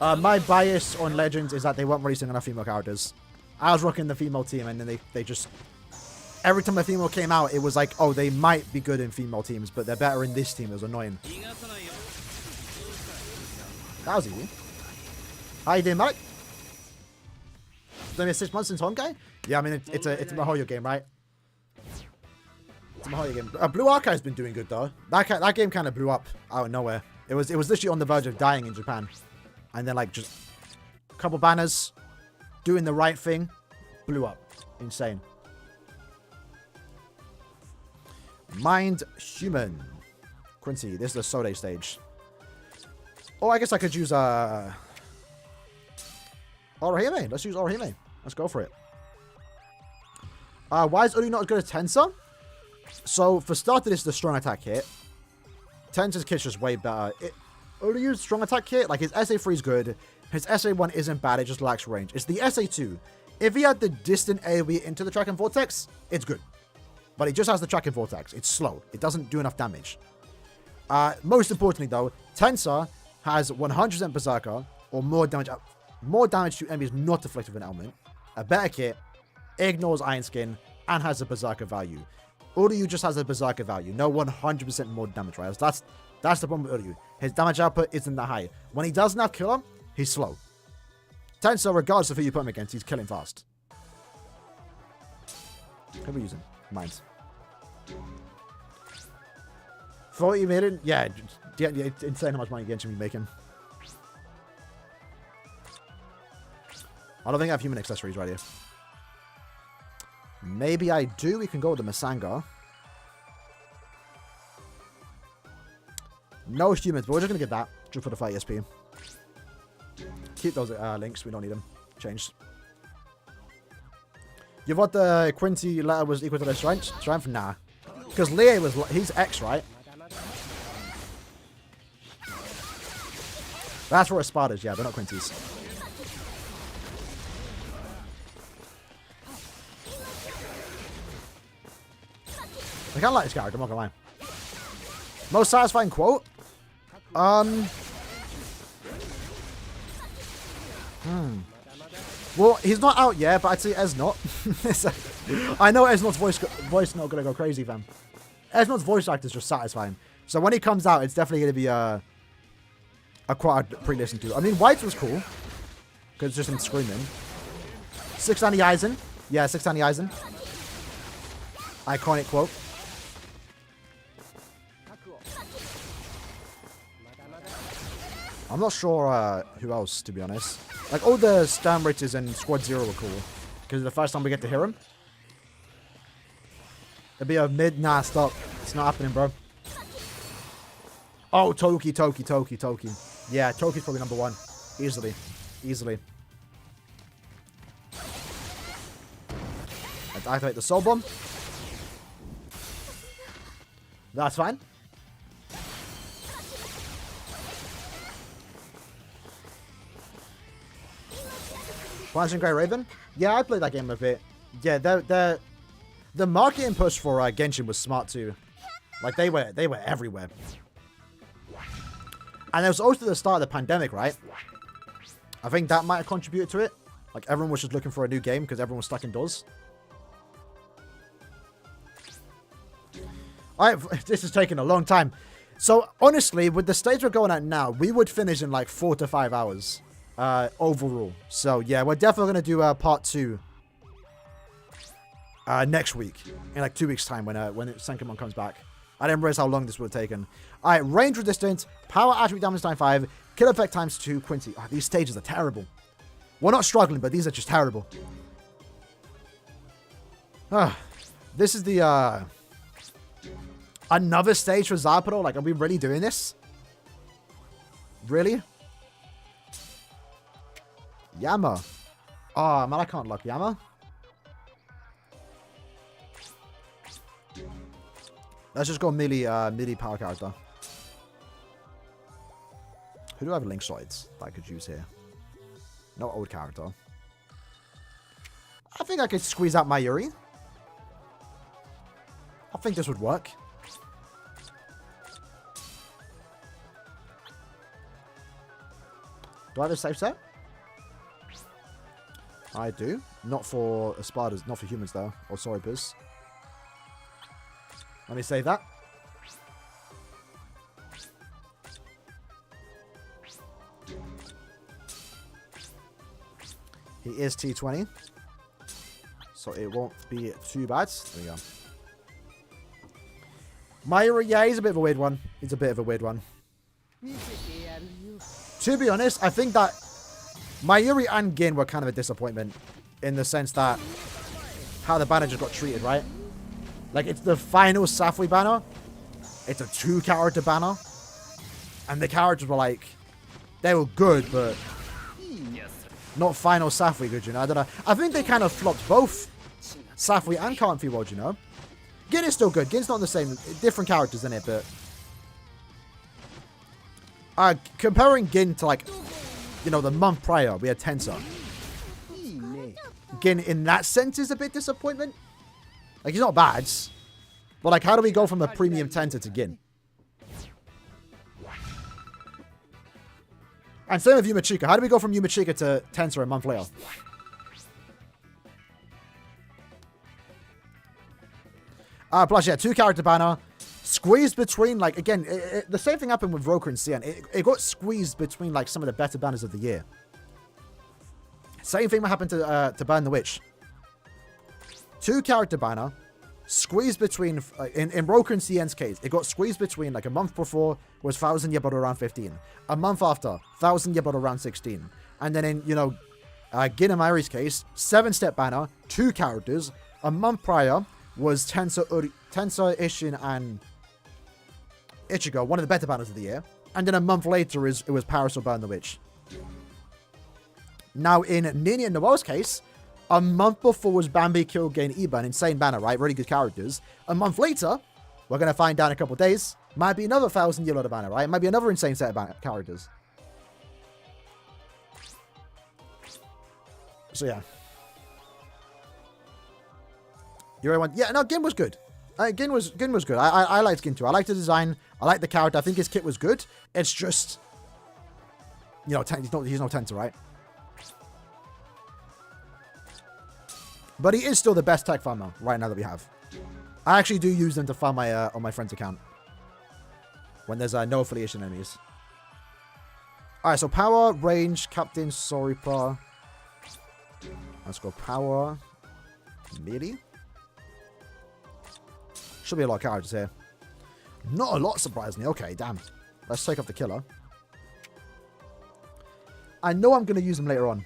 My bias on Legends is that they weren't releasing enough female characters. I was rocking the female team, and then they just... Every time a female came out, it was like, oh, they might be good in female teams, but they're better in this team. It was annoying. That was easy. How you doing, Mike? It's only 6 months since Honkai? Yeah, I mean, it's a Mihoyo game, right? It's a Mihoyo game. Blue Archive's been doing good, though. That game kind of blew up out of nowhere. It was literally on the verge of dying in Japan. And then, like, just a couple banners, doing the right thing, blew up. Insane. Mind Human. Quincy, this is the Sode stage. Oh, I guess I could use, Orihime. Let's use Orihime. Let's go for it. Why is Uru not as good as Tensor? So, for starters, this is the strong attack hit. Tensor's kit's just way better. Uryu's strong attack kit, like his SA3 is good. His SA1 isn't bad, it just lacks range. It's the SA2. If he had the distant AoE into the Tracking Vortex, it's good. But he just has the Tracking Vortex. It's slow. It doesn't do enough damage. Most importantly, though, Tensor has 100% Berserker, or more damage to enemies not afflicted with an element. A better kit, ignores Iron Skin, and has a Berserker value. Uryu just has a Berserker value. No 100% more damage, right? That's the problem with Uryu. His damage output isn't that high. When he doesn't have killer, he's slow. Tensor, regardless of who you put him against, he's killing fast. Who are we using? Mines. 40 million? Yeah, it's insane how much money Genshin we making. I don't think I have human accessories right here. Maybe I do. We can go with the Masanga. No humans, but we're just going to get that. Just for the fight ESP. Keep those links. We don't need them. changed. You thought the Quincy letter was equal to the strength? Strength? Nah. Because Leo was... He's X, right? That's for Espadas, yeah. They're not Quincy's. I kind of like this character, I'm not gonna lie. Most satisfying quote? Well, he's not out yet, but I'd say Esnot. I know Esnot's voice not gonna go crazy, fam. Esnot's voice actor is just satisfying. So when he comes out, it's definitely gonna be a quite a pre-listen to. I mean, White's was cool. Because it's just him screaming. 690 Aizen. Yeah, 690 Aizen. Iconic quote. I'm not sure who else, to be honest. Like, all the Stam Riches and Squad Zero were cool. Because it's the first time we get to hear him. It'd be a mid... Nah, stop. It's not happening, bro. Oh, Toki. Yeah, Toki's probably number one. Easily. Let's activate the Soul Bomb. That's fine. Punching Grey Raven? Yeah, I played that game a bit. Yeah, the marketing push for Genshin was smart too. Like, they were everywhere. And it was also the start of the pandemic, right? I think that might have contributed to it. Like, everyone was just looking for a new game because everyone was stuck indoors. Alright, this is taking a long time. So, honestly, with the stage we're going at now, we would finish in like 4 to 5 hours. Overall. So, yeah, we're definitely going to do part 2 next week. In like 2 weeks' time when Senkaimon comes back. I didn't realize how long this would have taken. Alright, range resistance, power attribute damage times 5, kill effect times 2, Quincy. Oh, these stages are terrible. We're not struggling, but these are just terrible. This is the, another stage for Zapado? Like, are we really doing this? Really? Yama. Oh, man, I can't lock Yama. Let's just go melee power character. Who do I have link sides that I could use here? No old character. I think I could squeeze out Mayuri. I think this would work. Do I have a safe set? I do. Not for Espadas, not for humans though. Or sorry, Biz. Let me save that. He is T20. So it won't be too bad. There we go. Mayuri, yeah, he's a bit of a weird one. He's a bit of a weird one. To be honest, I think that Mayuri and Gin were kind of a disappointment. In the sense that how the banner just got treated, right? Like, it's the final Safui banner. It's a 2-character banner. And the characters were like... They were good, but... Not final Safui good, you know? I don't know. I think they kind of flopped both Safui and Can't World, you know? Gin is still good. Gin's not the same. Different characters in it, but... comparing Gin to, like... You know, the month prior, we had Tensor. Gin, in that sense, is a bit disappointment. Like, he's not bad. But, like, how do we go from a premium Tensor to Gin? And same with Yumachika. How do we go from Yumachika to Tensor a month later? Plus, yeah, 2-character banner. Squeezed between, like, again, the same thing happened with Roku and CN. It got squeezed between, like, some of the better banners of the year. Same thing happened to Burn the Witch. 2-character banner. Squeezed between, in Roku and CN's case, it got squeezed between, like, a month before was 1,000 Yabot around 15. A month after, 1,000 Yabot around 16. And then in, you know, Gin and Mayuri's case, 7-step banner, 2 characters. A month prior was Tensor, Ishin, and Ichigo, one of the better banners of the year. And then a month later, it was Paris or Burn the Witch. Now, in Nini and Noel's case, a month before was Bambi, Kyogane, Iba, an insane banner, right? Really good characters. A month later, we're going to find out in a couple days, might be another 1,000-year loader banner, right? It might be another insane set of characters. So, yeah. You want? Yeah, no, Gin was good. Gin was good. I liked Gin too. I liked the design. I liked the character. I think his kit was good. It's just, you know, he's no Tenta, right? But he is still the best tech farmer right now that we have. I actually do use them to farm my on my friend's account when there's no affiliation enemies. All right, so power, range, captain, Soripa. Let's go power, melee. Should be a lot of characters here. Not a lot, surprisingly. Okay, damn. Let's take off the killer. I know I'm going to use him later on.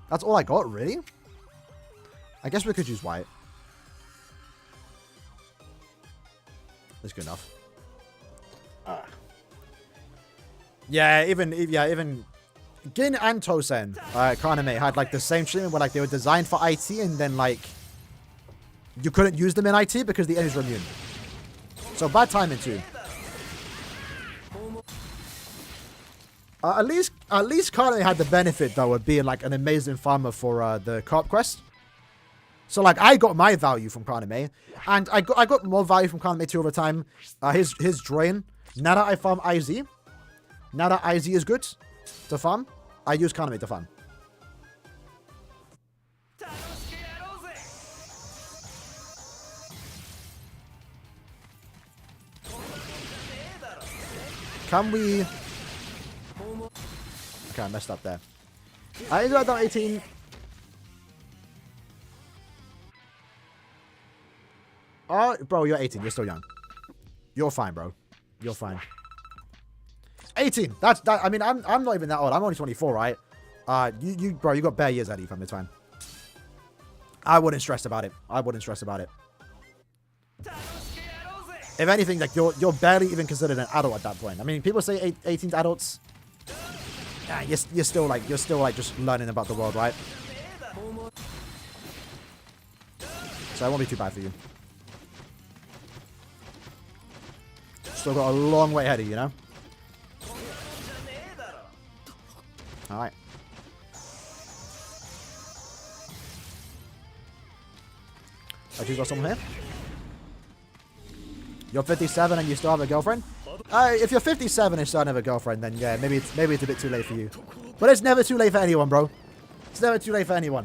That's all I got, really? I guess we could use white. That's good enough. Yeah, even Gin and Tosen, Kaname had like the same treatment where like they were designed for IT and then like you couldn't use them in IT because the enemies were immune. So bad timing too. At least Kaname had the benefit though of being like an amazing farmer for the co-op quest. So like I got my value from Kaname, and I got more value from Kaname too over time. His drain. Now that I farm IZ. Now that IZ is good to farm, I use Kaname to farm. Can we... Okay, I messed up there. I ended up down 18. Oh, bro, you're 18. You're still young. You're fine, bro. You're fine. 18. That's that. I mean, I'm not even that old. I'm only 24, right? Bro, you got bare years out of you, fam. It's fine. I wouldn't stress about it. I wouldn't stress about it. If anything, like you're barely even considered an adult at that point. I mean, people say 18 adults. Yeah, you're still like just learning about the world, right? So it won't be too bad for you. Still got a long way ahead of you, you know? Alright. I just got someone here. You're 57 and you still have a girlfriend? If you're 57 and still have a girlfriend, then yeah, maybe it's a bit too late for you. But it's never too late for anyone, bro. It's never too late for anyone.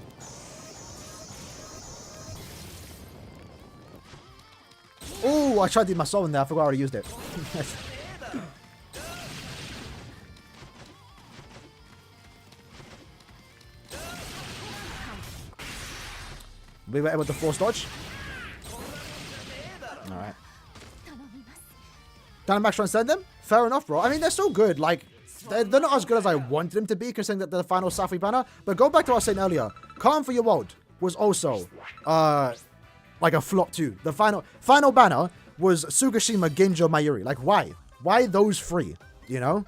Oh, I tried to do my soul in there. I forgot I already used it. We were able to force dodge. Alright. Dynamax transcend them? Fair enough, bro. I mean, they're still good. Like, they're not as good as I wanted them to be, considering that the final Safri banner. But go back to what I was saying earlier. Calm for Your World was also, like a flop too. The final banner was Sugashima, Ginjo, Mayuri. Like, why? Why those three? You know?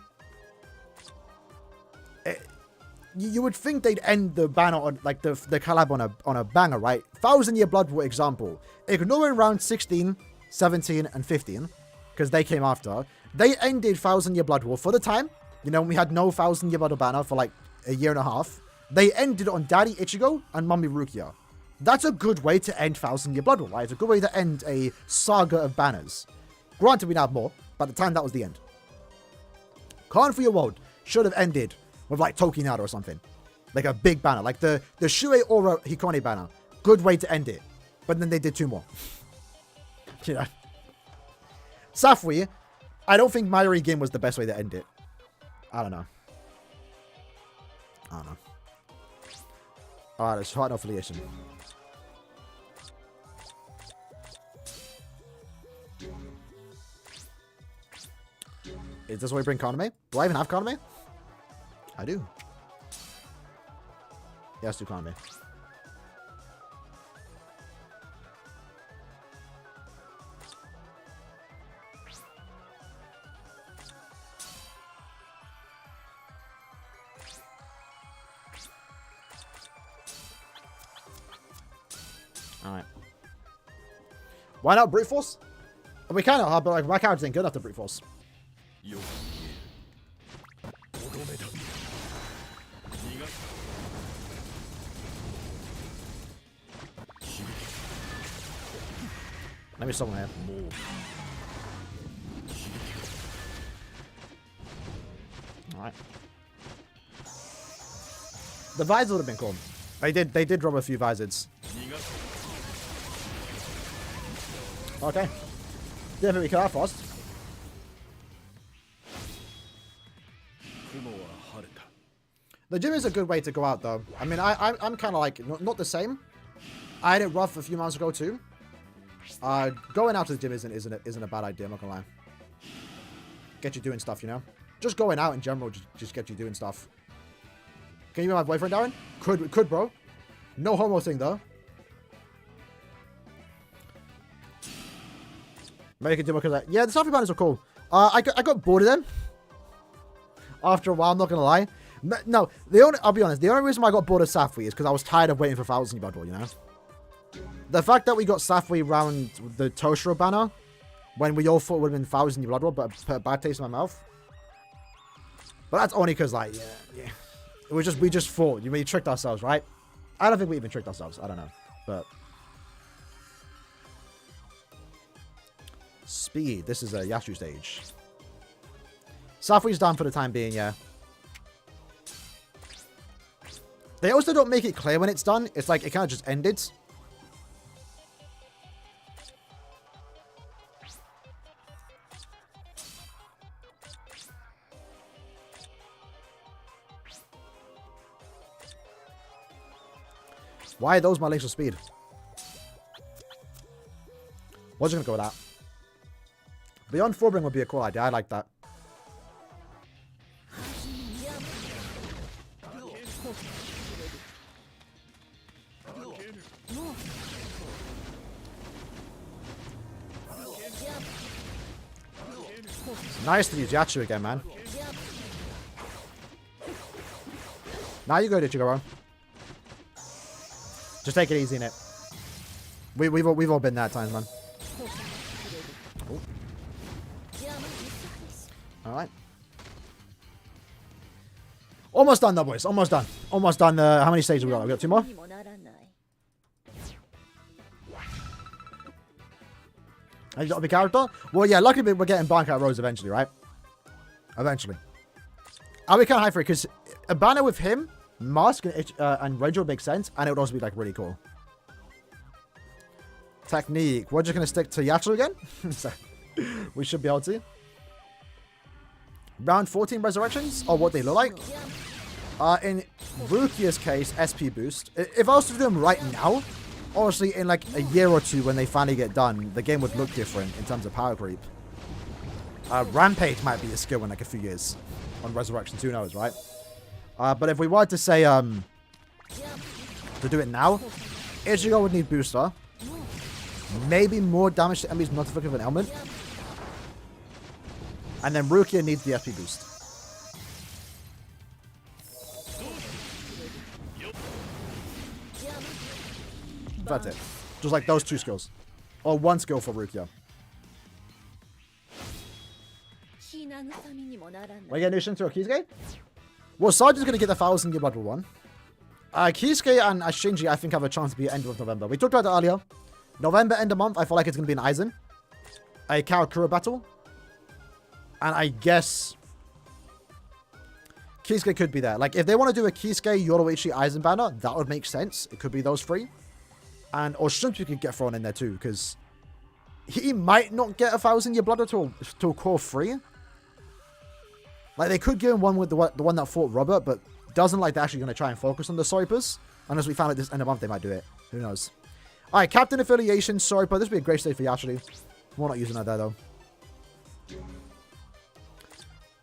You would think they'd end the banner on, like, the collab on a banger, right? 1,000-Year Blood War example. Ignoring round 16, 17, and 15, because they came after. They ended 1,000-Year Blood War for the time. You know, we had no 1,000-Year Blood War banner for, like, a year and a half. They ended on Daddy Ichigo and Mami Rukia. That's a good way to end 1,000-Year Blood War, right? It's a good way to end a saga of banners. Granted, we now have more, but at the time, that was the end. Calm for Your World should have ended with like Tokinada or something. Like a big banner. Like the Shuei Aura Hikone banner. Good way to end it. But then they did two more. You know. Safri, I don't think Mayuri Gin was the best way to end it. I don't know. Alright, let's try an affiliation. Is this where we bring Kaname? Do I even have Kaname? I do. Yeah, let's do Kaname. Alright. Why not brute force? We kind of, but like my character ain't good enough to brute force. Let me summon here. Alright. The visor would have been cool. They did drop a few visors. Okay. Didn't think we could have fast. The gym is a good way to go out though. I mean, I'm kind of like, not the same. I had it rough a few months ago too. Going out to the gym isn't a bad idea, I'm not gonna lie. Get you doing stuff, you know? Just going out in general just get you doing stuff. Can you be my boyfriend, Darren? Could, bro. No homo thing, though. Make it do because yeah, the selfie banners are cool. I got bored of them after a while. I'm not gonna lie. No, I'll be honest. The only reason why I got bored of Safwi is because I was tired of waiting for 1,000 Blood War, you know. The fact that we got Safwi around the Toshiro banner when we all thought it would have been 1,000 Blood War, but put a bad taste in my mouth. But that's only because, like, yeah. We just thought. We tricked ourselves, right? I don't think we even tricked ourselves. I don't know. But speed. This is a Yashu stage. Safwi's done for the time being, yeah. They also don't make it clear when it's done. It's like it kind of just ended. Why are those my links of speed? Was just gonna go with that. Beyond Forbring would be a cool idea. I like that. Nice to use Yachu again, man. Now you go to Chigoro. Just take it easy, innit? We've all been there at times, man. Oh. Alright. Almost done though, boys. Almost done. Almost done. How many stages we got? We got 2 more? Have you got a big character? Well, yeah, luckily we're getting Bankai Rose eventually, right? Eventually. I'll be kind of high for it, because a banner with him, Mask, and Rage would make sense, and it would also be, like, really cool. Technique. We're just going to stick to Yachu again? So, we should be able to. Round 14 Resurrections, or what they look like. In Rukia's case, SP boost. If I was to do them right now, honestly, in like a year or 2 when they finally get done, the game would look different in terms of power creep. Rampage might be a skill in like a few years on Resurrections, who knows, right? But if we were to say, to do it now, Ichigo would need booster. Maybe more damage to enemies not effective an element. And then Rukia needs the SP boost. That's it. Just like those 2 skills. Or 1 skill for Rukia. We get Nushin to a Kisuke? Well, Sarge's going to get the 1,000 Blood War one. Kisuke and Shinji, I think, have a chance to be end of November. We talked about that earlier. November, end of month, I feel like it's going to be an Aizen. A Karakura battle. And I guess Kisuke could be there. Like, if they want to do a Kisuke, Yoruichi, Aizen banner, that would make sense. It could be those 3. And or Shunsu could get thrown in there too, because he might not get 1,000 Blood War till core 3. Like, they could give him one with the one that fought Robert, but doesn't like they're actually going to try and focus on the Soipers. Unless we found at this end of month, they might do it. Who knows? Alright, Captain Affiliation, Soiper. This would be a great stage for Yashiri. We're not using that there, though.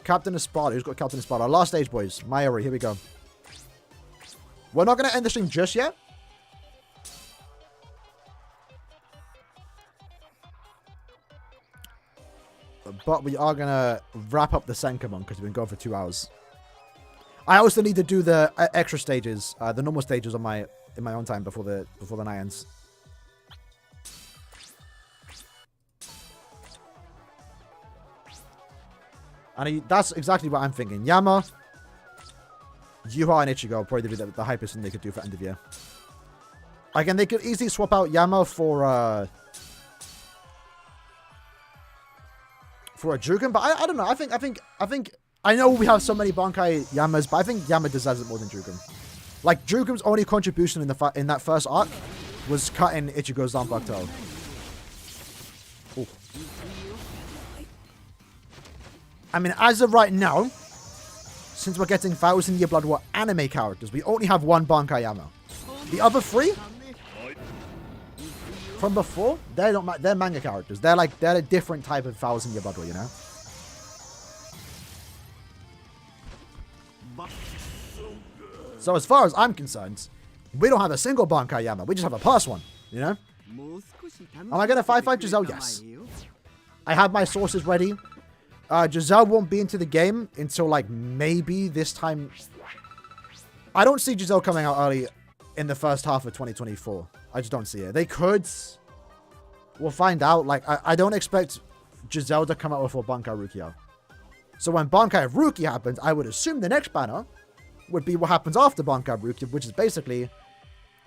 Captain Espada. Who's got Captain Espada? Last stage, boys. Mayuri, here we go. We're not going to end the stream just yet. But we are going to wrap up the Senkaimon because we've been going for 2 hours. I also need to do the extra stages, the normal stages in my own time before the night ends. And that's exactly what I'm thinking. Yama, Yuha, and Ichigo probably the hypest thing they could do for end of year. Again, they could easily swap out Yama for a Jugen, but I don't know. I think I know we have so many Bankai Yamas, but I think Yama deserves it more than Jugen. Like, Jugen's only contribution in that first arc was cutting Ichigo's Zanpakuto. I mean, as of right now, since we're getting 1000-Year Blood War anime characters, we only have one Bankai Yama. The other 3 from before, they're manga characters. They're a different type of 1000-Year Blood War, you know? So as far as I'm concerned, we don't have a single Bankai Yama. We just have a plus one, you know? Am I going to 5-5 Giselle? Yes. I have my sources ready. Giselle won't be into the game until, like, maybe this time. I don't see Giselle coming out early in the first half of 2024. I just don't see it. They could. We'll find out. Like, I don't expect Giselle to come out before Bankai Rukia. So when Bankai Rukia happens, I would assume the next banner would be what happens after Bankai Rukia, which is basically,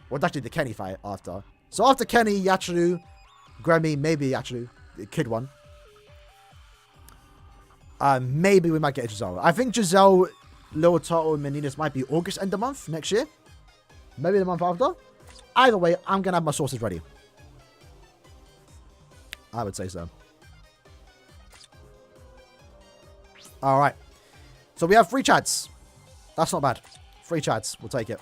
well, it's actually the Kenny fight after. So after Kenny, Yachiru, Grammy, maybe Yachiru, the kid one. Maybe we might get Giselle. I think Giselle, Lil Toto, and Meninas might be August end of month next year. Maybe the month after. Either way, I'm going to have my sources ready. I would say so. Alright. So we have 3 chats. That's not bad. 3 chats. We'll take it.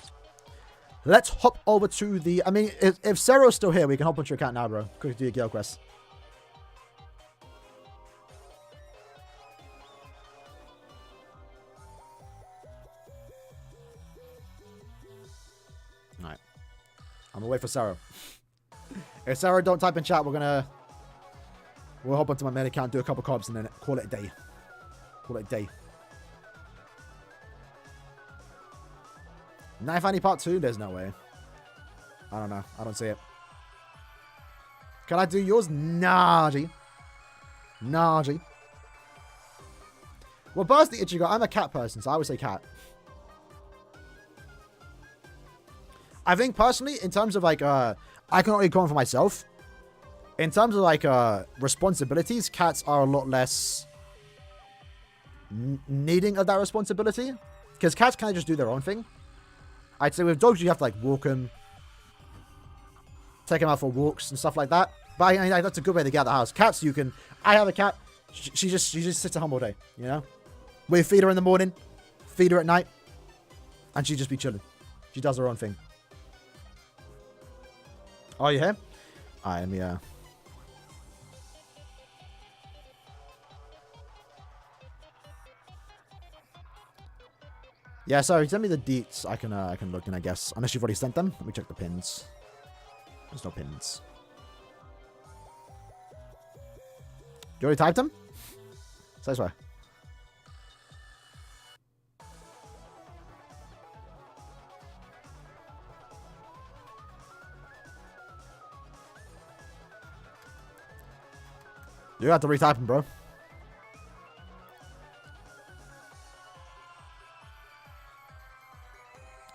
Let's hop over to the... I mean, if Sarah's still here, we can hop onto your account now, bro. Quickly do your guild quest. Alright. I'm gonna wait for Sarah. If Sarah don't type in chat, we'll hop onto my main account, do a couple cobs, and then call it a day. Call it a day. Knife Annie Part 2? There's no way. I don't know. I don't see it. Can I do yours? Nah, G. Nah, G. Well, Burst the Ichigo, I'm a cat person, so I would say cat. I think, personally, in terms of, like, I can only comment for myself. In terms of, like, responsibilities, cats are a lot less needing of that responsibility. Because cats kind of just do their own thing. I'd say with dogs, you have to, like, walk them. Take them out for walks and stuff like that. But I mean, that's a good way to get out of the house. Cats, you can... I have a cat. She just sits at home all day, you know? We feed her in the morning. Feed her at night. And she just be chilling. She does her own thing. Oh, you here? Alright, let me, Yeah, sorry, send me the deets. I can look in, I guess. Unless you've already sent them. Let me check the pins. There's no pins. You already typed them? Say swear. You have to retype them, bro.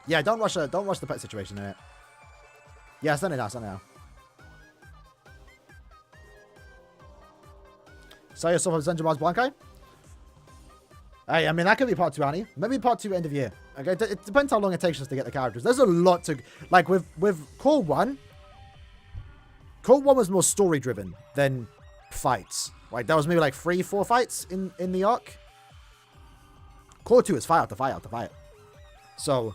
Yeah, don't rush the pet situation in it. Yeah, send it now, send it now. Sell yourself on Zenjamar's Blankai? Hey, I mean, that could be part 2, Annie. Maybe part 2 end of year. Okay, it depends how long it takes us to get the characters. There's a lot to... Like, with Core 1... Core 1 was more story-driven than fights. Like, there was maybe, like, 3-4 fights in the arc. Core 2 is fight after fight after fight. So...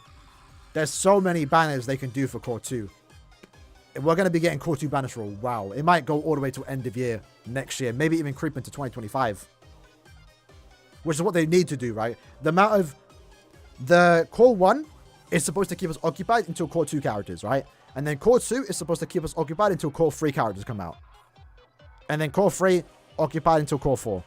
There's so many banners they can do for Core 2. We're going to be getting Core 2 banners for a while. It might go all the way to end of year next year. Maybe even creep into 2025. Which is what they need to do, right? The amount of... The Core 1 is supposed to keep us occupied until Core 2 characters, right? And then Core 2 is supposed to keep us occupied until Core 3 characters come out. And then Core 3 occupied until Core 4.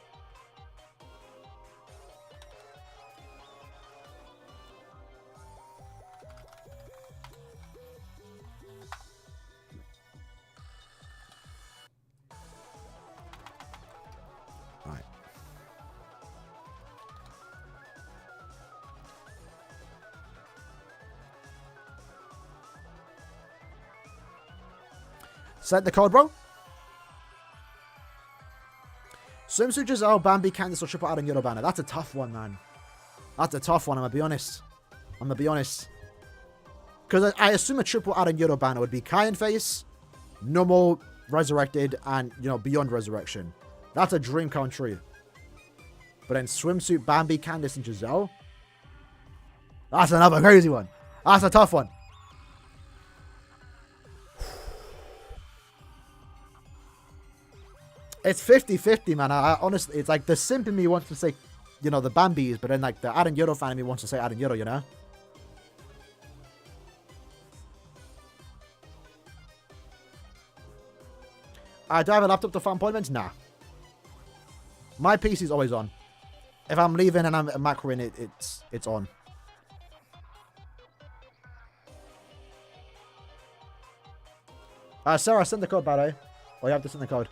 Set the code, bro. Swimsuit Giselle, Bambi, Candice, or triple Aaroniero banner. That's a tough one, man. That's a tough one, I'm going to be honest. I'm going to be honest. Because I assume a triple Aaroniero banner would be Kai and Face, normal, resurrected, and, you know, beyond resurrection. That's a dream come true. But then Swimsuit, Bambi, Candice, and Giselle. That's another crazy one. That's a tough one. It's 50-50, man. I honestly, it's like the simp in me wants to say, you know, the Bambis, but then like the Aaroniero fan in me wants to say Aaroniero, you know? Do I have a laptop to farm appointments? Nah. My PC's always on. If I'm leaving and I'm macroing it, it's on. Sarah, send the code, by the way. Oh, you have to send the code.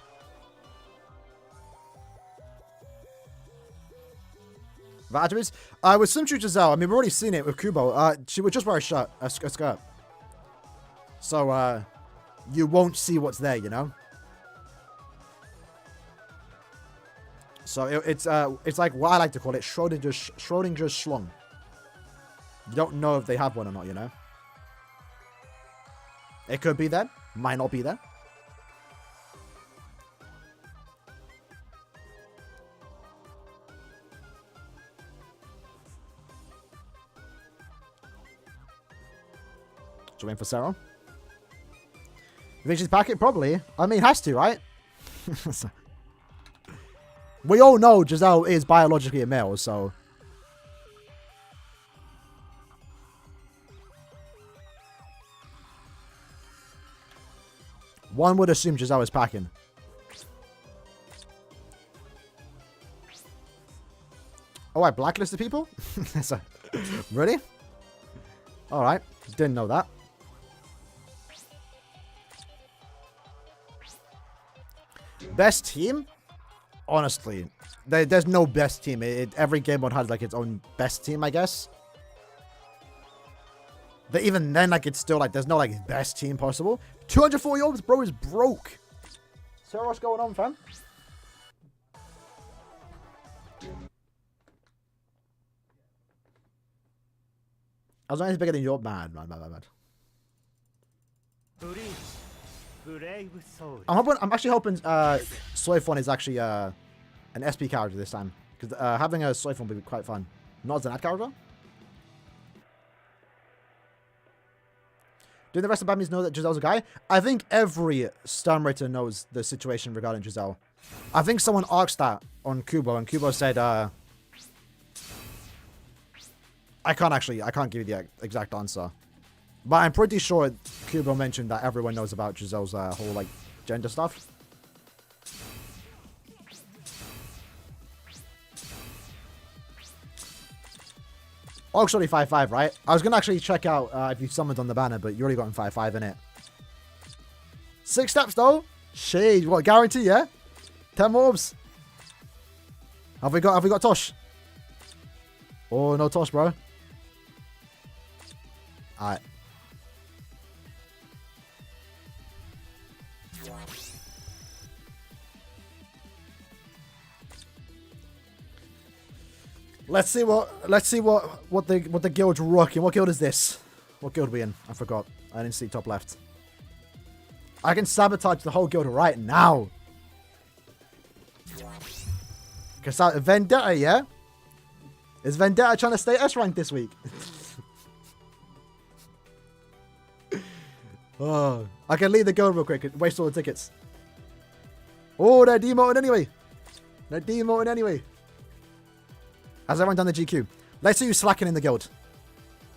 The attributes? With Swimsuit Giselle, I mean, we've already seen it with Kubo. She would just wear a shirt, a skirt. So, you won't see what's there, you know? So, it's like what I like to call it, Schrodinger's schlong. You don't know if they have one or not, you know? It could be there. Might not be there. So waiting for Sarah. You think she's packing? Probably. I mean, has to, right? We all know Giselle is biologically a male, so... One would assume Giselle is packing. Oh, I blacklisted people? Really? Alright. Didn't know that. Best team? Honestly, there's no best team. Every game mode has like its own best team, I guess. But even then, like, it's still like there's no like best team possible. 240 orbs, bro, is broke. So what's going on, fam? I was only bigger than your man. I'm actually hoping Soifon is actually an SP character this time. Because having a Soifon would be quite fun. Not as an ad character. Do the rest of Bambies know that Giselle's a guy? I think every Sturmritter knows the situation regarding Giselle. I think someone asked that on Kubo, and Kubo said, I can't give you the exact answer. But I'm pretty sure Kubo mentioned that everyone knows about Giselle's whole, like, gender stuff. Oh, sorry, 5-5, right? I was going to actually check out if you summoned on the banner, but you already got him 5-5 in it. 6 steps, though? Shade. What, guarantee, yeah? 10 orbs. Have we got Tosh? Oh, no Tosh, bro. Alright. Let's see what the guild's rocking. What guild is this? What guild are we in? I forgot. I didn't see top left. I can sabotage the whole guild right now. Vendetta, yeah? Is Vendetta trying to stay S rank this week? Oh, I can leave the guild real quick and waste all the tickets. Oh, they're demoted anyway. Has everyone done the GQ? Let's see who's slacking in the guild.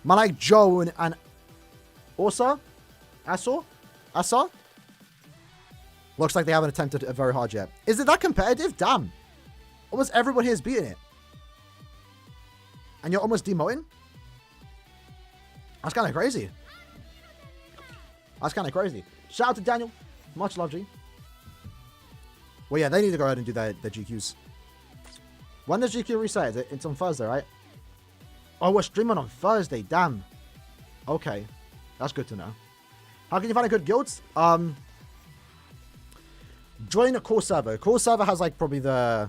Man like Joe and Orsa? Asa? Looks like they haven't attempted it very hard yet. Is it that competitive? Damn. Almost everyone here is beating it. And you're almost demoting? That's kind of crazy. Shout out to Daniel. Much love, G. Well, yeah, they need to go ahead and do their GQs. When does GQ reset? It's on Thursday, right? Oh, we're streaming on Thursday. Damn. Okay. That's good to know. How can you find a good guild? Join a core server. Core server has like probably the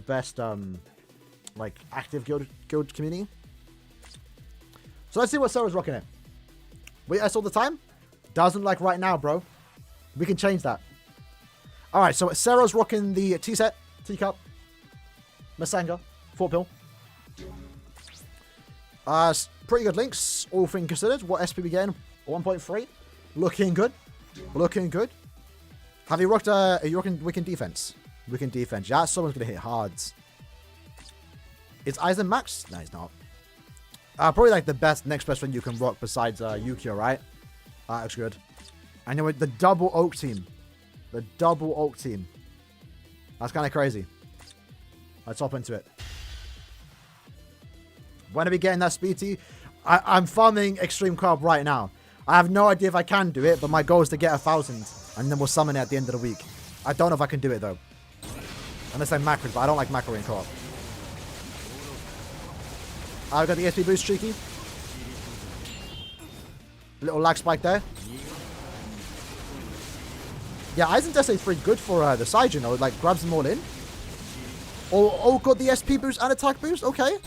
best like active guild community. So let's see what Sarah's rocking it. Wait, I saw the time. Doesn't like right now, bro. We can change that. All right, so Sarah's rocking the tea set, teacup, Masanga, 4-pill. Pretty good links, all things considered. What SP we getting? 1.3. Looking good. Looking good. Have you rocked are you rocking Weekend Defense? Weekend Defense. Yeah, someone's going to hit hard. Is Aizen max? No, he's not. Probably like the next best thing you can rock besides Yukio, right? That looks good. And then with the double Oak team. The double Oak team. That's kind of crazy. Let's hop into it. When are we getting that speed tea? I'm farming Extreme Carb right now. I have no idea if I can do it, but my goal is to get 1,000. And then we'll summon it at the end of the week. I don't know if I can do it, though. Unless I'm macros, but I don't like macro in co-op. I've got the SP boost, Cheeky. Little lag spike there. Yeah, Aizen Dese 3 good for the side, you know. Like, grabs them all in. Oh, got the SP boost and attack boost? Okay.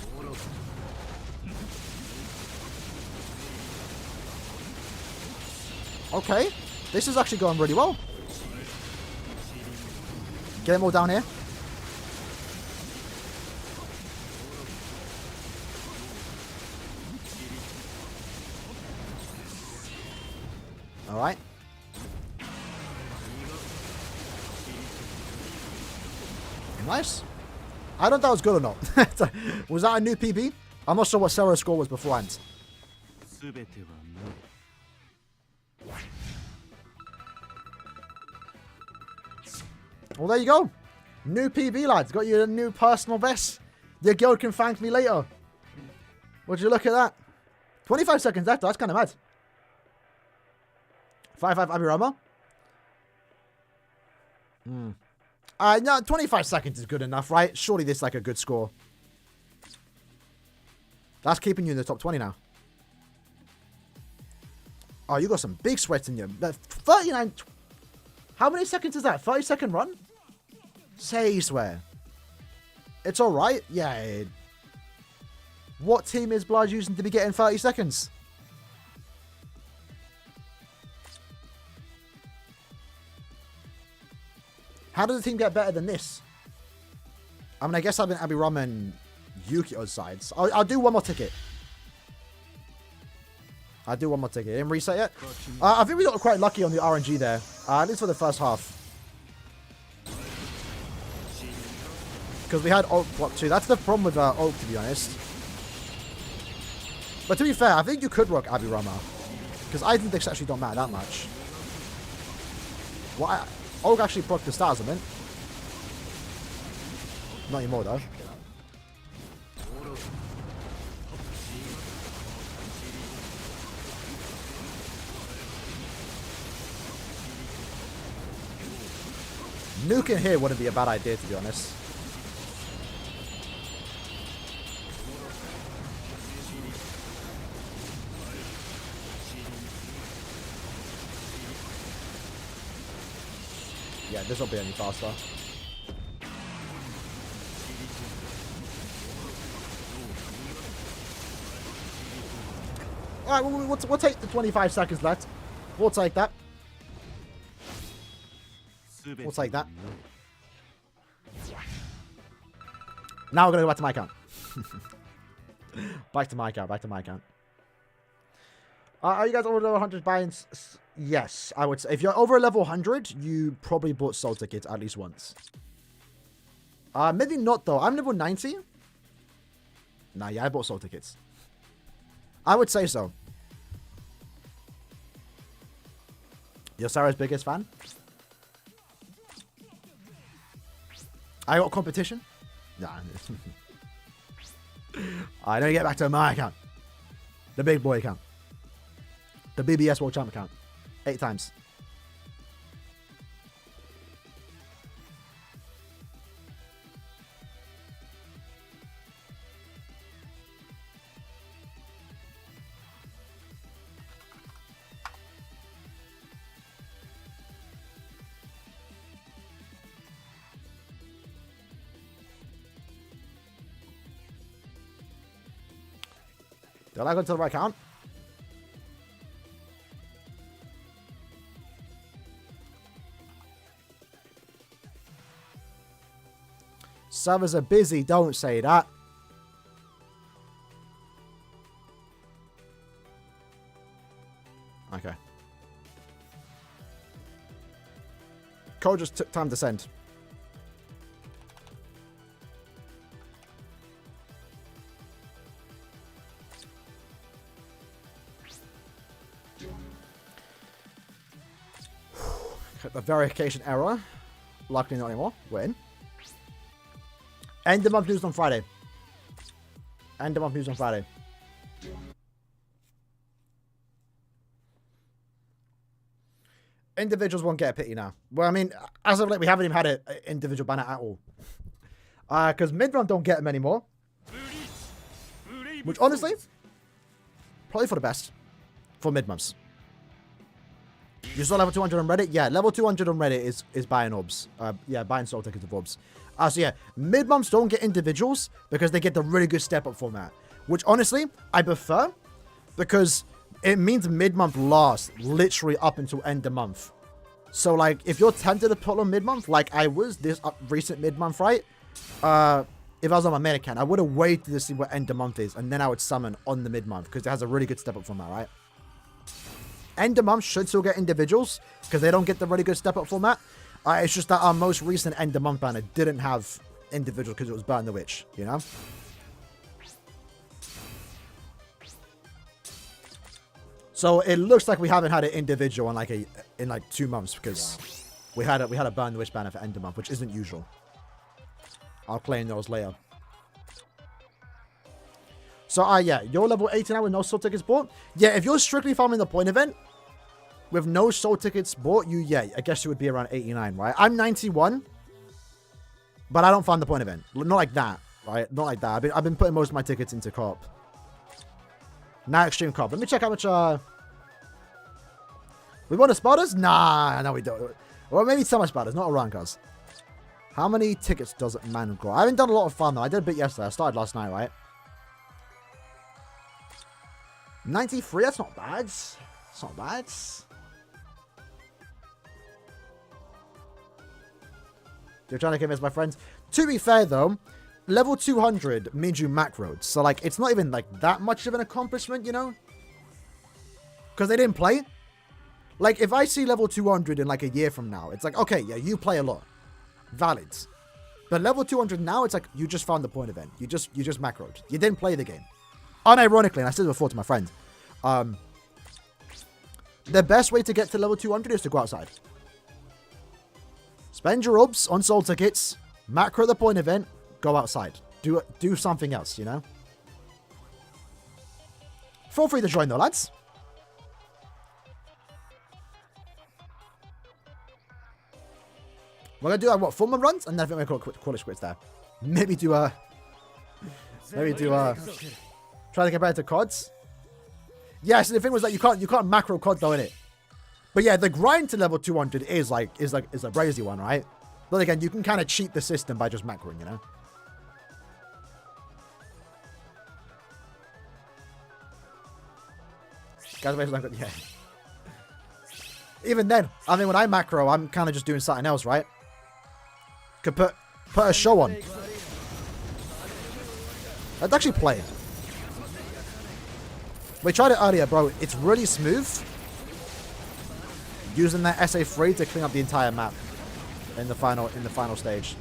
Okay. This is actually going really well. Get them all down here. Alright. Nice. I don't know if that was good or not. Was that a new PB? I'm not sure what Sarah's score was beforehand. Well, there you go. New PB, lads. Got you a new personal best. Your guild can thank me later. Would you look at that? 25 seconds left. That's kind of mad. 5-5 Abirama. No, 25 seconds is good enough, right? Surely this is like a good score. That's keeping you in the top 20 now. Oh, you got some big sweats in you. 39. How many seconds is that? 30-second run? Say you swear. It's alright. Yeah. What team is Blood using to be getting 30 seconds? How does the team get better than this? I mean, I guess I've been Abirama and Yukio's sides. I'll do one more ticket. I'll do one more ticket. Didn't reset yet. I think we got quite lucky on the RNG there. At least for the first half. Because we had Oak block 2. That's the problem with Oak, to be honest. But to be fair, I think you could rock Abirama. Because I think this actually don't matter that much. Well, Oak actually proc the stars, I meant. Not anymore, though. Nuking here wouldn't be a bad idea, to be honest. Yeah, this won't be any faster. Alright, we'll take the 25 seconds left. We'll take that. We'll take that. Now we're going to go back to my account. Back to my account, back to my account. Are you guys over level 100 buy-ins? Yes, I would say. If you're over level 100, you probably bought soul tickets at least once. Maybe not, though. I'm level 90. Nah, yeah, I bought soul tickets. I would say so. You're Sarah's biggest fan? I got competition? Nah. I need to get back to my account. The big boy account. The BBS World Champ account. 8 times. Did I go to the right count? Servers are busy, don't say that. Okay. Code just took time to send. The verification error. Luckily not anymore. We're in. End of month news on Friday. End of month news on Friday. Individuals won't get a pity now. Well, I mean, as of late, we haven't even had an individual banner at all. Because mid-month don't get them anymore. Which, honestly, probably for the best. For mid-months. You saw level 200 on Reddit? Yeah, level 200 on Reddit is buying orbs. Yeah, buying soul tickets of orbs. So yeah, mid-months don't get individuals because they get the really good step-up format. Which, honestly, I prefer because it means mid-month lasts literally up until end of month. So, like, if you're tempted to pull on mid-month, like I was this recent mid-month, right? If I was on my main account, I would have waited to see what end of month is, and then I would summon on the mid-month because it has a really good step-up format, right? End of month should still get individuals because they don't get the really good step-up format. It's just that our most recent end of month banner didn't have individuals because it was Burn the Witch, you know? So it looks like we haven't had an individual in like 2 months because we had a Burn the Witch banner for end of month, which isn't usual. I'll claim those later. So yeah, you're level 89 with no soul tickets bought. Yeah, if you're strictly farming the point event with no soul tickets bought, I guess you would be around 89, right? I'm 91, but I don't farm the point event. Not like that, right? Not like that. I've been putting most of my tickets into co-op. Now extreme co-op. Let me check how much. We want the Spartans? Nah, no, we don't. Well, maybe some Spartans, not around, guys. How many tickets does man grow? I haven't done a lot of fun though. I did a bit yesterday. I started last night, right? 93. That's not bad. It's not bad. You're trying to convince my friends. To be fair though, level 200 means you macroed. So like, it's not even like that much of an accomplishment, you know? Because they didn't play. Like, if I see level 200 in like a year from now, it's like, okay, yeah, you play a lot. Valid. But level 200 now, it's like, you just found the point event. You just macroed. You didn't play the game. Unironically, and I said it before to my friend, the best way to get to level 200 is to go outside. Spend your orbs on soul tickets, macro the point event, go outside. Do something else, you know? Feel free to join though, lads. We're gonna do what, 4 more runs, and then I think we're gonna call it quits there. Maybe do try to compare it to CODs. Yeah, so the thing was that you can't macro COD though, innit? But yeah, the grind to level 200 is a crazy one, right? But again, you can kind of cheat the system by just macroing, you know? Guys, yeah. Even then, I mean, when I macro, I'm kind of just doing something else, right? Could put a show on. I'd actually play it. We tried it earlier, bro. It's really smooth. Using that SA3 to clean up the entire map in the final stage.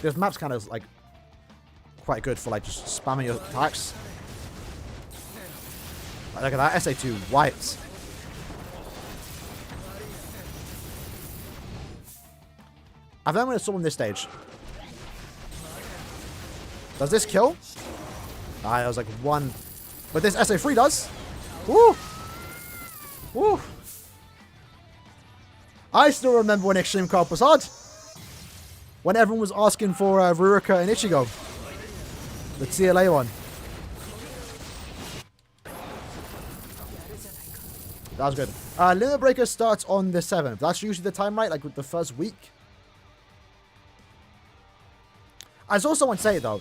This map's kind of like quite good for like just spamming your attacks. Like, look at that, SA2 wipes. I think I'm going to summon this stage. Does this kill? Ah, that was like one. But this SA3 does. Woo! Woo! I still remember when Extreme Co-op was hard. When everyone was asking for Ruruka and Ichigo. The TLA one. That was good. Limit Breaker starts on the 7th. That's usually the time, right? Like with the first week. I also want to say, though,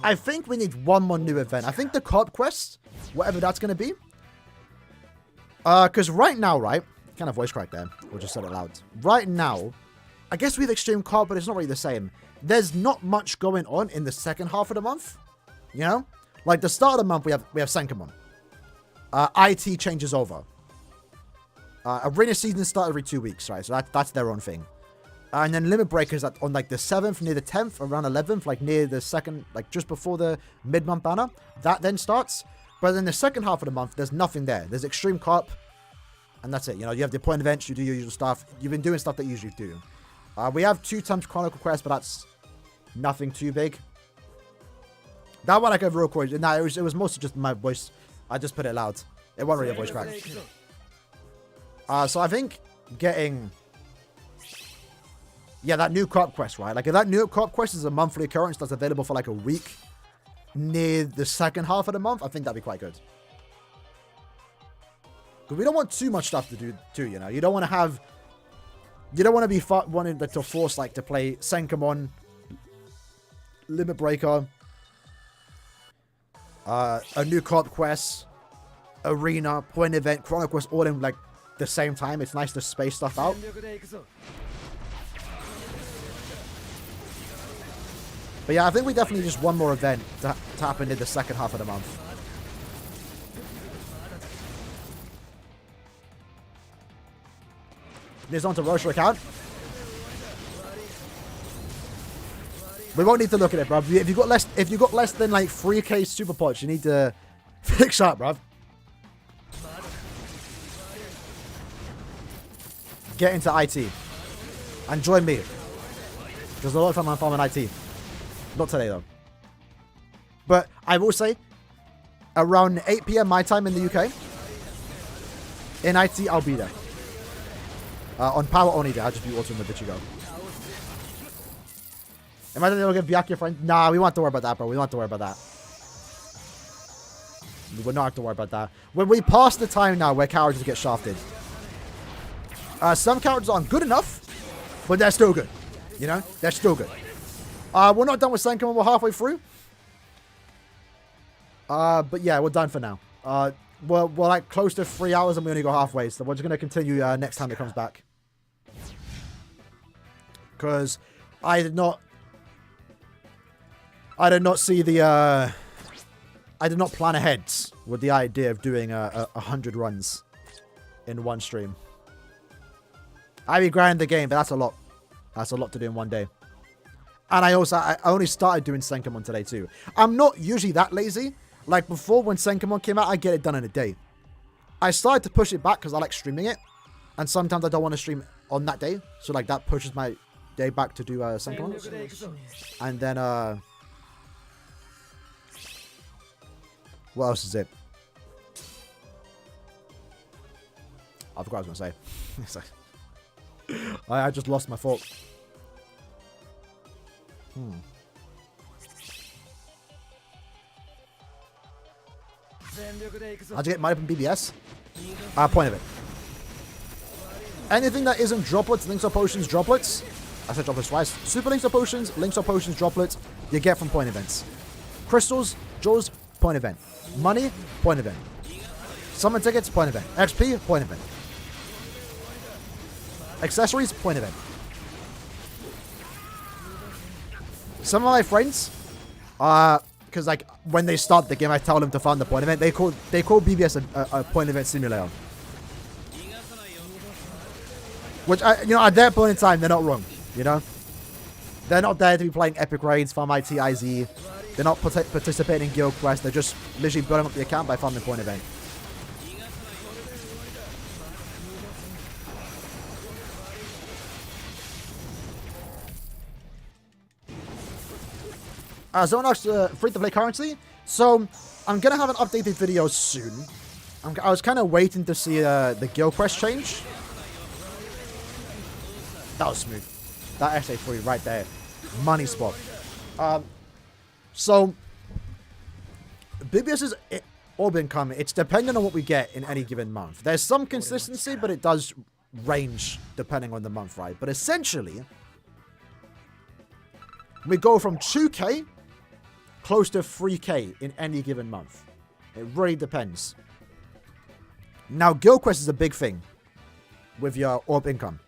I think we need one more new event. I think the co-op quest, whatever that's going to be. Because right now, right? Kind of voice crack there. We'll just say it loud. Right now, I guess we have Extreme Co-op, but it's not really the same. There's not much going on in the second half of the month. You know? Like the start of the month, we have Senkaimon. IT changes over. Arena season start every 2 weeks, right? So that's their own thing. And then Limit Breakers on like the 7th, near the 10th, around 11th, like near the second, like just before the mid-month banner. That then starts. But in the second half of the month, there's nothing there. There's Extreme Co-op, and that's it. You know, you have the point events, you do your usual stuff. You've been doing stuff that you usually do. We have 2 times Chronicle Quest, but that's nothing too big. That one I could record. Nah, it was mostly just my voice. I just put it loud. It wasn't really a voice crack. So I think getting... Yeah, that new co-op quest, right? Like, if that new co-op quest is a monthly occurrence that's available for, like, a week near the second half of the month, I think that'd be quite good. Because we don't want too much stuff to do, too, you know? You don't want to have... You don't want to be wanting to force, like, to play Senkaimon, Limit Breaker, a new co-op quest, Arena, Point Event, Chronicle Quest, all in, like, the same time. It's nice to space stuff out. But yeah, I think we definitely just one more event to happen in the second half of the month. Needs on to Roche account. We won't need to look at it, bruv. If you got less than like 3k super pots, you need to fix up, bruv. Get into IT. And join me. There's a lot of time I'm farming IT. Not today, though. But I will say, around 8 p.m. my time in the UK, in IT, I'll be there. On power only day, I'll just be auto in the Bichigo. Imagine they'll give Byakuya friend. Nah, we won't have to worry about that, bro. We don't have to worry about that. We will not have to worry about that. When we pass the time now where characters get shafted. Some characters aren't good enough, but they're still good. You know? They're still good. We're not done with Senkaimon. We're halfway through. But yeah, we're done for now. We're like close to 3 hours and we only go halfway. So we're just going to continue next time it comes back. Because I did not see the... I did not plan ahead with the idea of doing 100 runs in one stream. I be grinding the game, but that's a lot. That's a lot to do in one day. And I only started doing Senkaimon today too. I'm not usually that lazy. Like before when Senkaimon came out, I get it done in a day. I started to push it back because I like streaming it. And sometimes I don't want to stream on that day. So like that pushes my day back to do Senkaimon. And then what else is it? I forgot what I was going to say. I just lost my thought. How'd you get money from BBS? Point of it. Anything that isn't droplets, links or potions, droplets. I said droplets twice. Super links or potions, droplets, you get from point events. Crystals, jewels, point event. Money, point event. Summon tickets, point event. XP, point event. Accessories, point event. Some of my friends, because like when they start the game, I tell them to find the point event. They call BBS a point event simulator. Which you know, at that point in time, they're not wrong. You know, they're not there to be playing epic raids, farm IT, IZ. They're not participating in guild quests. They're just literally building up the account by farming point event. Someone asked free-to-play currency. So, I'm going to have an updated video soon. I was kind of waiting to see the guild quest change. That was smooth. That SA3 right there. Money spot. So, BBS is orb income, it's dependent on what we get in any given month. There's some consistency, but it does range depending on the month, right? But essentially, we go from 2k close to 3k in any given month. It really depends. Now, guild quest is a big thing with your orb income.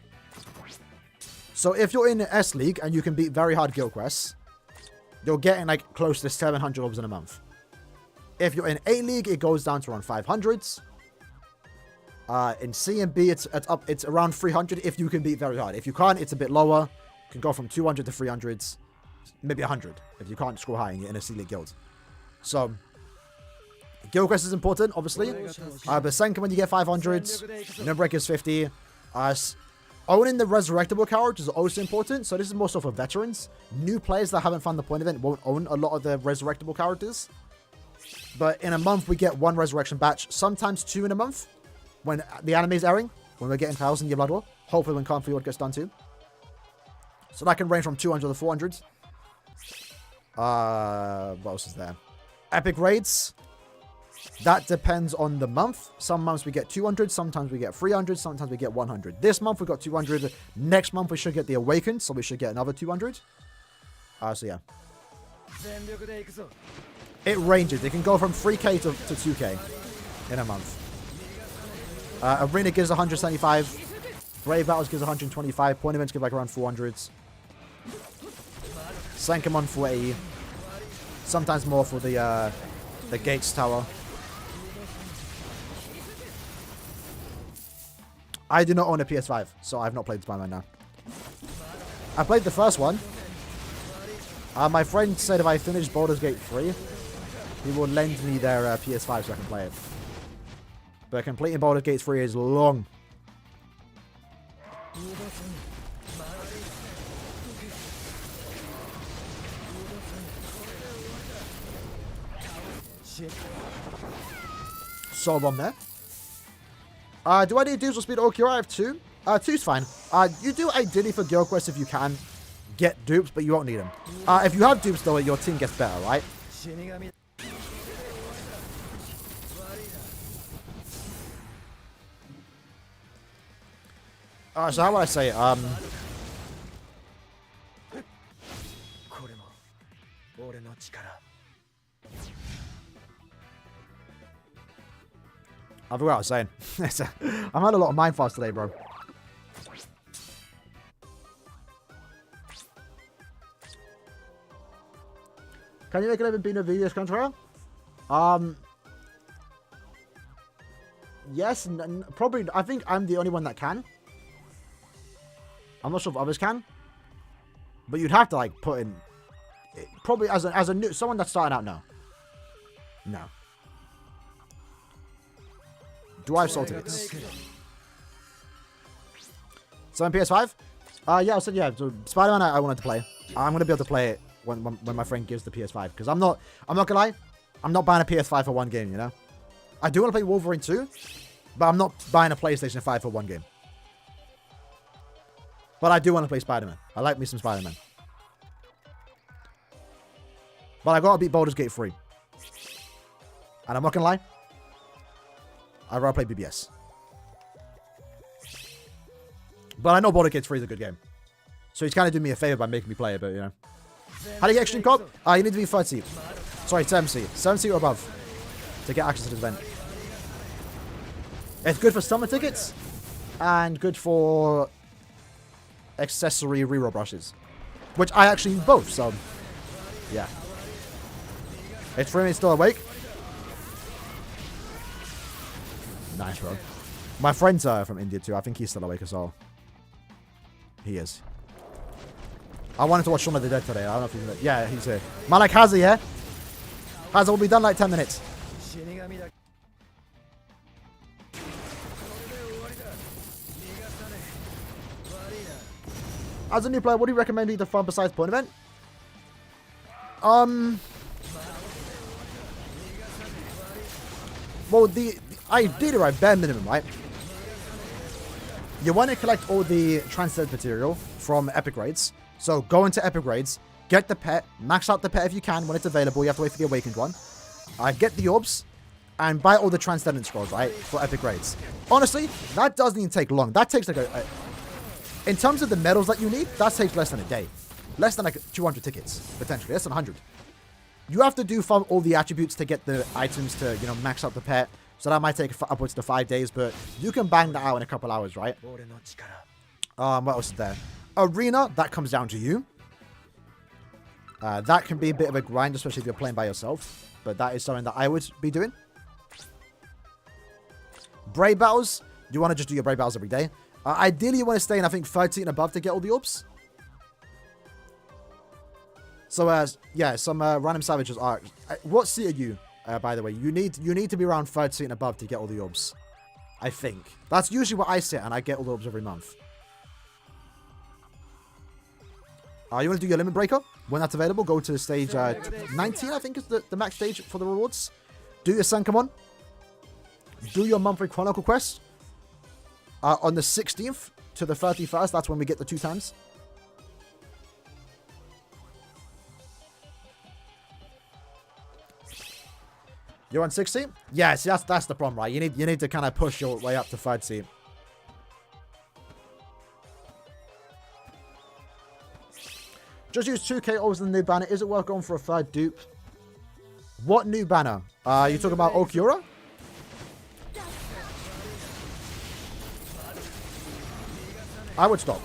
So if you're in the S League and you can beat very hard guild quests, you're getting like close to 700 orbs in a month. If you're in A League, it goes down to around 500s. In C and B, it's around 300 if you can beat very hard. If you can't, it's a bit lower. You can go from 200 to 300s, maybe 100 if you can't score high in a C League guild. So, guild quest is important, obviously. But Senkaimon, you get 500s. No break is 50. Owning the resurrectable characters is also important. So this is more so for veterans. New players that haven't found the point event won't own a lot of the resurrectable characters. But in a month, we get 1 resurrection batch. Sometimes 2 in a month. When the anime is airing. When we're getting 1,000 Year Blood War. Hopefully when Conflict gets done too. So that can range from 200 to 400. What else is there? Epic raids. That depends on the month. Some months we get 200, sometimes we get 300, sometimes we get 100. This month we got 200. Next month we should get the Awakened, so we should get another 200. So yeah. It ranges. It can go from 3k to 2k in a month. Arena gives 175. Brave Battles gives 125. Point events give like around 400s. Senkaimon 480. Sometimes more for the Gates Tower. I do not own a PS5, so I've not played Spider-Man now. I played the first one. My friend said if I finish Baldur's Gate 3, he will lend me their PS5 so I can play it. But completing Baldur's Gate 3 is long. So bomb there. Do I need dudes with speed or cure? I have 2. 2's fine. You do ideally for guild quests if you can get dupes, but you won't need them. If you have dupes though, your team gets better, right? So how would I say? I forgot what I was saying. I've had a lot of mind fast today, bro. Can you make a living being a VS controller? Yes, probably. I think I'm the only one that can. I'm not sure if others can. But you'd have to like put in, probably as a new someone that's starting out. No. Do I have soul tickets? So on PS5? Yeah, I said yeah. So Spider-Man, I wanted to play. I'm gonna be able to play it when my friend gives the PS5 because I'm not gonna lie, I'm not buying a PS5 for one game. You know, I do want to play Wolverine 2, but I'm not buying a PlayStation 5 for one game. But I do want to play Spider-Man. I like me some Spider-Man. But I gotta beat Baldur's Gate 3. And I'm not gonna lie, I'd rather play BBS. But I know Baldur's Gate 3 is a good game. So he's kind of doing me a favor by making me play it, but you know. How do you get Extreme Cop? You need to be 30. Sorry, 70. 70 or above to get access to this event. It's good for summer tickets and good for accessory reroll brushes. Which I actually use both, so yeah. It's for me still awake. Nice, bro. My friend's from India too. I think he's still awake as well. He is. I wanted to watch Shaun of the Dead today. I don't know if he's in it. Yeah, he's here. Malak Haza, yeah? Haza will be done like 10 minutes. As a new player, what do you recommend me to fun besides point event? Well, the ideally, right, bare minimum, right? You want to collect all the transcendent material from epic raids. So go into epic raids, get the pet, max out the pet if you can when it's available. You have to wait for the awakened one. Get the orbs, and buy all the Transcendent Scrolls, right? For epic raids. Honestly, that doesn't even take long. That takes like in terms of the medals that you need, that takes less than a day. Less than like 200 tickets, potentially. Less than 100. You have to do farm all the attributes to get the items to, you know, max out the pet. So that might take upwards to 5 days, but you can bang that out in a couple hours, right? What else is there? Arena, that comes down to you. That can be a bit of a grind, especially if you're playing by yourself. But that is something that I would be doing. Brave Battles, you want to just do your Brave Battles every day. Ideally, you want to stay in, I think, 13 and above to get all the orbs. So, yeah, some random savages are... what seat are you, by the way? You need to be around 13 and above to get all the orbs. I think. That's usually what I sit, and I get all the orbs every month. You want to do your Limit Breaker? When that's available, go to stage 19, I think is the max stage for the rewards. Do your Senkaimon. Do your monthly Chronicle quest. On the 16th to the 31st, that's when we get the 2 times. You're on 16? Yeah, see, that's the problem, right? You need to kind of push your way up to 3rd seat. Just use 2k orbs in the new banner. Is it worth going for a 3rd dupe? What new banner? You talking about Okiura? I would stop.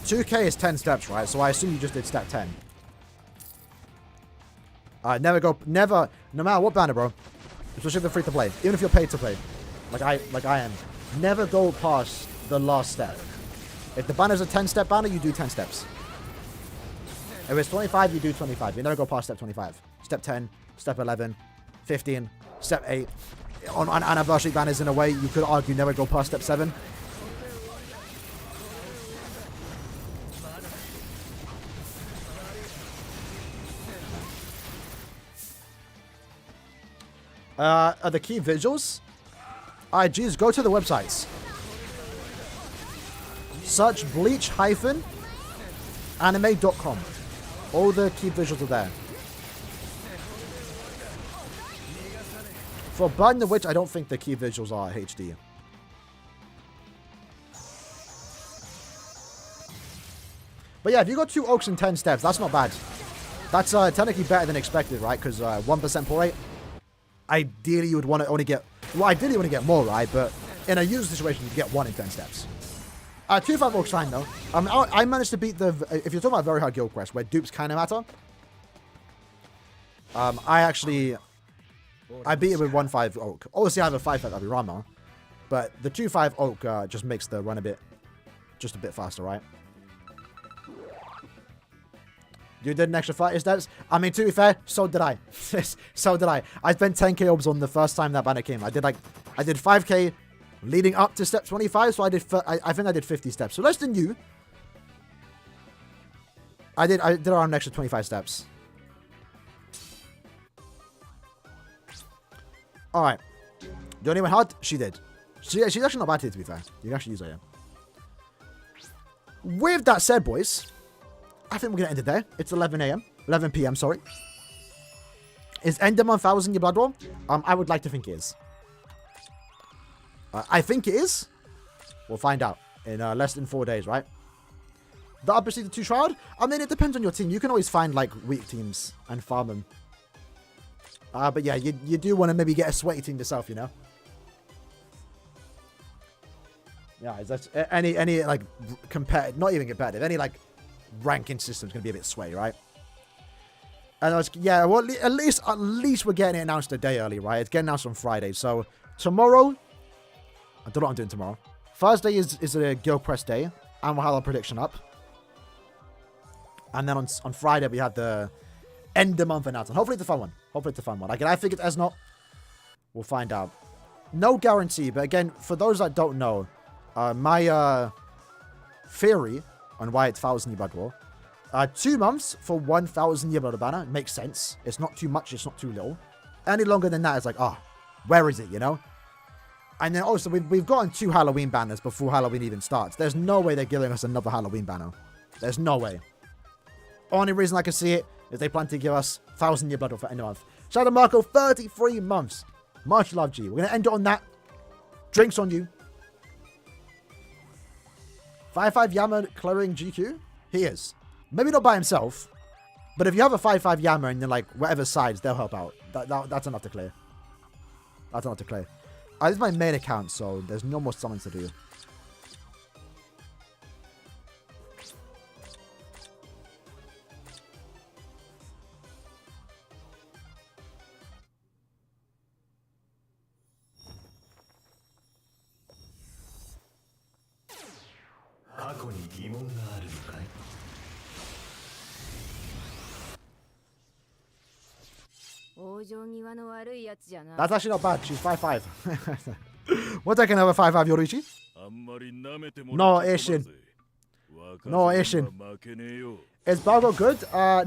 2k is 10 steps, right? So I assume you just did step 10. Never, no matter what banner, bro. Especially if they're free to play. Even if you're paid to play. Like I am. Never go past the last step. If the banner's a 10-step banner, you do 10 steps. If it's 25, you do 25. You never go past step 25. Step 10, step 11, 15, step 8. On anniversary banners, in a way, you could argue never go past step 7. Are the key visuals? Alright, geez, go to the websites. Search bleach-anime.com. All the key visuals are there. For Burden of Witch, I don't think the key visuals are HD. But yeah, if you got 2 oaks and 10 steps, that's not bad. That's technically better than expected, right? Because 1% pull rate. Ideally, you would want to only get... well, ideally, you want to get more, right? But in a user situation, you get 1 in 10 steps. 2-5 oaks fine, though. I managed to beat the... if you're talking about very hard guild quest, where dupes kind of matter, I beat it with 1-5 oak. Obviously, I have a 5-5 Aaroniero, but the 2-5 oak just makes the run a bit faster, right? You did an extra 30 steps. I mean, to be fair, so did I. So did I. I spent 10k orbs on the first time that banner came. I did 5k leading up to step 25, so I think I did 50 steps. So less than you. I did around an extra 25 steps. Alright. Do anyone hard? She did. She's actually not bad here, to be fair. You can actually use her, yeah. With that said, boys, I think we're going to end it there. It's 11 a.m. 11 p.m., sorry. Is End of Month 1000 your Blood Roll? I would like to think it is. I think it is. We'll find out in less than 4 days, right? The upper seed 2 Shroud? I mean, it depends on your team. You can always find, like, weak teams and farm them. But yeah, you do want to maybe get a sweaty team yourself, you know? Yeah, is that any like, competitive, not even competitive, any, like, ranking system's going to be a bit sway, right? And I was, yeah, well, at least we're getting it announced a day early, right? It's getting announced on Friday. So tomorrow, I don't know what I'm doing tomorrow. Thursday is a guild quest day, and we'll have our prediction up. And then on Friday we have the end of month announcement. Hopefully it's a fun one. Like, I think it's not. We'll find out. No guarantee, but again, for those that don't know, my theory on why it's 1000 year blood war. 2 months for 1000 year blood banner makes sense. It's not too much, it's not too little. Any longer than that, it's like, where is it, you know? And then also, we've gotten 2 Halloween banners before Halloween even starts. There's no way they're giving us another Halloween banner. There's no way. Only reason I can see it if they plan to give us 1,000-year blood for end of month. Shout out to Marco, 33 months. Much love, G. We're going to end it on that. Drinks on you. 5-5 Yama clearing GQ? He is. Maybe not by himself, but if you have a 5-5 Yama and then like whatever sides, they'll help out. That's enough to clear. That's enough to clear. This is my main account, so there's no more summons to do. That's actually not bad. She's 5-5. What the heck can have a 5-5 Yorichi? No, Ishin. No, Ishin. Is Balgo good?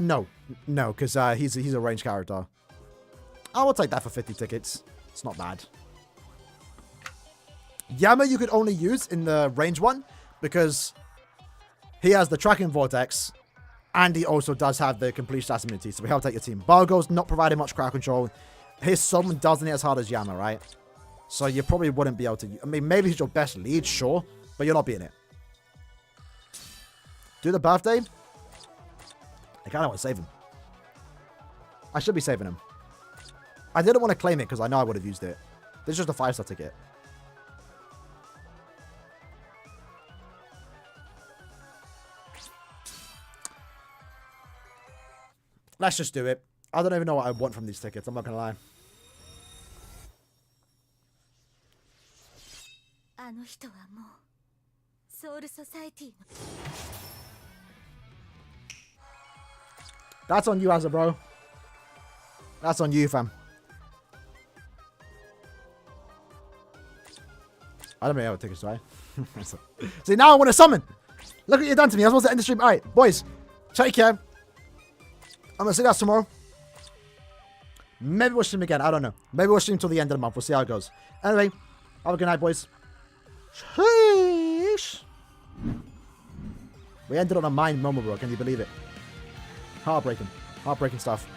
No. No, because he's a ranged character. I will take that for 50 tickets. It's not bad. Yama you could only use in the range one because he has the tracking vortex and he also does have the complete stats immunity, so we help take your team. Balgo's not providing much crowd control. His summon doesn't hit as hard as Yama, right? So you probably wouldn't be able to... I mean, maybe he's your best lead, sure, but you're not beating it. Do the birthday? I kind of want to save him. I should be saving him. I didn't want to claim it because I know I would have used it. This is just a 5-star ticket. Let's just do it. I don't even know what I want from these tickets. I'm not going to lie. That's on you, Azza, bro. That's on you, fam. I don't really have tickets, do I? See, now I want to summon. Look what you've done to me. I was supposed to end the stream. All right, boys. Take care. I'm going to see you guys tomorrow. Maybe we'll stream again. I don't know. Maybe we'll stream till the end of the month. We'll see how it goes. Anyway, have a good night, boys. Sheesh. We ended on a mind moment, bro. Can you believe it? Heartbreaking. Heartbreaking stuff.